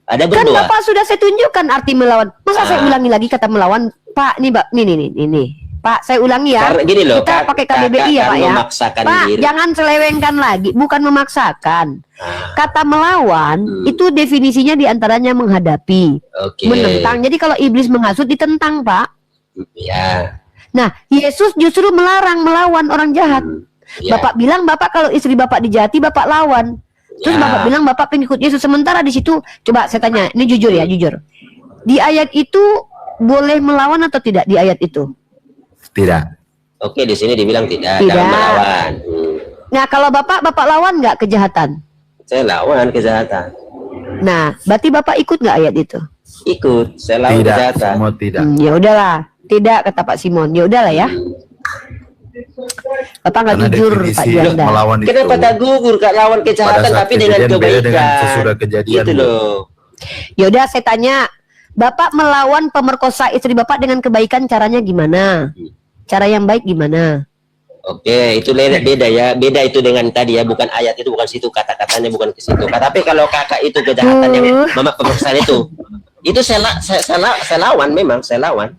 Ada Kan berdoa. Bapak sudah saya tunjukkan arti melawan. Masa saya ulangi lagi kata melawan? Pak, nih, Pak. Nih. Pak, saya ulangi ya. Karena gini loh, Kita pakai KBBI ya, Pak ya. memaksakan Pak, diri. jangan selewengkan lagi, bukan memaksakan. Kata melawan itu definisinya diantaranya menghadapi, Oke. menentang. Jadi kalau iblis menghasut ditentang, Pak. Ya. Nah, Yesus justru melarang melawan orang jahat. Ya. Bapak bilang Bapak kalau istri Bapak dijahati Bapak lawan. Terus Ya. Bapak bilang Bapak pengikut Yesus. Sementara di situ, coba saya tanya, ini jujur ya, jujur. Di ayat itu boleh melawan atau tidak di ayat itu? Tidak. Oke, di sini dibilang tidak, Tidak. jangan melawan. Nah, kalau Bapak lawan nggak kejahatan? Saya lawan kejahatan. Nah, berarti Bapak ikut nggak ayat itu? Ikut, saya lawan Tidak. kejahatan. Semua tidak. Ya udahlah, tidak kata Pak Simon. Ya udahlah ya. Bapak nggak Karena jujur, definisi Pak Juanda. melawan itu Kenapa tak gugur kak lawan kejahatan pada saat tapi dengan kejadian beda kebaikan? dengan sesudah kejadian. Gitu loh. Ya udah, saya tanya, Bapak melawan pemerkosa istri Bapak dengan kebaikan, caranya gimana? Cara yang baik gimana? Oke, itu beda ya. Beda itu dengan tadi ya, bukan ayat itu, bukan situ, kata-katanya bukan ke situ. Tapi kalau kakak itu kejahatan yang mama pemerkosaan itu saya lawan, memang saya lawan.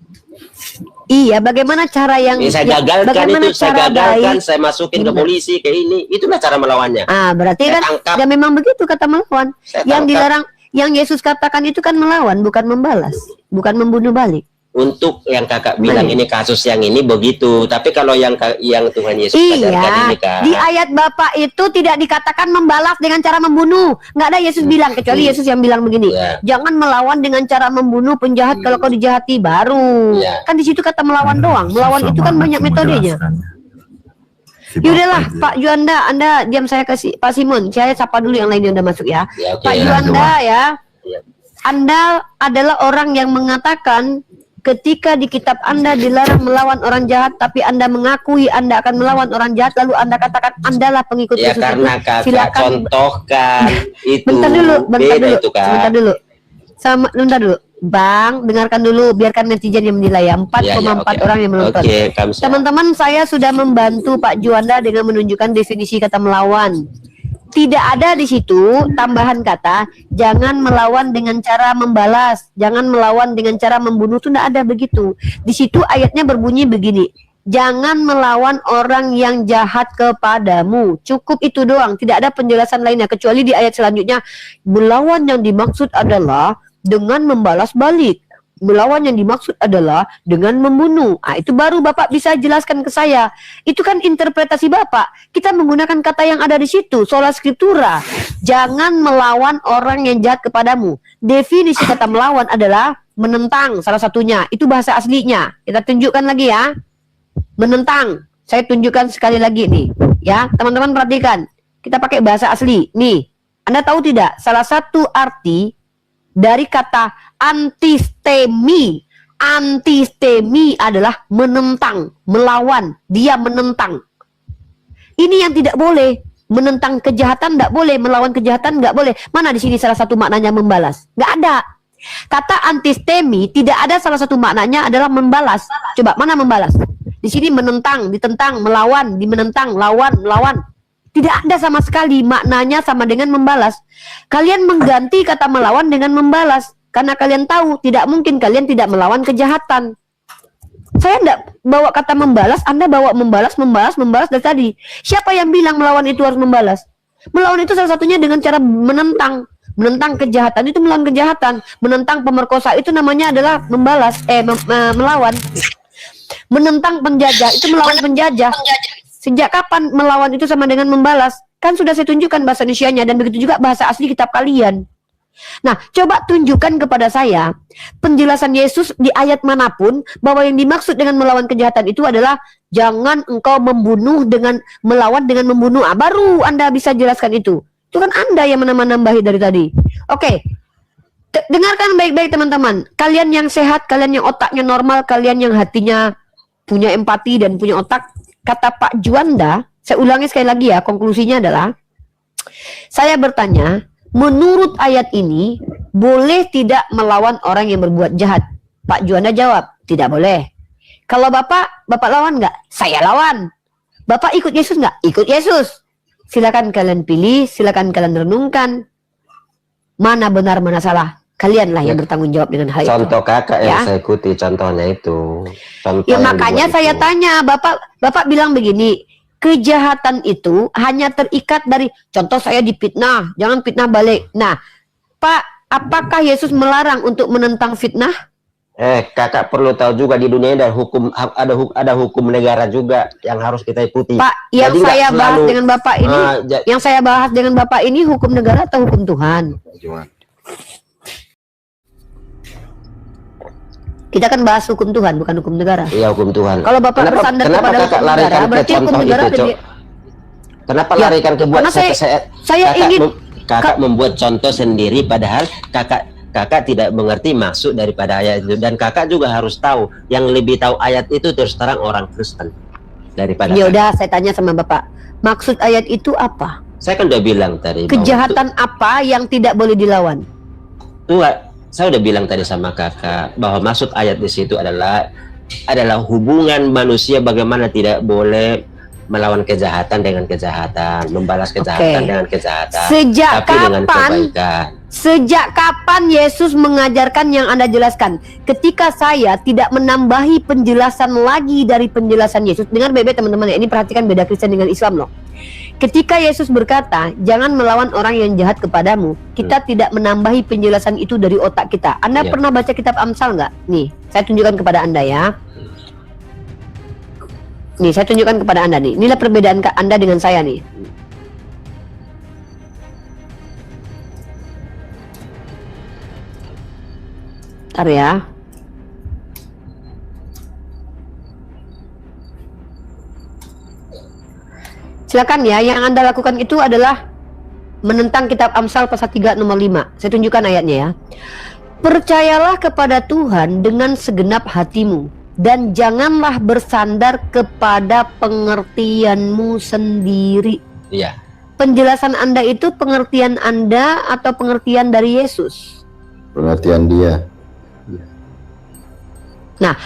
Iya, bagaimana cara yang Saya gagalkan bagaimana itu, saya cara gagalkan, baik? saya masukin ke Gimana? polisi, ke ini. Itulah cara melawannya. Ah, berarti Saya kan tangkap. ya memang begitu kata melawan. Saya Yang tangkap. dilarang, yang Yesus katakan itu kan melawan, bukan membalas, bukan membunuh balik. Untuk yang kakak bilang Baik. ini kasus yang ini begitu, tapi kalau yang Tuhan Yesus ajarkan Iya, ini kak, di ayat Bapak itu tidak dikatakan membalas dengan cara membunuh. Nggak ada Yesus bilang, kecuali Yesus yang bilang begini, Ya. jangan melawan dengan cara membunuh penjahat kalau kau dijahati baru. Ya. Kan di situ kata melawan doang. Melawan itu kan banyak metodenya. Yaudahlah, Pak Juanda, Anda diam, saya kasih Pak Simon. Saya sapa dulu yang lain yang udah masuk ya. Ya, oke. Pak Juanda ya, Ya. Anda adalah orang yang mengatakan ketika di kitab Anda dilarang melawan orang jahat, tapi Anda mengakui Anda akan melawan orang jahat, lalu Anda katakan Andalah pengikut Ya Yesus karena itu. kakak Silakan. contohkan itu. Bentar dulu, Beda itu kak. sebentar dulu. Sebentar dulu. Bang, dengarkan dulu, biarkan netizen yang menilai ya. 4,4 oke. orang yang menonton. Oke, kamsa. Teman-teman, saya sudah membantu Pak Juanda dengan menunjukkan definisi kata melawan. Tidak ada di situ tambahan kata jangan melawan dengan cara membalas, jangan melawan dengan cara membunuh, itu tidak ada begitu. Di situ ayatnya berbunyi begini, jangan melawan orang yang jahat kepadamu. Cukup itu doang, tidak ada penjelasan lainnya kecuali di ayat selanjutnya melawan yang dimaksud adalah dengan membalas balik. Melawan yang dimaksud adalah dengan membunuh. Ah, itu baru Bapak bisa jelaskan ke saya. Itu kan interpretasi Bapak. Kita menggunakan kata yang ada di situ, sola scriptura. Jangan melawan orang yang jahat kepadamu. Definisi kata melawan adalah menentang, salah satunya. Itu bahasa aslinya. Kita tunjukkan lagi ya. Menentang. Saya tunjukkan sekali lagi nih. Ya, teman-teman perhatikan. Kita pakai bahasa asli. Nih, Anda tahu tidak? Salah satu arti dari kata antistemi. Antistemi adalah menentang, melawan. Dia menentang. Ini yang tidak boleh. Menentang kejahatan tidak boleh, melawan kejahatan nggak boleh. Mana di sini salah satu maknanya membalas? Nggak ada. Kata antistemi tidak ada salah satu maknanya adalah membalas. Coba mana membalas? Di sini menentang, ditentang, melawan, dimenentang, lawan, melawan. Tidak ada sama sekali maknanya sama dengan membalas. Kalian mengganti kata melawan dengan membalas. Karena kalian tahu tidak mungkin kalian tidak melawan kejahatan. Saya tidak bawa kata membalas, Anda bawa membalas dari tadi. Siapa yang bilang melawan itu harus membalas? Melawan itu salah satunya dengan cara menentang. Menentang kejahatan itu melawan kejahatan. Menentang pemerkosa itu namanya adalah membalas, melawan. Menentang penjajah itu melawan penjajah. Sejak kapan melawan itu sama dengan membalas? Kan sudah saya tunjukkan bahasa Indonesianya, dan begitu juga bahasa asli kitab kalian. Nah, coba tunjukkan kepada saya penjelasan Yesus di ayat manapun bahwa yang dimaksud dengan melawan kejahatan itu adalah jangan engkau membunuh dengan melawan dengan membunuh. Baru Anda bisa jelaskan itu. Itu kan Anda yang menambah-nambahi dari tadi. Oke. Dengarkan baik-baik teman-teman. Kalian yang sehat, kalian yang otaknya normal, kalian yang hatinya punya empati dan punya otak. Kata Pak Juanda, saya ulangi sekali lagi ya, konklusinya adalah saya bertanya, menurut ayat ini boleh tidak melawan orang yang berbuat jahat? Pak Juanda jawab, tidak boleh. Kalau Bapak lawan nggak? Saya lawan. Bapak ikut Yesus nggak? Ikut Yesus. Silakan kalian pilih, silakan kalian renungkan mana benar mana salah. Kalianlah yang bertanggung jawab dengan hal itu. Contoh kakak yang saya ikuti contohnya itu. Contoh ya makanya saya tanya, Bapak bilang begini, kejahatan itu hanya terikat dari, contoh saya difitnah, jangan fitnah balik. Nah, Pak, apakah Yesus melarang untuk menentang fitnah? Kakak perlu tahu juga di dunia ada hukum, ada hukum negara juga yang harus kita ikuti. Pak, yang jadi saya bahas dengan Bapak ini, yang saya bahas dengan Bapak ini hukum negara atau hukum Tuhan? Kita kan bahas hukum Tuhan, bukan hukum negara. Iya, hukum Tuhan. Kalau Bapak bersandar kepada hukum negara, berarti hukum negara Kenapa larikan ke buat kakak membuat contoh sendiri, padahal kakak tidak mengerti maksud daripada ayat itu, dan kakak juga harus tahu, yang lebih tahu ayat itu terus terang orang Kristen daripada. Ya udah, saya tanya sama Bapak, maksud ayat itu apa? Saya kan udah bilang tadi. Kejahatan apa yang tidak boleh dilawan? Saya udah bilang tadi sama kakak bahwa maksud ayat di situ adalah hubungan manusia, bagaimana tidak boleh melawan kejahatan dengan kejahatan, membalas kejahatan dengan kejahatan, tapi dengan kebaikan. Sejak kapan Yesus mengajarkan yang Anda jelaskan? Ketika saya tidak menambahi penjelasan lagi dari penjelasan Yesus. Dengar baik-baik teman-teman ya, ini perhatikan beda Kristen dengan Islam loh. Ketika Yesus berkata, jangan melawan orang yang jahat kepadamu, kita tidak menambahi penjelasan itu dari otak kita. Anda pernah baca kitab Amsal nggak? Nih, saya tunjukkan kepada Anda ya. Nih, saya tunjukkan kepada Anda nih. Inilah perbedaan Anda dengan saya nih. Bentar ya. Silakan ya, yang Anda lakukan itu adalah menentang kitab Amsal pasal 3 nomor 5. Saya tunjukkan ayatnya ya. Percayalah kepada Tuhan dengan segenap hatimu, dan janganlah bersandar kepada pengertianmu sendiri. Iya. Penjelasan Anda itu pengertian Anda atau pengertian dari Yesus? Pengertian dia. Nah,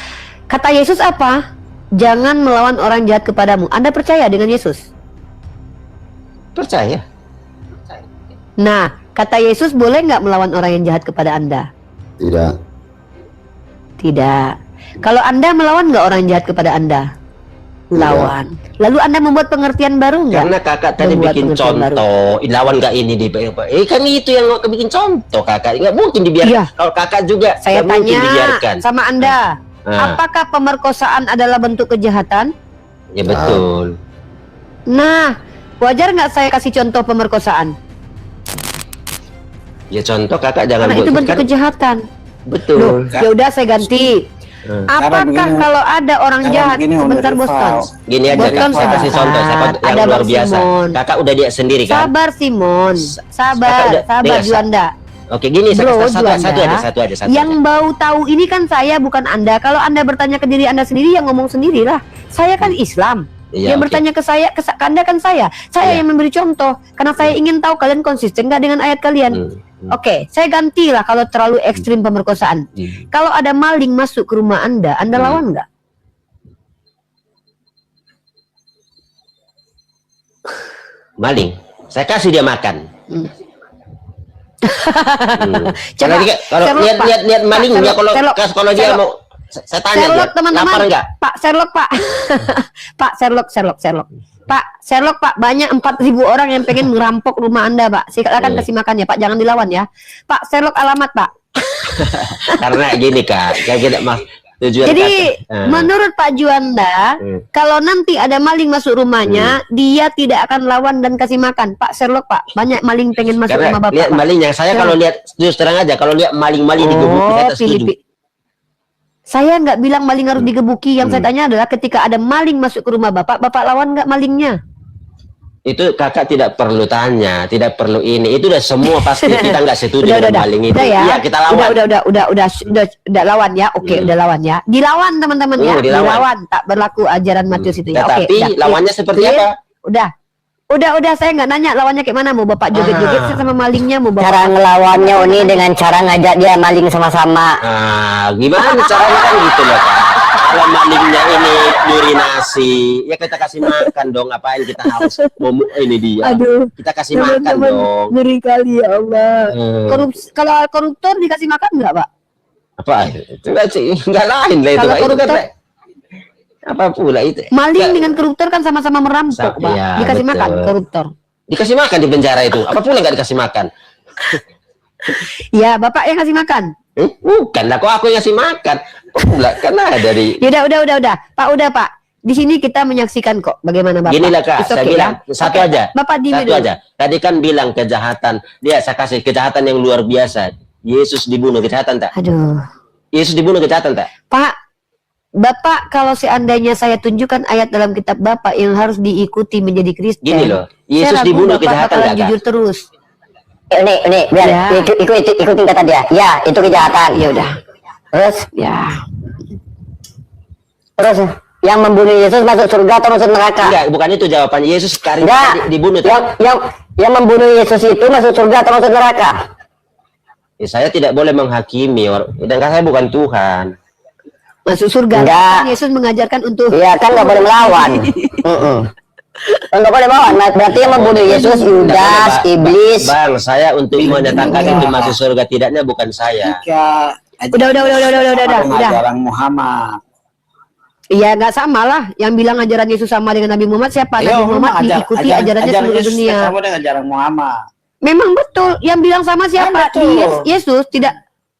kata Yesus apa? Jangan melawan orang jahat kepadamu. Anda percaya dengan Yesus? Percaya. Nah, kata Yesus boleh nggak melawan orang yang jahat kepada Anda? Tidak. Tidak. Kalau Anda melawan nggak orang jahat kepada Anda? Lawan. Lalu Anda membuat pengertian baru nggak? Karena kakak tadi bikin contoh, lawan nggak ini kan itu yang mau bikin contoh kakak, nggak mungkin dibiarkan. Iya. Kalau kakak juga saya tanya dibiarkan. sama Anda, apakah pemerkosaan adalah bentuk kejahatan? Ya betul. Nah, wajar nggak saya kasih contoh pemerkosaan? Ya contoh kakak jangan karena buat itu bentuk kejahatan. Betul. Ya udah saya ganti. Apakah kalau ada orang jahat, sebentar Boston. Gini aja, saya kasih contoh yang luar biasa. Kakak udah dia sendiri kan? Sabar Simon, sabar Juanda. Oke, gini satu aja. Yang bau tahu ini kan saya, bukan Anda. Kalau Anda bertanya ke diri Anda sendiri, yang ngomong sendirilah. Saya kan Islam. Yang bertanya ke saya, ke Anda kan saya yang memberi contoh. Karena saya ingin tahu kalian konsisten nggak dengan ayat kalian. Oke, saya gantilah kalau terlalu ekstrim pemerkosaan. Kalau ada maling masuk ke rumah Anda lawan nggak? Maling, saya kasih dia makan. Coba kalau lihat malingnya, kalau dia mau Saya tanya Sherlock aja, teman-teman. lapar enggak? Pak Sherlock Pak. Pak Sherlock. Pak Sherlock Pak, banyak 4.000 orang yang pengen merampok rumah Anda Pak. Silakan kasih makan ya Pak, jangan dilawan ya. Pak Sherlock alamat Pak. Karena gini Kak, saya tidak tujuan Jadi Kakak. menurut Pak Juanda, kalau nanti ada maling masuk rumahnya, dia tidak akan lawan dan kasih makan. Pak Sherlock Pak, banyak maling pengen masuk Karena rumah Bapak. lihat Pak. malingnya, saya kalau lihat terus terang aja, kalau lihat maling-maling digebuki saya tak setuju. Filipi. Saya nggak bilang maling harus digebuki. Yang saya tanya adalah ketika ada maling masuk ke rumah Bapak, Bapak lawan nggak malingnya? Itu Kakak tidak perlu tanya, tidak perlu ini. Itu udah semua pasti kita nggak setuju dengan maling itu. Udah ya. Iya, kita lawan. Udah lawan ya. Oke, udah lawan ya. Dilawan teman-teman ya. Dilawan. Tak berlaku ajaran Matius itu ya. Oke. Tetapi lawannya seperti apa? Udah saya nggak nanya lawannya kayak mana, mau Bapak joget-joget sama malingnya, mau Bapak Cara ngelawannya ini dengan cara ngajak dia maling sama-sama. Gimana caranya kan gitu loh Kak. Kalau malingnya ini nyuri nasi, ya kita kasih makan dong. Apain kita harus ini dia? Aduh, kita kasih makan dong. ngeri kali ya Allah. Kalau koruptor dikasih makan nggak Pak? Apa itu nggak lain lah itu Kalau Pak. Itu koruptor, kan apa pula itu? maling dengan koruptor kan sama-sama merampok Pak. Ya, Dikasih betul. makan koruptor. Dikasih makan di penjara itu. Apa pula nggak dikasih makan? Ya Bapak yang kasih makan. Bukan lah, kok aku yang ngasih makan? Pula karena dari. Udah. Pak, udah Pak. Di sini kita menyaksikan kok bagaimana Bapak. Gini lah Kak, It's saya okay, bilang ya? satu Oke, aja. Bapak Satu aja. Tadi kan bilang kejahatan. Dia saya kasih kejahatan yang luar biasa. Yesus dibunuh, kejahatan tak? Aduh. Yesus dibunuh, kejahatan tak? Pak, Bapak kalau seandainya saya tunjukkan ayat dalam kitab Bapak yang harus diikuti menjadi Kristen. Gini loh, saya Yesus ragu dibunuh, Bapak kejahatan bakalan nggak, Kak? jujur terus. Ini biar Ya. ikutin kata dia. Ya, itu kejahatan. Ya udah. Terus yang membunuh Yesus masuk surga atau masuk neraka? Enggak, bukan itu jawabannya. Yesus sekarang Enggak. dibunuh. Tak? Yang membunuh Yesus itu masuk surga atau masuk neraka? Ya, saya tidak boleh menghakimi. Dan saya bukan Tuhan. Masuk surga. Enggak. Kan Yesus mengajarkan untuk Iya kan nggak boleh melawan. Nggak boleh melawan. Berarti yang membunuh Yesus Yudas, iblis. Bang, saya untuk menyatakan itu masuk surga tidaknya bukan saya. Udah. Ajaran Muhammad. Iya nggak sama lah. Yang bilang ajaran Yesus sama dengan Nabi Muhammad siapa? Nabi Muhammad diikuti ajarannya seluruh dunia. Sama dengan ajaran Muhammad. Memang betul. Yang bilang sama siapa? Yesus tidak.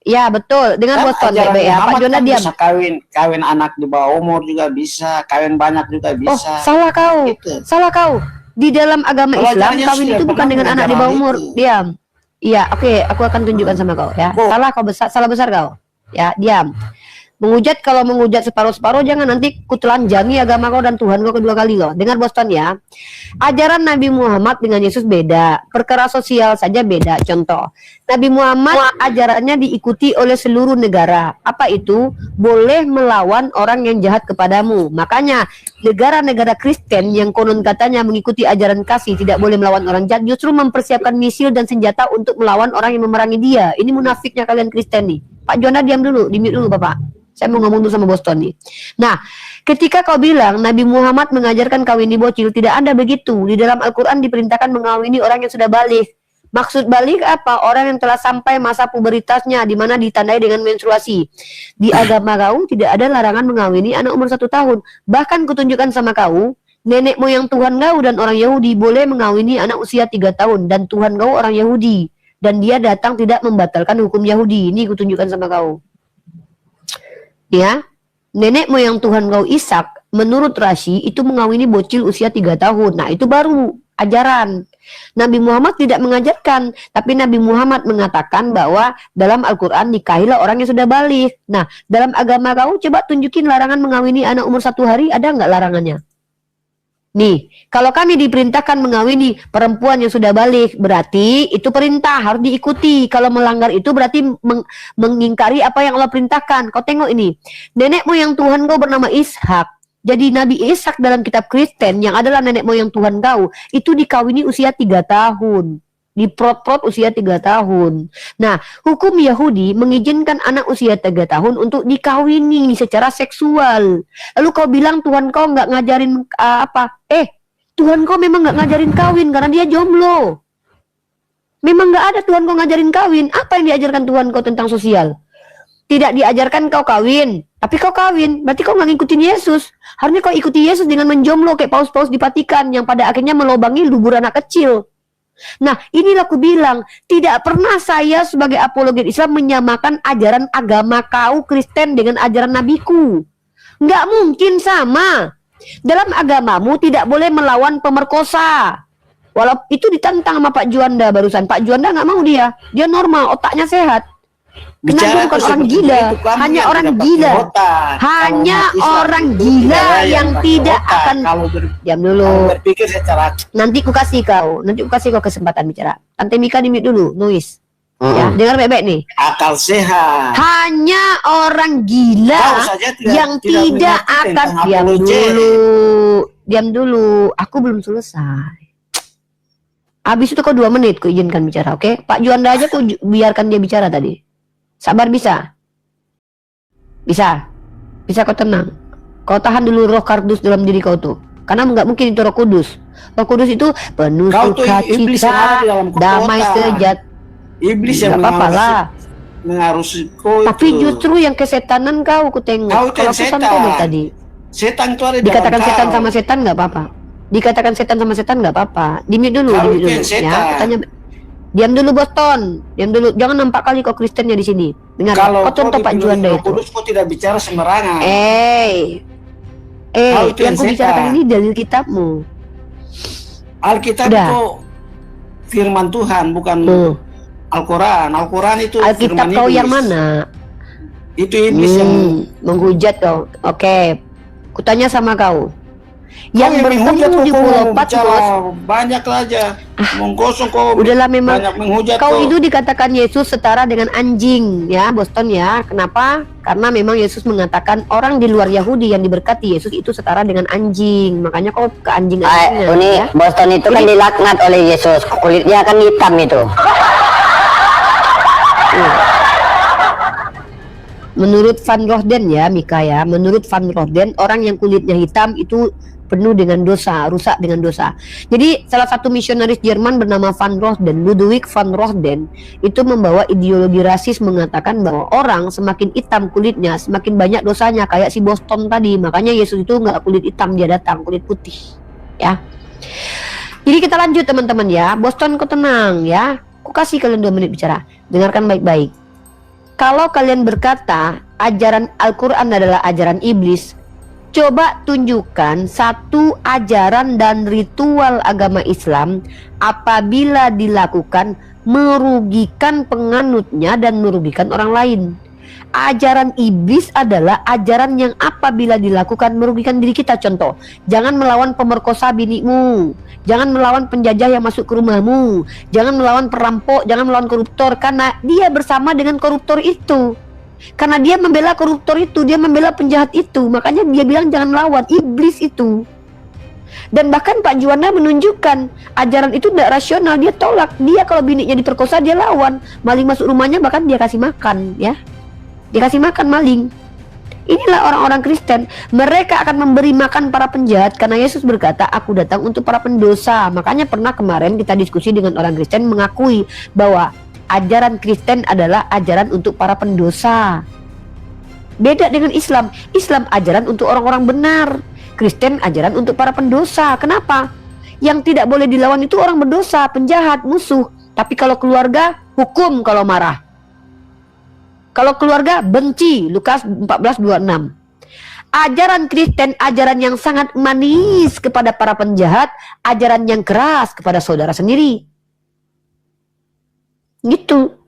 Ya betul. Dengan Boston ya, Pak Jonah diam. Bisa kawin anak di bawah umur juga bisa, kawin banyak juga Oh, bisa. salah kau. Gitu. Salah kau. Di dalam agama Kalau Islam ajarannya kawin sudah itu bukan pernah dengan anak di bawah umur. itu. Diam. Iya, oke, aku akan tunjukkan sama kau ya. Salah kau besar, salah besar kau. Ya, diam. Menghujat, kalau menghujat separuh-separuh jangan nanti kutelanjangi agama kau dan Tuhan kau kedua kali loh. Dengar Boston ya. Ajaran Nabi Muhammad dengan Yesus beda. Perkara sosial saja beda. Contoh, Nabi Muhammad ajarannya diikuti oleh seluruh negara. Apa itu? Boleh melawan orang yang jahat kepadamu. Makanya negara-negara Kristen yang konon katanya mengikuti ajaran kasih tidak boleh melawan orang jahat, justru mempersiapkan misil dan senjata untuk melawan orang yang memerangi dia. Ini munafiknya kalian Kristen nih. Pak Jonah diam dulu, di-mute dulu Bapak. Saya mau ngomong dulu sama Boston nih. Nah, ketika kau bilang Nabi Muhammad mengajarkan kawini bocil, tidak ada begitu. Di dalam Al-Quran diperintahkan mengawini orang yang sudah balik. Maksud balik apa? Orang yang telah sampai masa pubertasnya, di mana ditandai dengan menstruasi. Di agama kau tidak ada larangan mengawini anak umur 1 tahun. Bahkan kutunjukkan sama kau, nenek moyang Tuhan kau dan orang Yahudi boleh mengawini anak usia 3 tahun. Dan Tuhan kau orang Yahudi. Dan dia datang tidak membatalkan hukum Yahudi. Ini kutunjukkan sama kau. Ya, nenek moyang Tuhan kau Ishak menurut Rashi itu mengawini bocil usia 3 tahun. Nah itu baru ajaran. Nabi Muhammad tidak mengajarkan, tapi Nabi Muhammad mengatakan bahwa dalam Al-Quran nikahilah orang yang sudah balik. Nah dalam agama kau coba tunjukin larangan mengawini anak umur 1 hari, ada nggak larangannya? Nih, kalau kami diperintahkan mengawini perempuan yang sudah balik, berarti itu perintah, harus diikuti. Kalau melanggar itu berarti mengingkari apa yang Allah perintahkan. Kau tengok ini, nenek moyang Tuhan kau bernama Ishak. Jadi Nabi Ishak dalam kitab Kristen yang adalah nenek moyang Tuhan kau, itu dikawini usia 3 tahun. Diprot-prot usia 3 tahun. Nah, hukum Yahudi mengizinkan anak usia 3 tahun untuk dikawini secara seksual. Lalu kau bilang Tuhan kau nggak ngajarin apa? Tuhan kau memang nggak ngajarin kawin karena dia jomblo. Memang nggak ada Tuhan kau ngajarin kawin. Apa yang diajarkan Tuhan kau tentang sosial? tidak diajarkan kau kawin, tapi kau kawin, berarti kau nggak ngikutin Yesus. Harusnya kau ikuti Yesus dengan menjomblo kayak paus-paus di Vatikan yang pada akhirnya melobangi lubur anak kecil. Nah, inilah aku bilang, tidak pernah saya sebagai apologet Islam menyamakan ajaran agama kau Kristen dengan ajaran nabiku. Nggak mungkin sama. Dalam agamamu tidak boleh melawan pemerkosa. Walau itu ditantang sama Pak Juanda barusan. Pak Juanda nggak mau dia normal, otaknya sehat. Kenapa bukan orang gila? Hanya orang gila. Hanya orang gila yang tidak akan. Diam dulu. Berpikir secara Nanti ku kasih kau kesempatan bicara. Tante Mika di mute dulu, noise. Ya, dengar baik-baik nih. akal sehat. Hanya orang gila Kau saja yang tidak mengerti akan. tentang Diam apologet. diam dulu. Aku belum selesai. Habis itu kau 2 menit ku izinkan bicara, oke? Pak Juanda aja ku biarkan dia bicara tadi. Sabar bisa? Bisa kau tenang. Kau tahan dulu roh kardus dalam diri kau tuh. Karena nggak mungkin itu roh kudus. Roh kudus itu penuh Kau tuh iblis yang ada sukacita, di dalam kota. damai sejati. Iblis Nggak yang apa-apa lah. mengarusi kau Tapi itu. justru yang kesetanan kau ku tengok. Kau itu Kalau yang pesan setan. kau dari tadi. Setan itu ada di Dikatakan dalam setan kau. sama setan nggak apa-apa. Dikatakan setan sama setan nggak apa-apa. Di-mute dulu, Kau di-mute itu yang dulu. setan. Ya, tanya. Diam dulu Boston. Diam dulu. Jangan nampak kali kau Kristennya di sini. Dengar. Kalau Kau contoh Pak dipenuhi Juanda Roh itu. Kudus, kau tidak bicara sembarangan. Kau itu Yang yang ku bicarakan setan. ini dalil kitabmu. Alkitab Udah. itu firman Tuhan, bukan Tuh. Al-Quran. Al-Quran itu Alkitab firman kau iblis. yang mana? Itu iblis yang Menghujat kau. Oke. Kutanya sama kau. Yang menghujat bertemu di kau Pulau bicara Patmos. banyak aja. Mengkosong kau. Udahlah memang. Banyak menghujat Kau itu dikatakan Yesus setara dengan anjing, ya Boston ya. Kenapa? Karena memang Yesus mengatakan orang di luar Yahudi yang diberkati Yesus itu setara dengan anjing. Makanya kau ke anjing-anjingnya. Ini Ya. Boston itu kan dilaknat oleh Yesus. Kulitnya kan hitam itu. Menurut Van Roden ya, Mika ya. Menurut Van Roden, orang yang kulitnya hitam itu penuh dengan dosa, rusak dengan dosa. Jadi salah satu misionaris Jerman bernama Van Roden, Ludwig van Roden, itu membawa ideologi rasis mengatakan bahwa orang semakin hitam kulitnya, semakin banyak dosanya, kayak si Boston tadi. Makanya Yesus itu nggak kulit hitam, dia datang kulit putih. Ya. Jadi kita lanjut teman-teman ya. Boston kau tenang ya. Aku kasih kalian 2 menit bicara. Dengarkan baik-baik. Kalau kalian berkata ajaran Al-Quran adalah ajaran iblis, coba tunjukkan satu ajaran dan ritual agama Islam apabila dilakukan merugikan penganutnya dan merugikan orang lain. Ajaran iblis adalah ajaran yang apabila dilakukan merugikan diri kita. Contoh, jangan melawan pemerkosa binimu, jangan melawan penjajah yang masuk ke rumahmu, jangan melawan perampok, jangan melawan koruptor, karena dia bersama dengan koruptor itu. Karena dia membela koruptor itu, dia membela penjahat itu, makanya dia bilang jangan lawan iblis itu. Dan bahkan Pak Juanda menunjukkan ajaran itu tidak rasional, dia tolak. Dia kalau biniknya diperkosa dia lawan, maling masuk rumahnya bahkan dia kasih makan, ya. Dia kasih makan maling. Inilah orang-orang Kristen. Mereka akan memberi makan para penjahat karena Yesus berkata, aku datang untuk para pendosa. Makanya pernah kemarin kita diskusi dengan orang Kristen mengakui bahwa ajaran Kristen adalah ajaran untuk para pendosa. Beda dengan Islam. Islam ajaran untuk orang-orang benar. Kristen ajaran untuk para pendosa. Kenapa? Yang tidak boleh dilawan itu orang berdosa, penjahat, musuh. Tapi kalau keluarga, hukum kalau marah. Kalau keluarga, benci. Lukas 14:26. Ajaran Kristen, ajaran yang sangat manis kepada para penjahat, ajaran yang keras kepada saudara sendiri. Gitu.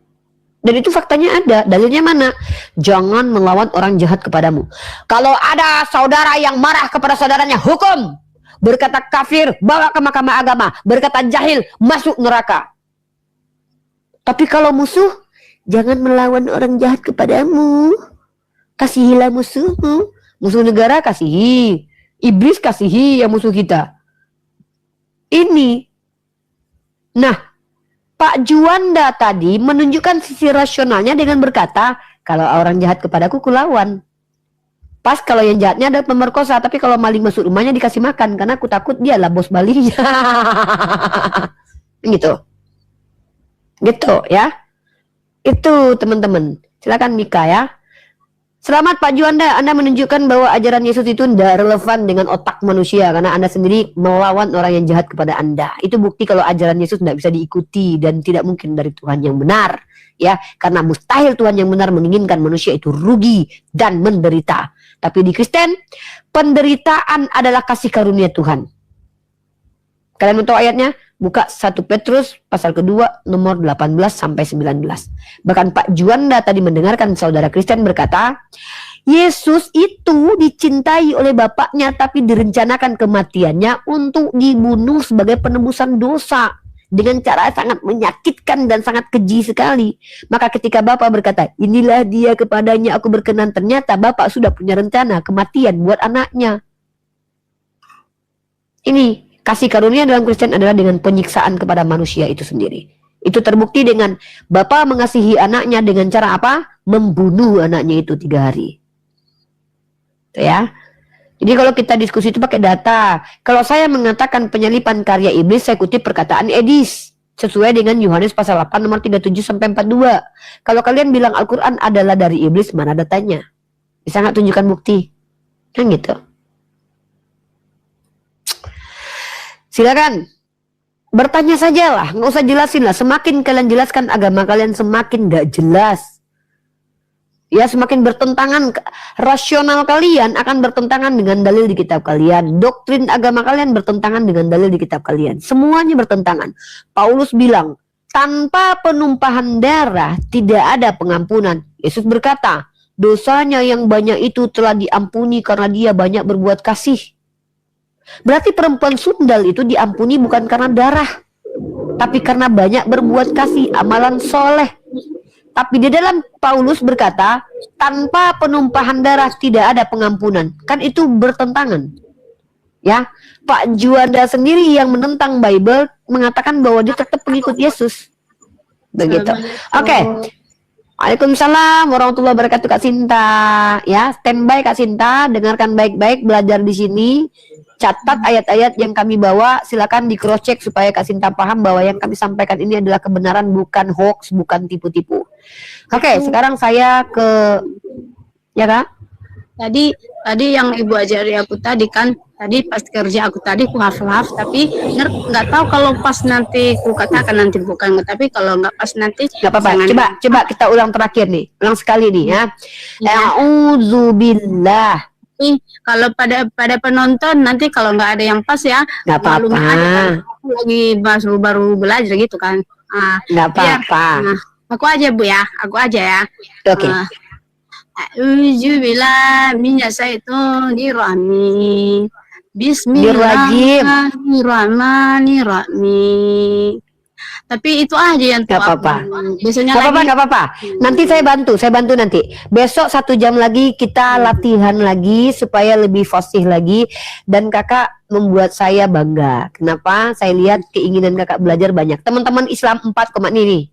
Dan itu faktanya ada. Dalilnya mana? Jangan melawan orang jahat kepadamu. Kalau ada saudara yang marah kepada saudaranya, hukum. Berkata kafir, bawa ke mahkamah agama. Berkata jahil, masuk neraka. Tapi kalau musuh, jangan melawan orang jahat kepadamu. Kasihilah musuhmu. Musuh negara kasihi. Iblis kasihi yang musuh kita. Ini. Nah, Pak Juanda tadi menunjukkan sisi rasionalnya dengan berkata, kalau orang jahat kepadaku kulawan. Pas kalau yang jahatnya ada pemerkosa, tapi kalau maling masuk rumahnya dikasih makan, karena aku takut dia lah bos balinya. Gitu. Gitu ya. Itu teman-teman. Silakan Mika ya. Selamat Pak Juanda, Anda menunjukkan bahwa ajaran Yesus itu tidak relevan dengan otak manusia karena Anda sendiri melawan orang yang jahat kepada Anda. Itu bukti kalau ajaran Yesus tidak bisa diikuti dan tidak mungkin dari Tuhan yang benar. Ya, karena mustahil Tuhan yang benar menginginkan manusia itu rugi dan menderita. Tapi di Kristen, penderitaan adalah kasih karunia Tuhan. Kalian mau tahu ayatnya? Buka 1 Petrus pasal kedua nomor 18 sampai 19. Bahkan Pak Juanda tadi mendengarkan saudara Kristen berkata, Yesus itu dicintai oleh Bapaknya tapi direncanakan kematiannya untuk dibunuh sebagai penebusan dosa dengan cara sangat menyakitkan dan sangat keji sekali. Maka ketika Bapak berkata, inilah dia kepadanya aku berkenan, ternyata Bapak sudah punya rencana kematian buat anaknya. Ini kasih karunia dalam Kristen adalah dengan penyiksaan kepada manusia itu sendiri. Itu terbukti dengan Bapa mengasihi anaknya dengan cara apa? Membunuh anaknya itu 3 hari. Itu ya. Jadi kalau kita diskusi itu pakai data. Kalau saya mengatakan penyalipan karya iblis, saya kutip perkataan Edis. Sesuai dengan Yohanes pasal 8 nomor 37 sampai 42. Kalau kalian bilang Al-Quran adalah dari iblis, mana datanya? Bisa nggak tunjukkan bukti? Kan gitu. Silakan bertanya sajalah, nggak usah jelasin lah. Semakin kalian jelaskan agama kalian semakin nggak jelas. Ya, semakin bertentangan, rasional kalian akan bertentangan dengan dalil di kitab kalian. Doktrin agama kalian bertentangan dengan dalil di kitab kalian. Semuanya bertentangan. Paulus bilang, tanpa penumpahan darah tidak ada pengampunan. Yesus berkata, dosanya yang banyak itu telah diampuni karena dia banyak berbuat kasih. Berarti perempuan sundal itu diampuni bukan karena darah, tapi karena banyak berbuat kasih, amalan soleh. Tapi di dalam Paulus berkata, tanpa penumpahan darah tidak ada pengampunan. Kan itu bertentangan. Ya, Pak Juanda sendiri yang menentang Bible mengatakan bahwa dia tetap pengikut Yesus. Begitu. Oke. Waalaikumsalam warahmatullahi wabarakatuh Kak Sinta. Ya, standby Kak Sinta, dengarkan baik-baik, belajar di sini. Catat ayat-ayat yang kami bawa, silakan di cross check supaya Kak Sinta paham bahwa yang kami sampaikan ini adalah kebenaran, bukan hoax, bukan tipu-tipu. Oke, sekarang saya ke ya Kak. Tadi yang Ibu ajari aku tadi kan, tadi pas kerja aku tadi aku hafal tapi nggak tahu kalau pas nanti aku katakan nanti bukan, tapi kalau nggak pas nanti nggak apa-apa. Coba kita ulang terakhir nih, ulang sekali nih ya. A'udzubillah. Kalau pada penonton nanti kalau nggak ada yang pas ya nggak apa-apa. Aku lagi baru belajar gitu kan. Nggak apa-apa. Aku aja Bu ya, aku aja ya. Oke. A'udzubillahi minasyaitonirrajim. Bismillahirrahmanirrahim. Tapi itu aja yang nggak apa-apa. Biasanya nggak apa-apa. Nanti saya bantu nanti. Besok 1 jam lagi kita latihan lagi supaya lebih fasih lagi, dan kakak membuat saya bangga. Kenapa? Saya lihat keinginan kakak belajar banyak. Teman-teman Islam 4, ini.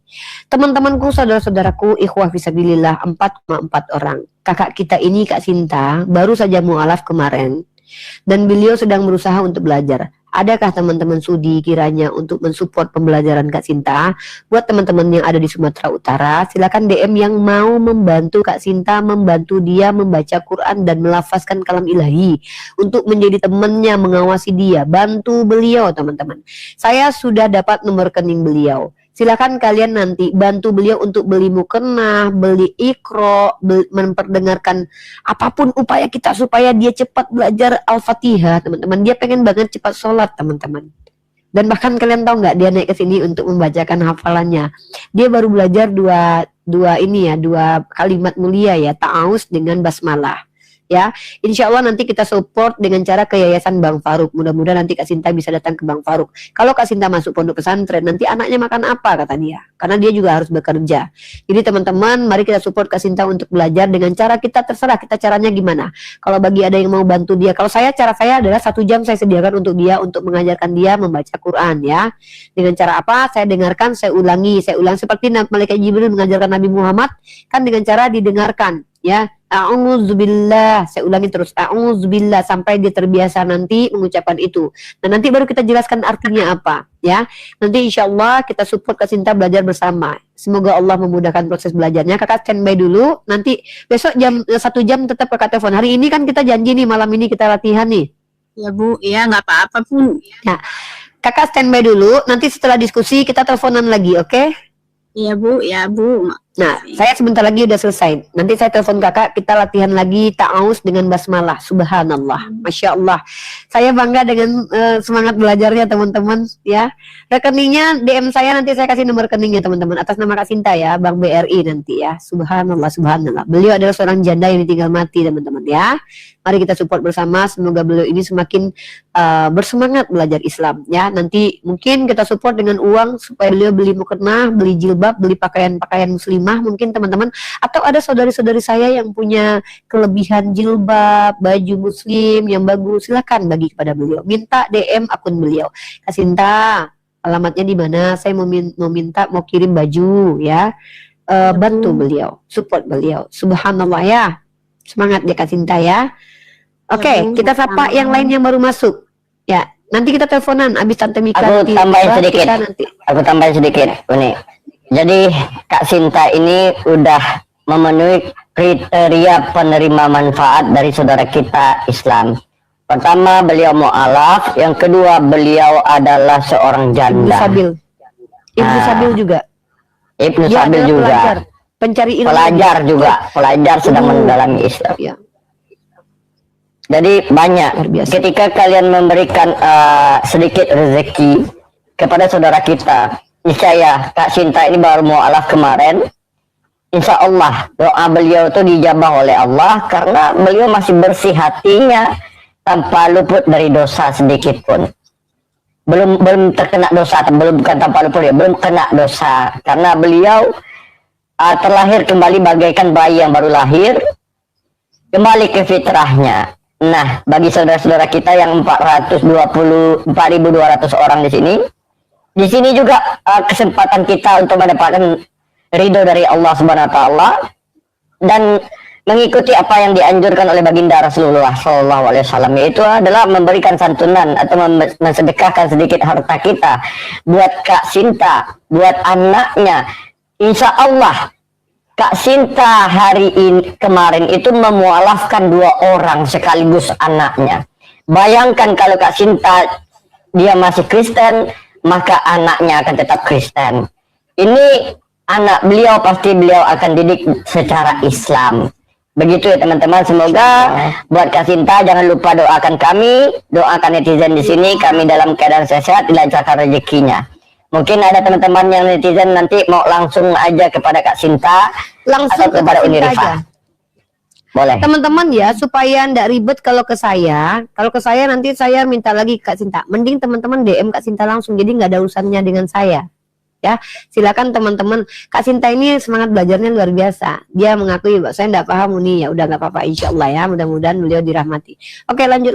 Teman-temanku, saudara-saudaraku, ikhwah fisabilillah 4,4 orang. Kakak kita ini Kak Sinta baru saja mualaf kemarin, dan beliau sedang berusaha untuk belajar. Adakah teman-teman sudi kiranya untuk mensupport pembelajaran Kak Sinta? Buat teman-teman yang ada di Sumatera Utara, silakan DM yang mau membantu Kak Sinta, membantu dia membaca Quran dan melafazkan kalam ilahi, untuk menjadi temannya, mengawasi dia. Bantu beliau teman-teman. Saya sudah dapat nomor rekening beliau. Silakan kalian nanti bantu beliau untuk beli mukena, beli ikro, memperdengarkan apapun upaya kita supaya dia cepat belajar Al-Fatihah, teman-teman. Dia pengen banget cepat sholat, teman-teman. Dan bahkan kalian tahu nggak, dia naik ke sini untuk membacakan hafalannya. Dia baru belajar dua kalimat mulia ya, ta'awuz dengan basmalah. Ya, insya Allah nanti kita support dengan cara ke Yayasan Bang Faruk. Mudah-mudahan nanti Kak Sinta bisa datang ke Bang Faruk. Kalau Kak Sinta masuk pondok pesantren, nanti anaknya makan apa kata dia? Karena dia juga harus bekerja. Jadi teman-teman, mari kita support Kak Sinta untuk belajar dengan cara kita, terserah kita caranya gimana. Kalau bagi ada yang mau bantu dia, kalau cara saya adalah 1 jam saya sediakan untuk dia, untuk mengajarkan dia membaca Quran ya. Dengan cara apa? Saya dengarkan, saya ulang seperti Malaikat Jibril mengajarkan Nabi Muhammad, kan dengan cara didengarkan. Ya, a'udzubillah, saya ulangi terus, a'udzubillah sampai dia terbiasa nanti mengucapkan itu. Nah, nanti baru kita jelaskan artinya apa, ya. Nanti insya Allah kita support Kak Sinta belajar bersama. Semoga Allah memudahkan proses belajarnya. Kakak standby dulu. Nanti besok jam 1 jam tetap kakak telepon. Hari ini kan kita janji nih, malam ini kita latihan nih. Ya Bu, ya nggak apa-apa pun. Nah, kakak standby dulu. Nanti setelah diskusi kita teleponan lagi, oke? Iya Bu, ya Bu. Nah, saya sebentar lagi udah selesai. Nanti saya telepon kakak, kita latihan lagi ta'awuz dengan basmalah. Subhanallah, Masya Allah. Saya bangga dengan semangat belajarnya teman-teman ya. Rekeningnya DM saya, nanti saya kasih nomor rekeningnya teman-teman. Atas nama Kak Sinta ya, Bank BRI nanti ya. Subhanallah, subhanallah. Beliau adalah seorang janda yang ditinggal mati teman-teman ya. Mari kita support bersama, semoga beliau ini semakin bersemangat belajar Islam ya. Nanti mungkin kita support dengan uang supaya beliau beli mukena, beli jilbab, beli pakaian-pakaian muslimah mungkin teman-teman, atau ada saudari-saudari saya yang punya kelebihan jilbab, baju muslim yang bagus, silakan bagi kepada beliau. Minta DM akun beliau. Kak Sinta, alamatnya di mana? Saya mau minta mau kirim baju ya. Bantu beliau, support beliau. Subhanallah ya. Semangat ya Kak Sinta ya. Oke, kita sapa yang lain yang baru masuk. Ya, nanti kita teleponan abis Tante Mika. Aku tambahin sedikit. Aku tambahin sedikit. Ini. Jadi Kak Sinta ini udah memenuhi kriteria penerima manfaat dari saudara kita Islam. Pertama, beliau mu'alaf. Yang kedua, beliau adalah seorang janda. Ibnu Sabil. Ibnu Sabil juga. Ibnu Dia Sabil adalah juga. pelajar, pencari ilmu. Pelajar juga. Pelajar sedang mendalami Islam. Ya. Jadi banyak. Ketika kalian memberikan sedikit rezeki kepada saudara kita, niscaya Kak Sinta ini baru mu'alaf kemarin. Insya Allah doa beliau itu dijabah oleh Allah karena beliau masih bersih hatinya tanpa luput dari dosa sedikit pun. Belum terkena dosa, bukan tanpa luput ya, belum kena dosa karena beliau terlahir kembali bagaikan bayi yang baru lahir, kembali ke fitrahnya. Nah, bagi saudara-saudara kita yang 4.200 orang di sini juga kesempatan kita untuk mendapatkan ridho dari Allah Subhanahu wa taala dan mengikuti apa yang dianjurkan oleh baginda Rasulullah SAW, yaitu adalah memberikan santunan atau mensedekahkan sedikit harta kita buat Kak Sinta, buat anaknya. Insya Allah Kak Sinta hari ini kemarin itu memualafkan 2 orang sekaligus anaknya. Bayangkan kalau Kak Sinta dia masih Kristen, maka anaknya akan tetap Kristen. Ini anak beliau pasti beliau akan didik secara Islam. Begitu ya teman-teman, semoga buat Kak Sinta jangan lupa doakan kami, doakan netizen di sini, kami dalam keadaan sehat, dilancarkan rezekinya. Mungkin ada teman-teman yang netizen nanti mau langsung aja kepada Kak Sinta, langsung atau kepada Unirifa. Boleh. Teman-teman ya, supaya ndak ribet kalau ke saya. Kalau ke saya nanti saya minta lagi Kak Sinta. Mending teman-teman DM Kak Sinta langsung, jadi nggak ada urusannya dengan saya. Ya, silakan teman-teman. Kak Sinta ini semangat belajarnya luar biasa. Dia mengakui bahwa saya ndak paham nih, ya udah nggak apa-apa, insya Allah ya. Mudah-mudahan beliau dirahmati. Oke, lanjut.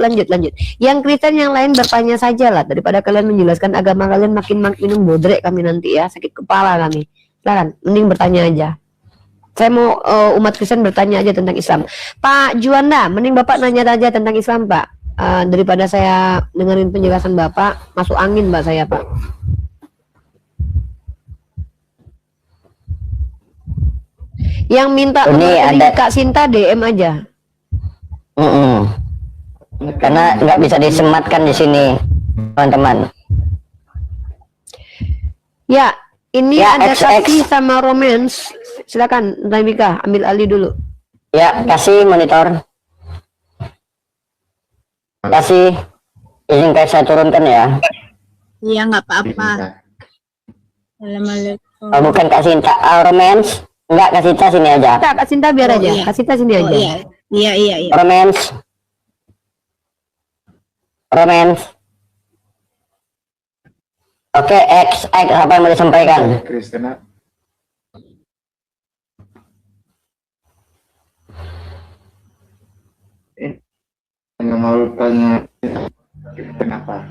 Yang Kristen yang lain bertanya saja lah, daripada kalian menjelaskan agama kalian makin minum bodrek kami nanti ya, sakit kepala kami. Silakan, mending bertanya aja. Saya mau umat Kristen bertanya aja tentang Islam. Pak Juanda, mending Bapak nanya aja tentang Islam, Pak. Daripada saya dengerin penjelasan Bapak, masuk angin Mbak saya, Pak. Yang minta ini ada Kak Sinta DM aja. Karena nggak bisa disematkan di sini, teman-teman. Ya, ini ya, ada XX. kasih sama romance. Silakan, Mika, ambil alih dulu. Ya, kasih monitor. Kasih. Izin saya turunkan ya. Iya, nggak apa-apa. Assalamualaikum. Bukan Kak Sinta, romance. Enggak, Kak Sinta sini aja. Kak Sinta biar aja. Iya. Kak Sinta sini aja. Iya. Romance. Oke, X, apa yang mau disampaikan? Kristen. Yang mau tanya kenapa?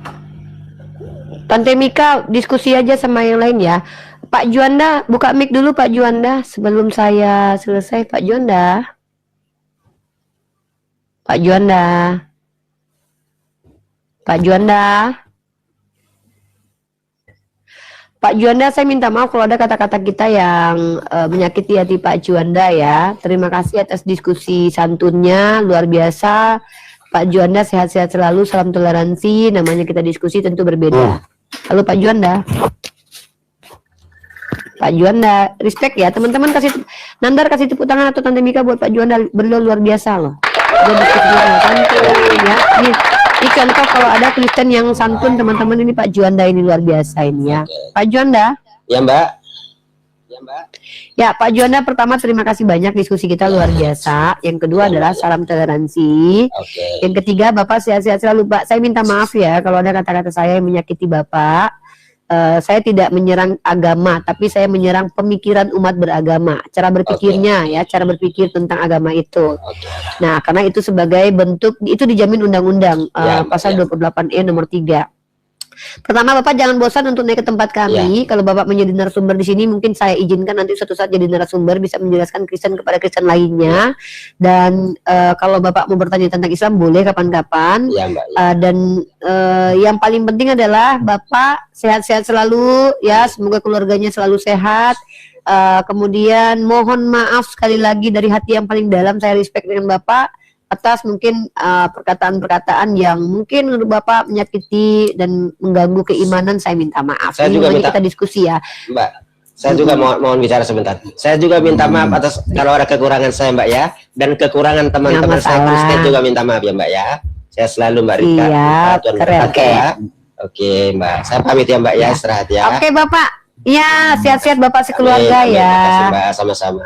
Tante Mika diskusi aja sama yang lain ya. Pak Juanda, buka mic dulu Pak Juanda sebelum saya selesai. Pak Juanda. Pak Juanda. Pak Juanda. Pak Juanda, saya minta maaf kalau ada kata-kata kita yang menyakiti hati Pak Juanda ya. Terima kasih atas diskusi santunnya, luar biasa. Pak Juanda sehat-sehat selalu, salam toleransi. Namanya kita diskusi tentu berbeda. Halo Pak Juanda. Pak Juanda, respect ya teman-teman, kasih Nandar kasih tepuk tangan atau Tante Mika buat Pak Juanda, beliau luar biasa loh. Dia diskusinya santun ya. Ini contoh kalau ada Kristen yang santun teman-teman, ini Pak Juanda ini luar biasa ini ya. Pak Juanda. Ya Mbak. Ya Pak Juanda, pertama terima kasih banyak, diskusi kita luar biasa. Yang kedua adalah salam toleransi. Yang ketiga Bapak sehat-sehat selalu Pak. Saya minta maaf ya kalau ada kata-kata saya yang menyakiti Bapak. Saya tidak menyerang agama, tapi saya menyerang pemikiran umat beragama, cara berpikirnya ya, cara berpikir tentang agama itu. Nah, karena itu sebagai bentuk, itu dijamin undang-undang pasal 28E nomor 3. Pertama, Bapak jangan bosan untuk naik ke tempat kami. Kalau Bapak menjadi narasumber di sini, mungkin saya izinkan nanti suatu saat jadi narasumber bisa menjelaskan Kristen kepada Kristen lainnya. Dan kalau Bapak mau bertanya tentang Islam boleh kapan-kapan. Dan yang paling penting adalah Bapak sehat-sehat selalu ya, semoga keluarganya selalu sehat. Kemudian mohon maaf sekali lagi dari hati yang paling dalam, saya respect dengan Bapak atas mungkin perkataan-perkataan yang mungkin menurut Bapak menyakiti dan mengganggu keimanan. Saya minta maaf. Saya juga minta, kita diskusi ya Mbak. Saya juga mohon bicara sebentar. Saya juga minta maaf atas kalau ada kekurangan saya Mbak ya, dan kekurangan teman-teman saya Kristen juga minta maaf ya Mbak ya. Saya selalu Mbak Rika. Oke Mbak, saya pamit ya Mbak ya, istirahat ya. Oke Bapak. Ya, sehat-sehat Bapak sekeluarga ya. Terima kasih Mbak, sama-sama.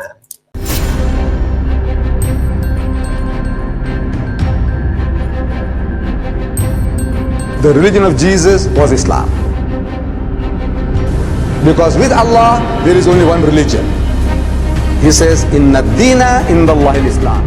The religion of Jesus was Islam. Because with Allah, there is only one religion. He says, Inna dina inda Allahi Islam.